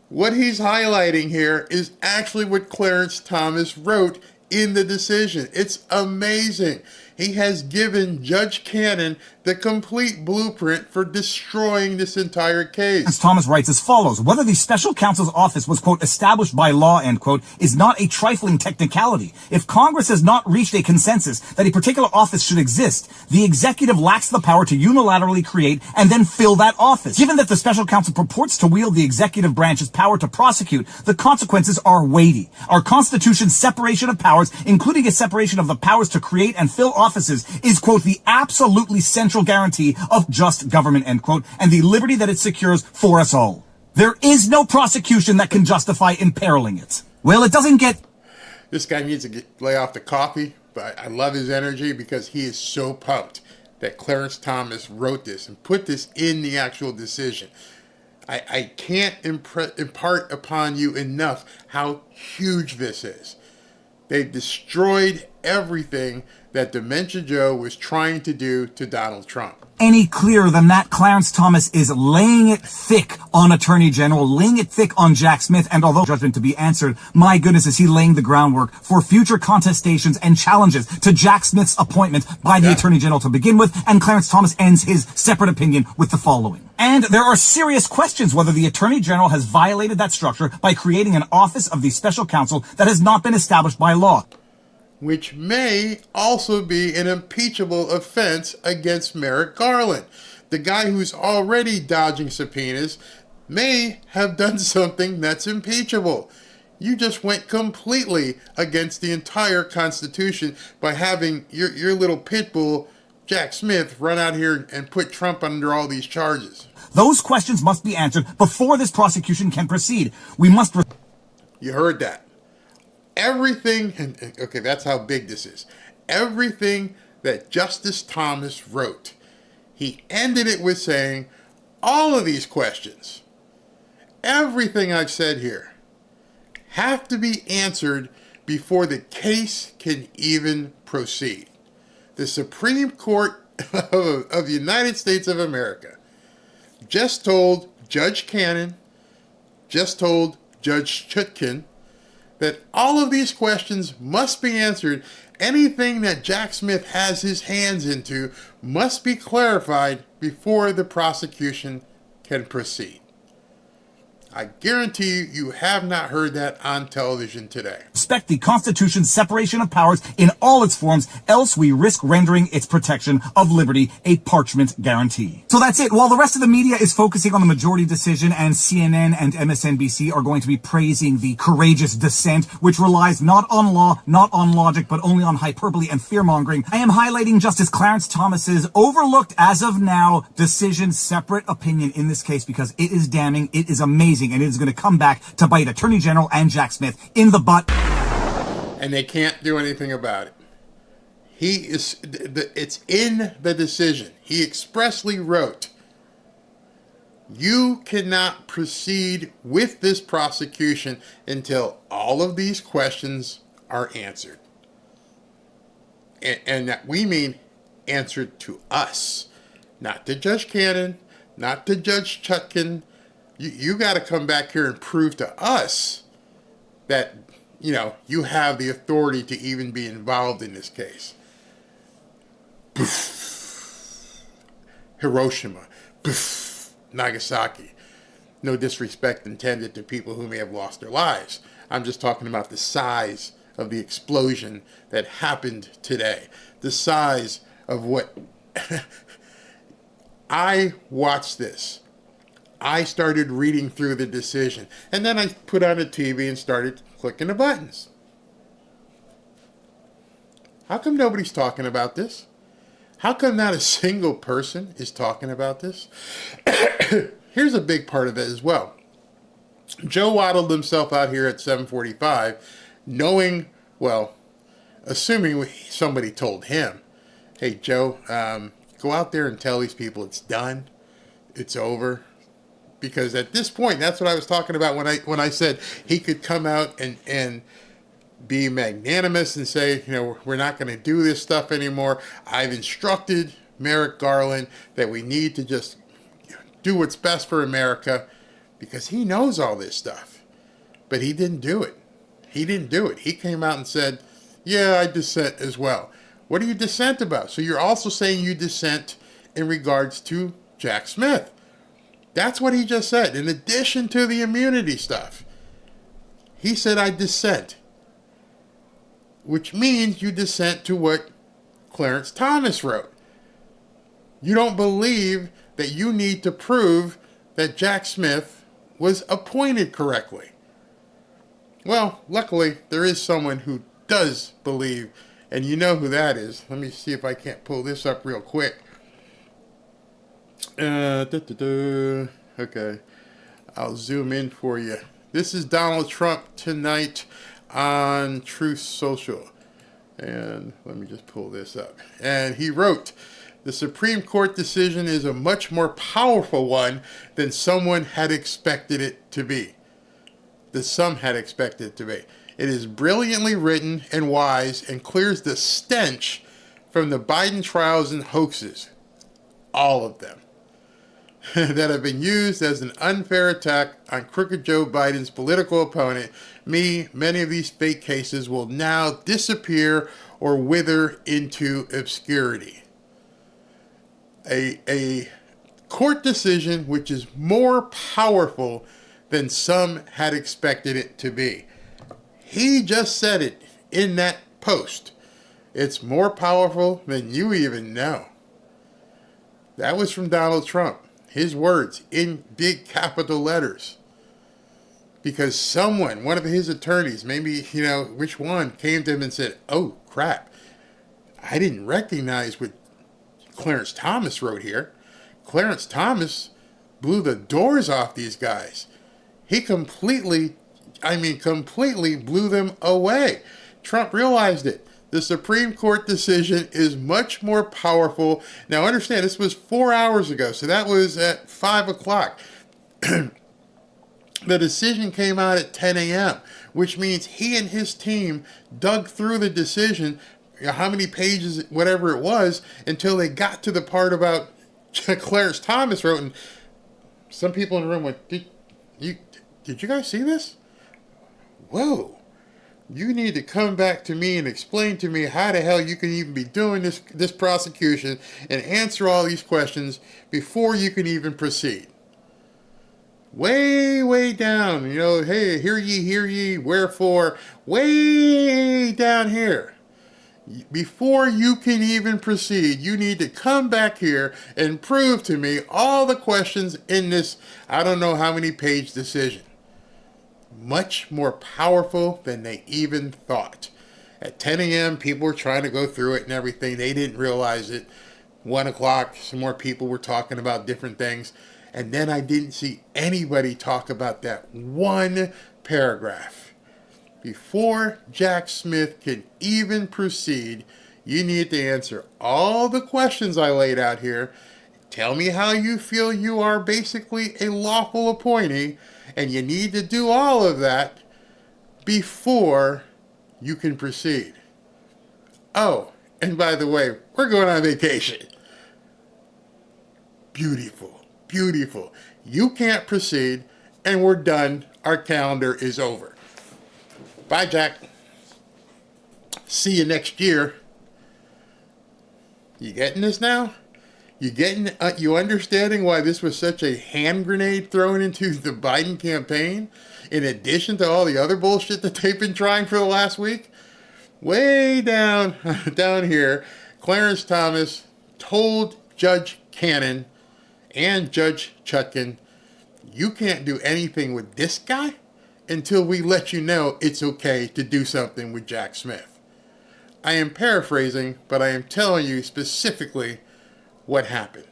What he's highlighting here is actually what Clarence Thomas wrote in the decision. It's amazing. He has given Judge Cannon the complete blueprint for destroying this entire case. As Thomas writes as follows: whether the special counsel's office was, quote, established by law, end quote, is not a trifling technicality. If Congress has not reached a consensus that a particular office should exist, the executive lacks the power to unilaterally create and then fill that office. Given that the special counsel purports to wield the executive branch's power to prosecute, the consequences are weighty. Our Constitution's separation of powers, including a separation of the powers to create and fill offices, is, quote, the absolutely central guarantee of just government, end quote, and the liberty that it secures for us all. There is no prosecution that can justify imperiling it. Well, it doesn't get... This guy needs to lay off the coffee, but I love his energy because he is so pumped that Clarence Thomas wrote this and put this in the actual decision. I can't impart upon you enough how huge this is. They've destroyed everything that Dementia Joe was trying to do to Donald Trump. Any clearer than that, Clarence Thomas is laying it thick on Attorney General, laying it thick on Jack Smith, and although judgment to be answered, my goodness, is he laying the groundwork for future contestations and challenges to Jack Smith's appointment by the Attorney General to begin with, and Clarence Thomas ends his separate opinion with the following. And there are serious questions whether the Attorney General has violated that structure by creating an office of the special counsel that has not been established by law, which may also be an impeachable offense against Merrick Garland. The guy who's already dodging subpoenas may have done something that's impeachable. You just went completely against the entire Constitution by having your little pit bull, Jack Smith, run out here and put Trump under all these charges. Those questions must be answered before this prosecution can proceed. We must... You heard that. Everything, and okay, that's how big this is. Everything that Justice Thomas wrote, he ended it with saying, all of these questions, everything I've said here, have to be answered before the case can even proceed. The Supreme Court of the United States of America just told Judge Cannon, just told Judge Chutkin, that all of these questions must be answered. Anything that Jack Smith has his hands into must be clarified before the prosecution can proceed. I guarantee you have not heard that on television today. Respect the Constitution's separation of powers in all its forms, else we risk rendering its protection of liberty a parchment guarantee. So that's it. While the rest of the media is focusing on the majority decision and CNN and MSNBC are going to be praising the courageous dissent, which relies not on law, not on logic, but only on hyperbole and fear-mongering, I am highlighting Justice Clarence Thomas's overlooked, as of now, decision separate opinion in this case because it is damning, it is amazing, and it is going to come back to bite Attorney General and Jack Smith in the butt. And they can't do anything about it. It's in the decision. He expressly wrote, you cannot proceed with this prosecution until all of these questions are answered. And that we mean answered to us, not to Judge Cannon, not to Judge Chutkin. You got to come back here and prove to us that, you have the authority to even be involved in this case. Hiroshima. Nagasaki. No disrespect intended to people who may have lost their lives. I'm just talking about the size of the explosion that happened today. The size of what... I watched this. I started reading through the decision. And then I put on the TV and started clicking the buttons. How come nobody's talking about this? How come not a single person is talking about this? Here's a big part of it as well. Joe waddled himself out here at 7:45, knowing, assuming somebody told him, hey, Joe, go out there and tell these people it's done, it's over. Because at this point, that's what I was talking about when I said he could come out and be magnanimous and say, we're not going to do this stuff anymore. I've instructed Merrick, Garland that we need to just do what's best for America, because he knows all this stuff. But he didn't do it. He didn't do it. He came out and said, yeah, I dissent as well. What do you dissent about? So you're also saying you dissent in regards to Jack Smith. That's what he just said. In addition to the immunity stuff, he said, I dissent. Which means you dissent to what Clarence Thomas wrote. You don't believe that you need to prove that Jack Smith was appointed correctly. Well, luckily, there is someone who does believe, and you know who that is. Let me see if I can't pull this up real quick. Okay, I'll zoom in for you. This is Donald Trump tonight on Truth Social. And let me just pull this up. And he wrote, the Supreme Court decision is a much more powerful one than someone had expected it to be. That some had expected it to be. It is brilliantly written and wise and clears the stench from the Biden trials and hoaxes. All of them. That have been used as an unfair attack on crooked Joe Biden's political opponent. Many of these fake cases will now disappear or wither into obscurity. A court decision which is more powerful than some had expected it to be. He just said it in that post. It's more powerful than you even know. That was from Donald Trump. His words in big capital letters. Because someone, one of his attorneys, maybe, which one, came to him and said, oh, crap. I didn't recognize what Clarence Thomas wrote here. Clarence Thomas blew the doors off these guys. He completely blew them away. Trump realized it. The Supreme Court decision is much more powerful. Now understand, this was 4 hours ago, so that was at 5 o'clock. The decision came out at 10 a.m., which means he and his team dug through the decision, how many pages, whatever it was, until they got to the part about Clarence Thomas wrote. And some people in the room went, did you guys see this? Whoa. You need to come back to me and explain to me how the hell you can even be doing this prosecution and answer all these questions before you can even proceed. way, way down. You know, hey, hear ye, wherefore, way down here. Before you can even proceed, you need to come back here and prove to me all the questions in this, I don't know how many page decision. Much more powerful than they even thought. At 10 a.m., people were trying to go through it and everything. They didn't realize it. 1 o'clock, some more people were talking about different things. And then I didn't see anybody talk about that one paragraph. Before Jack Smith can even proceed, you need to answer all the questions I laid out here. Tell me how you feel you are basically a lawful appointee, and you need to do all of that before you can proceed. Oh, and by the way, we're going on vacation. Beautiful, beautiful. You can't proceed, and we're done. Our calendar is over. Bye, Jack. See you next year. You getting this now? You understanding why this was such a hand grenade thrown into the Biden campaign, in addition to all the other bullshit that they've been trying for the last week? Way down here, Clarence Thomas told Judge Cannon and Judge Chutkan, you can't do anything with this guy until we let you know it's okay to do something with Jack Smith. I am paraphrasing, but I am telling you specifically what happened.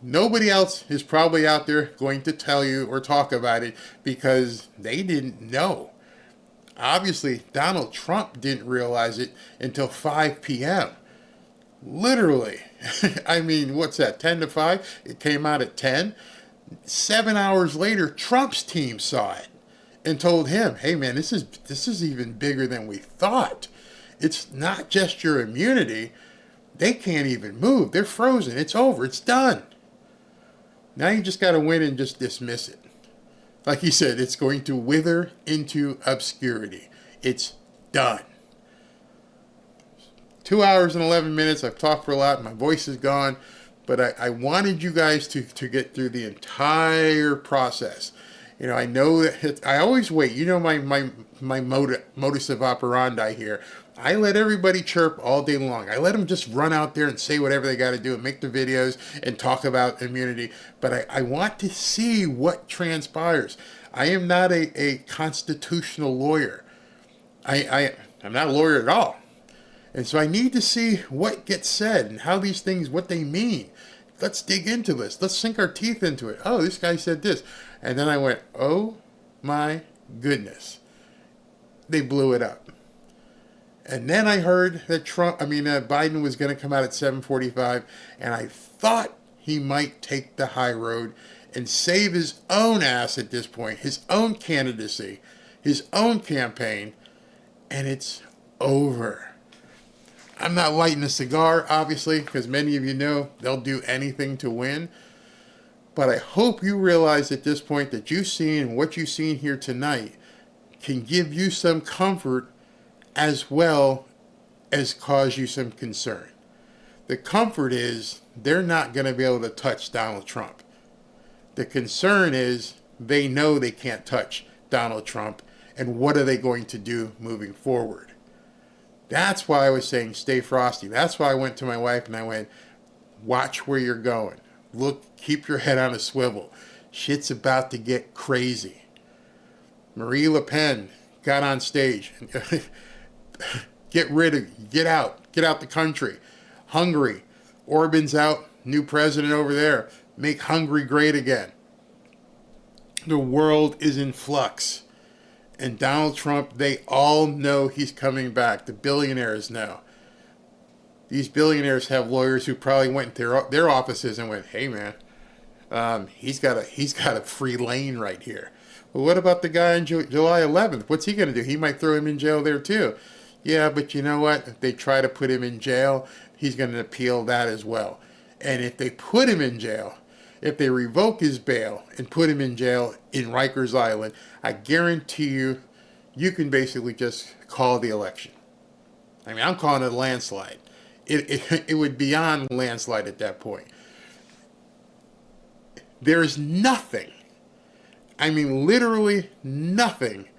Nobody else is probably out there going to tell you or talk about it because they didn't know. Obviously, Donald Trump didn't realize it until 5 p.m. Literally. I mean, what's that, 10 to 5? It came out at 10. 7 hours later, Trump's team saw it and told him, hey man, this is even bigger than we thought. It's not just your immunity. They can't even move. They're frozen. It's over. It's done. Now you just got to win and just dismiss it. Like he said, it's going to wither into obscurity. It's done. 2 hours and 11 minutes. I've talked for a lot. My voice is gone. But I wanted you guys to get through the entire process. You know, I know that I always wait. You know my modus of operandi here. I let everybody chirp all day long. I let them just run out there and say whatever they got to do and make the videos and talk about immunity. But I want to see what transpires. I am not a constitutional lawyer. I'm not a lawyer at all. And so I need to see what gets said and how these things, what they mean. Let's dig into this. Let's sink our teeth into it. Oh, this guy said this. And then I went, oh my goodness. They blew it up. And then I heard that Biden was going to come out at 7:45, and I thought he might take the high road and save his own ass at this point, his own candidacy, his own campaign, and it's over. I'm not lighting a cigar, obviously, because many of you know they'll do anything to win. But I hope you realize at this point that you've seen what you've seen here tonight can give you some comfort as well as cause you some concern. The comfort is they're not going to be able to touch Donald Trump. The concern is they know they can't touch Donald Trump, and what are they going to do moving forward? That's why I was saying stay frosty. That's why I went to my wife and I went, watch where you're going. Look, keep your head on a swivel. Shit's about to get crazy. Marie Le Pen got on stage. Get out the country. Hungary, Orban's out, new president over there. Make Hungary great again. The world is in flux. And Donald Trump, they all know he's coming back. The billionaires know. These billionaires have lawyers who probably went to their offices and went, hey man, he's got a free lane right here. Well, what about the guy on July 11th? What's he going to do? He might throw him in jail there too. Yeah, but you know what? If they try to put him in jail, he's going to appeal that as well. And if they put him in jail, if they revoke his bail and put him in jail in Rikers Island, I guarantee you, you can basically just call the election. I mean, I'm calling it a landslide. It would be beyond landslide at that point. There is nothing I mean literally nothing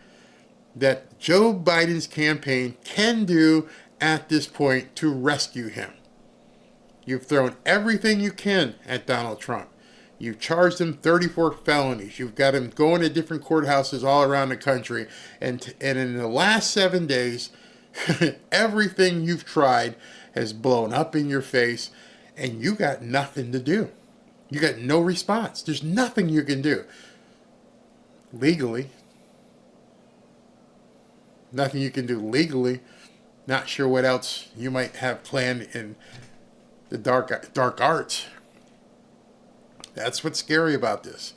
that Joe Biden's campaign can do at this point to rescue him. You've thrown everything you can at Donald Trump. You've charged him 34 felonies. You've got him going to different courthouses all around the country. And in the last 7 days, everything you've tried has blown up in your face, and you got nothing to do. You got no response. There's nothing you can do. Legally. Nothing you can do legally. Not sure what else you might have planned in the dark arts. That's what's scary about this.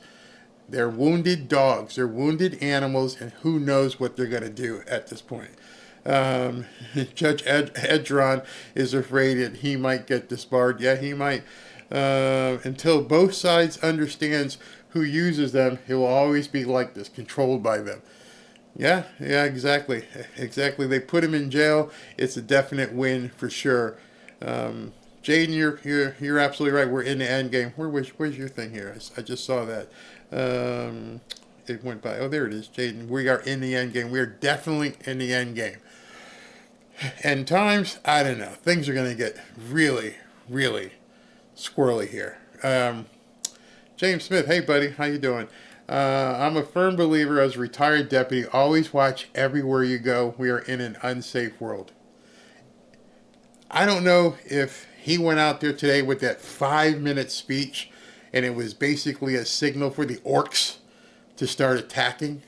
They're wounded dogs. They're wounded animals, and who knows what they're going to do at this point. Judge Edron is afraid that he might get disbarred. Yeah, he might. Until both sides understands who uses them, he will always be like this, controlled by them. Yeah, exactly. They put him in jail. It's a definite win for sure. Jaden, you're absolutely right. We're in the end game. Where's your thing here? I just saw that. It went by. Oh, there it is, Jaden. We are in the end game. We are definitely in the end game. End times, I don't know. Things are going to get really, really squirrely here. James Smith, hey buddy, how you doing? I'm a firm believer as a retired deputy. Always watch everywhere you go. We are in an unsafe world. I don't know if he went out there today with that 5-minute speech and it was basically a signal for the orcs to start attacking.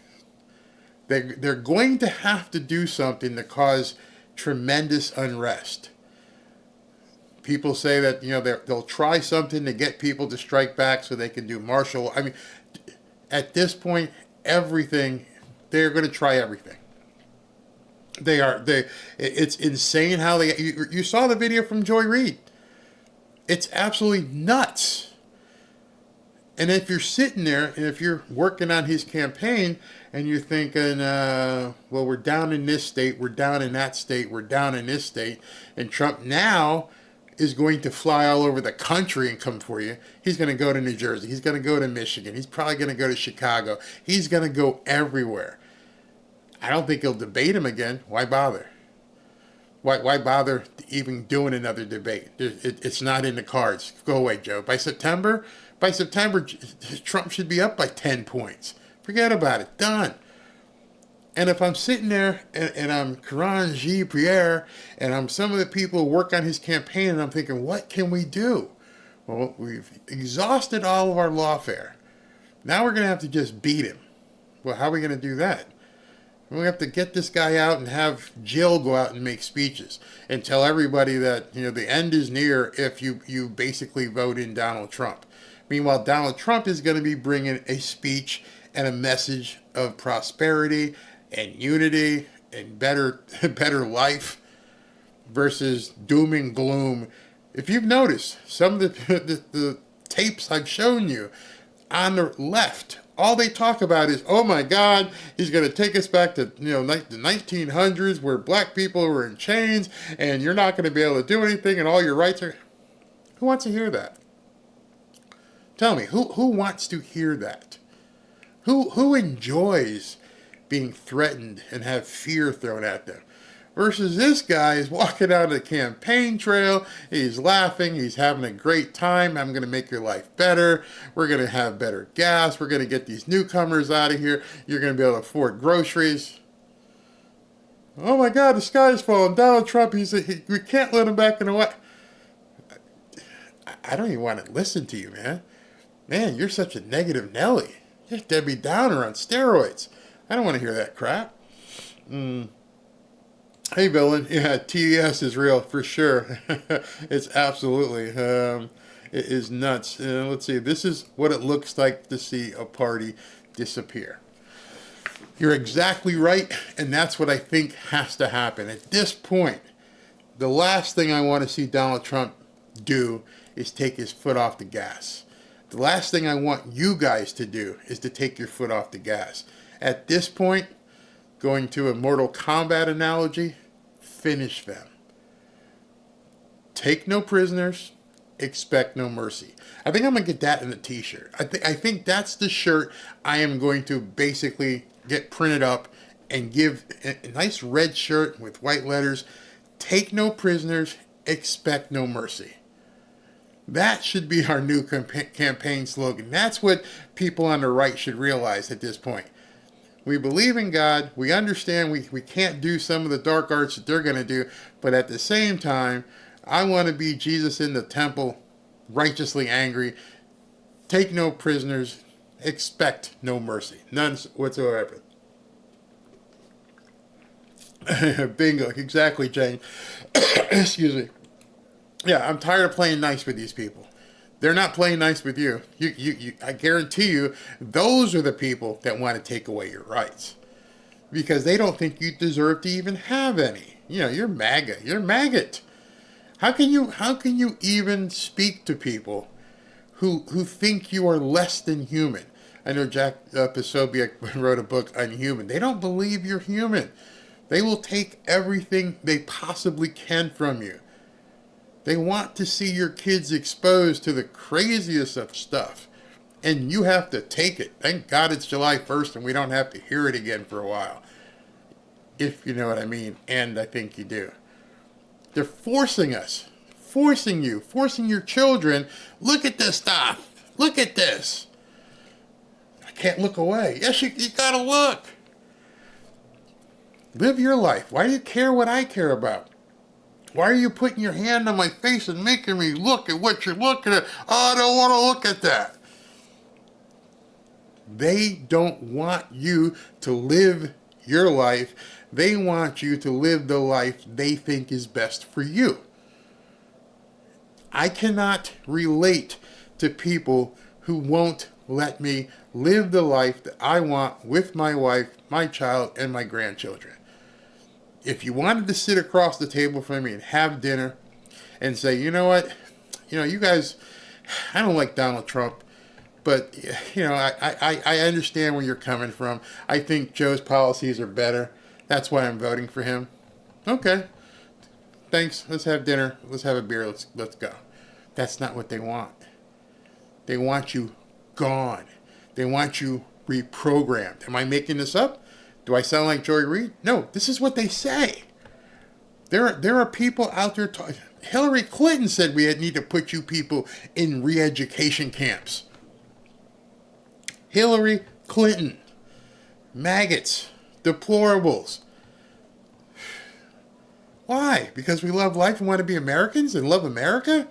They're going to have to do something to cause tremendous unrest. People say that they'll try something to get people to strike back so they can do martial. I mean, at this point, everything, they're going to try everything. It's insane how you saw the video from Joy Reid. It's absolutely nuts. And if you're sitting there and if you're working on his campaign and you're thinking, well, we're down in this state, we're down in that state, we're down in this state, and Trump now is going to fly all over the country and come for you. He's going to go to New Jersey. He's going to go to Michigan. He's probably going to go to Chicago. He's going to go everywhere. I don't think he'll debate him again. Why bother? Why bother even doing another debate? It's not in the cards. Go away, Joe. By September, Trump should be up by 10 points. Forget about it. Done. And if I'm sitting there and I'm Caron G. Pierre and I'm some of the people who work on his campaign and I'm thinking, what can we do? Well, we've exhausted all of our lawfare. Now we're going to have to just beat him. Well, how are we going to do that? We have to get this guy out and have Jill go out and make speeches and tell everybody that, the end is near if you basically vote in Donald Trump. Meanwhile, Donald Trump is going to be bringing a speech and a message of prosperity and unity and better life versus doom and gloom. If you've noticed, some of the tapes I've shown you on the left, all they talk about is, oh my God, he's going to take us back to the 1900s where black people were in chains and you're not going to be able to do anything and all your rights are... Who wants to hear that? Tell me, who wants to hear that? Who enjoys being threatened and have fear thrown at them? Versus this guy is walking out of the campaign trail, he's laughing, he's having a great time, I'm going to make your life better, we're going to have better gas, we're going to get these newcomers out of here, you're going to be able to afford groceries. Oh my God, the sky's falling, Donald Trump, we can't let him back in the White. I don't even want to listen to you, man. Man, you're such a negative Nelly. You're Debbie Downer on steroids. I don't want to hear that crap. Hey, villain. Yeah, TES is real for sure. It's absolutely. It is nuts. Let's see. This is what it looks like to see a party disappear. You're exactly right, and that's what I think has to happen. At this point, the last thing I want to see Donald Trump do is take his foot off the gas. The last thing I want you guys to do is to take your foot off the gas. At this point, going to a Mortal Kombat analogy, finish them. Take no prisoners expect no mercy. I think I'm going to get that in the t-shirt. I think that's the shirt I am going to basically get printed up and give a nice red shirt with white letters. Take no prisoners, expect no mercy. That should be our new campaign slogan. That's what people on the right should realize at this point. We believe in God. We understand we can't do some of the dark arts that they're going to do. But at the same time, I want to be Jesus in the temple, righteously angry. Take no prisoners, expect no mercy. None whatsoever. Bingo, exactly, Jane. Excuse me. Yeah, I'm tired of playing nice with these people. They're not playing nice with you. I guarantee you, those are the people that want to take away your rights. Because they don't think you deserve to even have any. You know, you're MAGA. You're maggot. How can you even speak to people who think you are less than human? I know Jack Posobiec wrote a book, Unhuman. They don't believe you're human. They will take everything they possibly can from you. They want to see your kids exposed to the craziest of stuff. And you have to take it. Thank God it's July 1st and we don't have to hear it again for a while. If you know what I mean. And I think you do. They're forcing us. Forcing you. Forcing your children. Look at this stuff. Look at this. I can't look away. Yes, you gotta look. Live your life. Why do you care what I care about? Why are you putting your hand on my face and making me look at what you're looking at? Oh, I don't want to look at that. They don't want you to live your life. They want you to live the life they think is best for you. I cannot relate to people who won't let me live the life that I want with my wife, my child, and my grandchildren. If you wanted to sit across the table from me and have dinner and say, you know what, you guys, I don't like Donald Trump, but, I understand where you're coming from. I think Joe's policies are better. That's why I'm voting for him. Okay. Thanks. Let's have dinner. Let's have a beer. Let's go. That's not what they want. They want you gone. They want you reprogrammed. Am I making this up? Do I sound like Joy Reid? No, this is what they say. There are people out there talking. Hillary Clinton said we need to put you people in re-education camps. Hillary Clinton. Maggots. Deplorables. Why? Because we love life and want to be Americans and love America?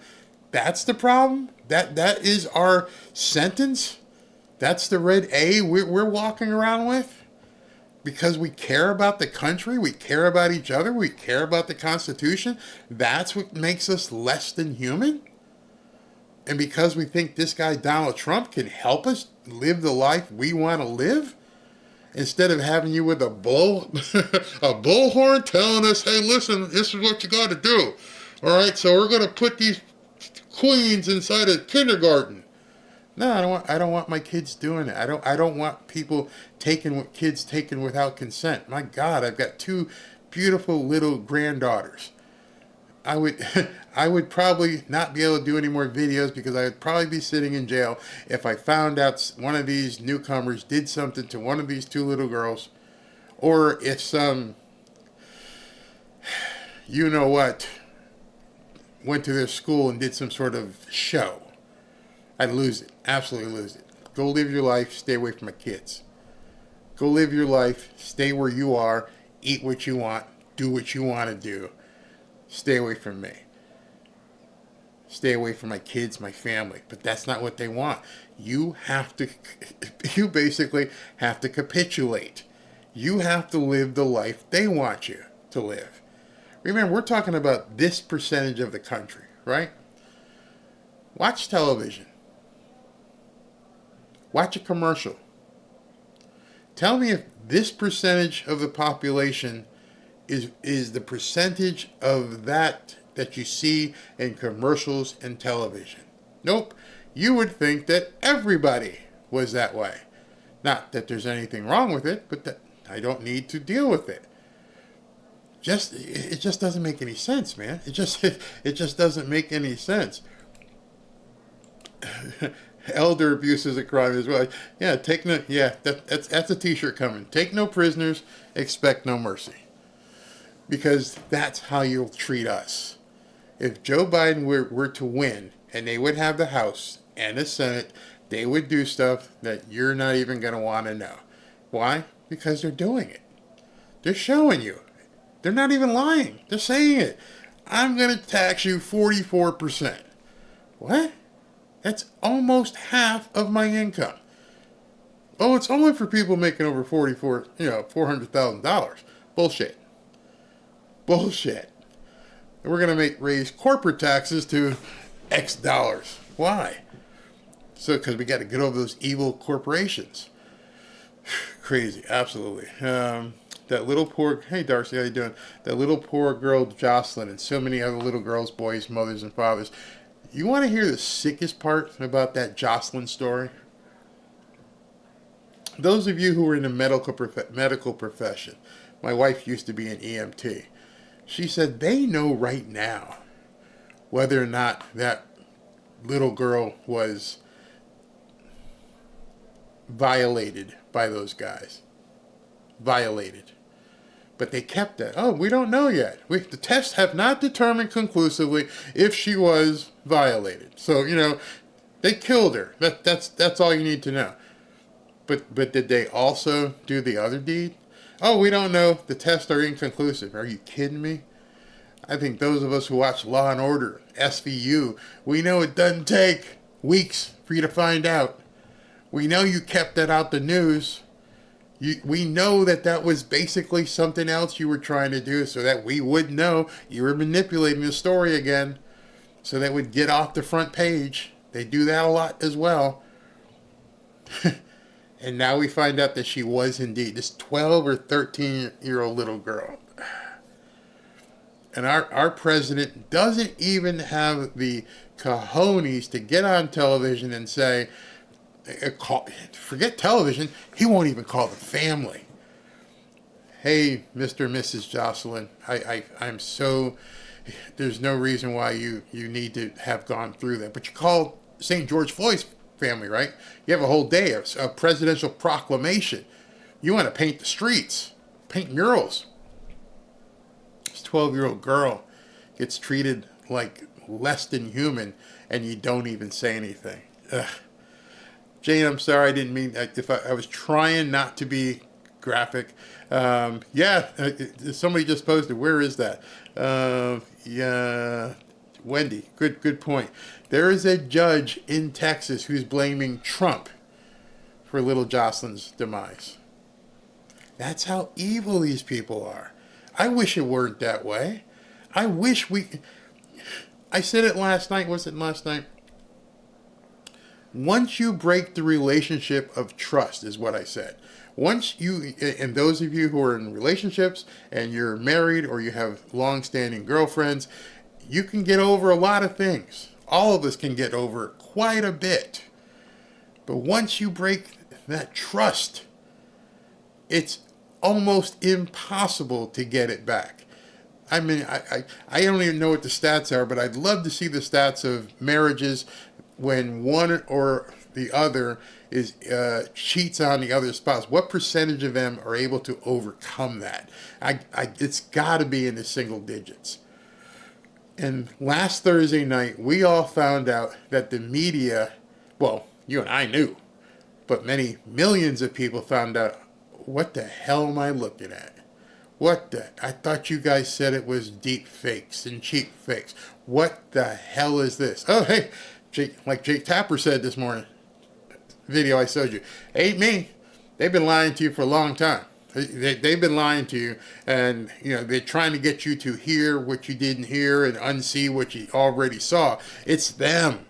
That's the problem? That is our sentence? That's the red A we're walking around with? Because we care about the country, we care about each other, we care about the Constitution. That's what makes us less than human? And because we think this guy Donald Trump can help us live the life we want to live? Instead of having you with a bullhorn telling us, hey, listen, this is what you got to do. All right, so we're going to put these queens inside a kindergarten. No, I don't want my kids doing it. I don't want people kids taken without consent. My God, I've got two beautiful little granddaughters. I would probably not be able to do any more videos because I would probably be sitting in jail if I found out one of these newcomers did something to one of these two little girls, or if some went to their school and did some sort of show. I'd lose it. Absolutely lose it. Go live your life. Stay away from my kids. Go live your life. Stay where you are. Eat what you want. Do what you want to do. Stay away from me. Stay away from my kids, my family. But that's not what they want. You basically have to capitulate. You have to live the life they want you to live. Remember, we're talking about this percentage of the country, right? Watch television. Watch a commercial. Tell me if this percentage of the population is the percentage of that you see in commercials and television. Nope. You would think that everybody was that way. Not that there's anything wrong with it, but that I don't need to deal with it. It just doesn't make any sense, man. It just doesn't make any sense. elder abuse is a crime as well. Yeah, that's a t-shirt coming. Take no prisoners, expect no mercy. Because that's how you'll treat us. If Joe Biden were to win, and they would have the House and the Senate, they would do stuff that you're not even going to want to know. Why? Because they're doing it. They're showing you. They're not even lying. They're saying it. I'm going to tax you 44%. What? That's almost half of my income. Oh, it's only for people making over $400,000. Bullshit. Bullshit. We're going to raise corporate taxes to X dollars. Why? So, because we got to get over those evil corporations. Crazy, absolutely. That little poor, hey Darcy, how you doing? That little poor girl Jocelyn and so many other little girls, boys, mothers, and fathers. You want to hear the sickest part about that Jocelyn story? Those of you who are in the medical profession, my wife used to be an EMT. She said they know right now whether or not that little girl was violated by those guys. Violated. But they kept that. Oh, we don't know yet. The tests have not determined conclusively if she was violated. So, they killed her. That's all you need to know. But did they also do the other deed? Oh, we don't know. The tests are inconclusive. Are you kidding me? I think those of us who watch Law and Order, SVU, we know it doesn't take weeks for you to find out. We know you kept that out the news. We know that was basically something else you were trying to do so that we would know you were manipulating the story again so that would get off the front page. They do that a lot as well. And now we find out that she was indeed this 12 or 13-year-old little girl. And our president doesn't even have the cojones to get on television and say, forget television, he won't even call the family. Hey, Mr. and Mrs. Jocelyn, I'm so, there's no reason why you need to have gone through that. But you call St. George Floyd's family, right? You have a whole day of a presidential proclamation. You want to paint the streets, paint murals. This 12-year-old girl gets treated like less than human, and you don't even say anything. Ugh. Jane, I'm sorry, I didn't mean that. If I was trying not to be graphic. Somebody just posted. Where is that? Wendy, good point. There is a judge in Texas who's blaming Trump for little Jocelyn's demise. That's how evil these people are. I wish it weren't that way. I said it last night. Was it last night? Once you break the relationship of trust, is what I said. Once you, and those of you who are in relationships and you're married or you have long-standing girlfriends, you can get over a lot of things. All of us can get over quite a bit. But once you break that trust, it's almost impossible to get it back. I mean, I don't even know what the stats are, but I'd love to see the stats of marriages when one or the other is cheats on the other spouse. What percentage of them are able to overcome that? It's got to be in the single digits. And last Thursday night, we all found out that the media, well, you and I knew, but many millions of people found out, what the hell am I looking at? I thought you guys said it was deep fakes and cheap fakes. What the hell is this? Oh, hey, Jake Tapper said this morning, video I showed you, ain't me. They've been lying to you for a long time. They've been lying to you, and they're trying to get you to hear what you didn't hear and unsee what you already saw. It's them.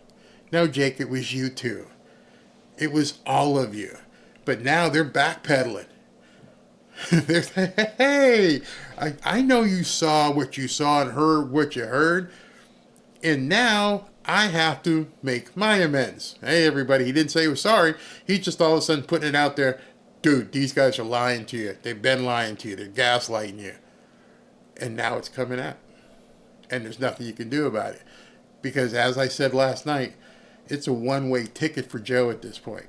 No, Jake, it was you too. It was all of you. But now they're backpedaling. They're saying, hey, I know you saw what you saw and heard what you heard, and now I have to make my amends. Hey, everybody, he didn't say he was sorry. He's just all of a sudden putting it out there. Dude, these guys are lying to you. They've been lying to you. They're gaslighting you. And now it's coming out. And there's nothing you can do about it. Because as I said last night, it's a one-way ticket for Joe at this point.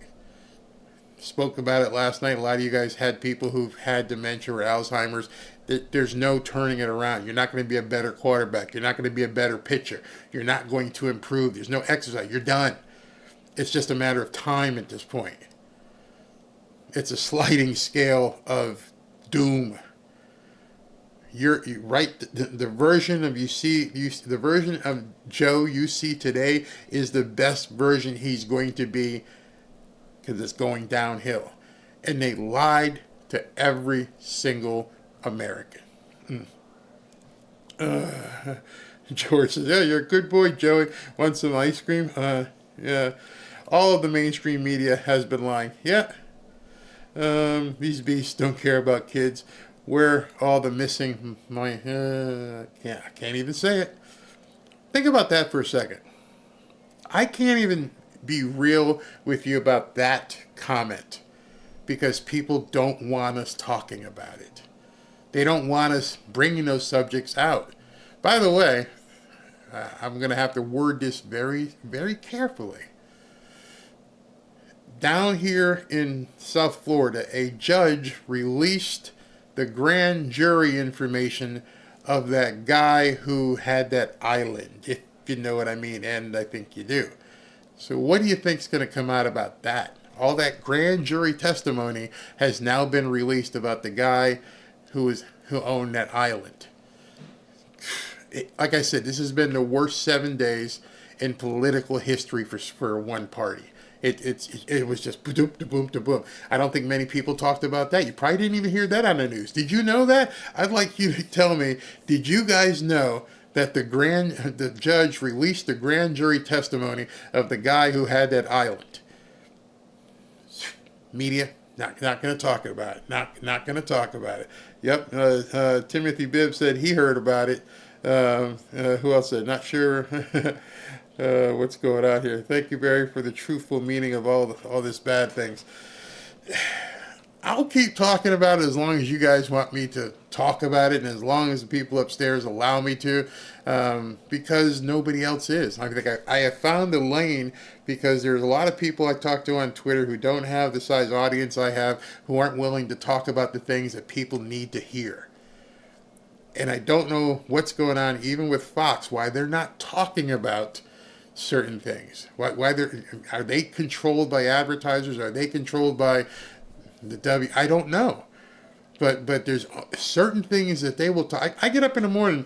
Spoke about it last night. A lot of you guys had people who've had dementia or Alzheimer's. There's no turning it around. You're not going to be a better quarterback. You're not going to be a better pitcher. You're not going to improve. There's no exercise. You're done. It's just a matter of time at this point. It's a sliding scale of doom. You're right. The version of the version of Joe you see today is the best version he's going to be, because it's going downhill. And they lied to every single American. George says, yeah, you're a good boy, Joey. Want some ice cream? Yeah. All of the mainstream media has been lying. Yeah. These beasts don't care about kids. Where all the missing money? I can't even say it. Think about that for a second. I can't even be real with you about that comment because people don't want us talking about it. They don't want us bringing those subjects out. By the way, I'm going to have to word this very, very carefully. Down here in South Florida, a judge released the grand jury information of that guy who had that island, if you know what I mean, and I think you do. So what do you think's going to come out about that? All that grand jury testimony has now been released about the guy who owned that island. Like I said, this has been the worst 7 days in political history for one party. It was just boom, boom, boom. I don't think many people talked about that. You probably didn't even hear that on the news. Did you know that? I'd like you to tell me, did you guys know that the judge released the grand jury testimony of the guy who had that island? Media, not going to talk about it. Not going to talk about it. Yep. Timothy Bibb said he heard about it. Who else said? Not sure. What's going on here? Thank you, Barry, for the truthful meaning of all this bad things. I'll keep talking about it as long as you guys want me to talk about it, and as long as the people upstairs allow me to, because nobody else is. I think I have found a lane, because there's a lot of people I talk to on Twitter who don't have the size audience I have, who aren't willing to talk about the things that people need to hear. And I don't know what's going on, even with Fox, why they're not talking about certain things. Why are they controlled by advertisers? Are they controlled by the I don't know. But there's certain things that they will talk. I get up in the morning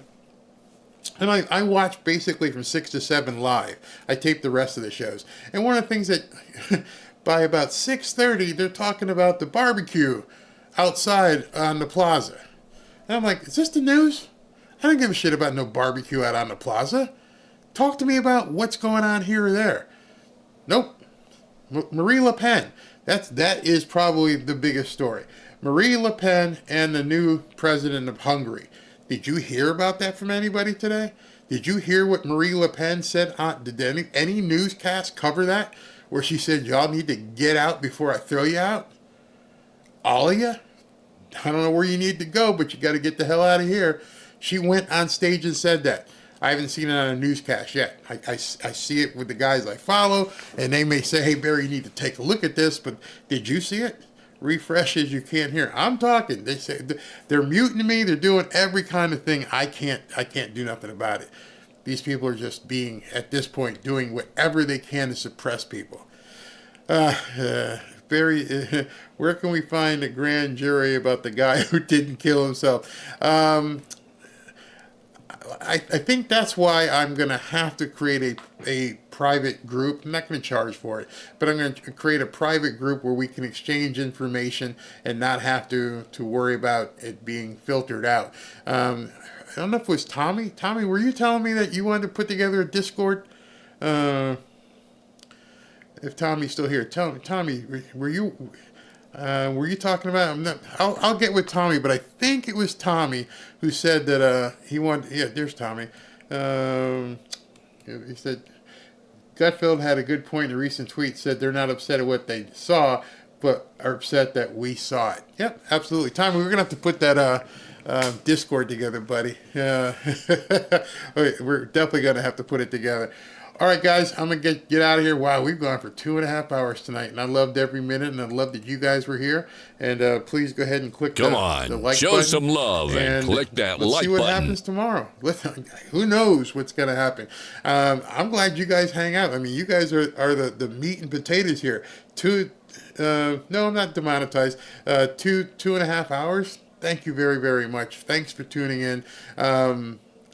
and I watch basically from 6 to 7 live. I tape the rest of the shows. And one of the things that by about 6:30 they're talking about the barbecue outside on the plaza. And I'm like, is this the news? I don't give a shit about no barbecue out on the plaza. Talk to me about what's going on here or there. Nope. Marie Le Pen. That is probably the biggest story. Marie Le Pen and the new president of Hungary. Did you hear about that from anybody today? Did you hear what Marie Le Pen said? Did any newscast cover that? Where she said, y'all need to get out before I throw you out? All of you? I don't know where you need to go, but you got to get the hell out of here. She went on stage and said that. I haven't seen it on a newscast yet. I see it with the guys I follow, and they may say, hey, Barry, you need to take a look at this, but did you see it? Refresh as you can't hear. I'm talking. They say they're muting me. They're doing every kind of thing. I can't do nothing about it. These people are just being, at this point, doing whatever they can to suppress people. Barry, where can we find a grand jury about the guy who didn't kill himself? I think that's why I'm going to have to create a private group. I'm not going to charge for it, but I'm going to create a private group where we can exchange information and not have to worry about it being filtered out. I don't know if it was Tommy. Tommy, were you telling me that you wanted to put together a Discord? If Tommy's still here, Tommy, were you talking about? I'll get with Tommy, but I think it was Tommy who said that he wanted. Yeah, there's Tommy. He said Gutfeld had a good point in a recent tweet. Said they're not upset at what they saw, but are upset that we saw it. Yep, absolutely. Tommy, we're gonna have to put that Discord together, buddy. We're definitely going to have to put it together. All right, guys, I'm going to get out of here. Wow, we've gone for 2.5 hours tonight, and I loved every minute, and I loved that you guys were here. And please go ahead and click the like button. Show some love and click that let's like see what button. happens tomorrow. Who knows what's going to happen? I'm glad you guys hang out. I mean, you guys are the meat and potatoes here. No, I'm not demonetized. 2.5 hours. Thank you very, very much. Thanks for tuning in.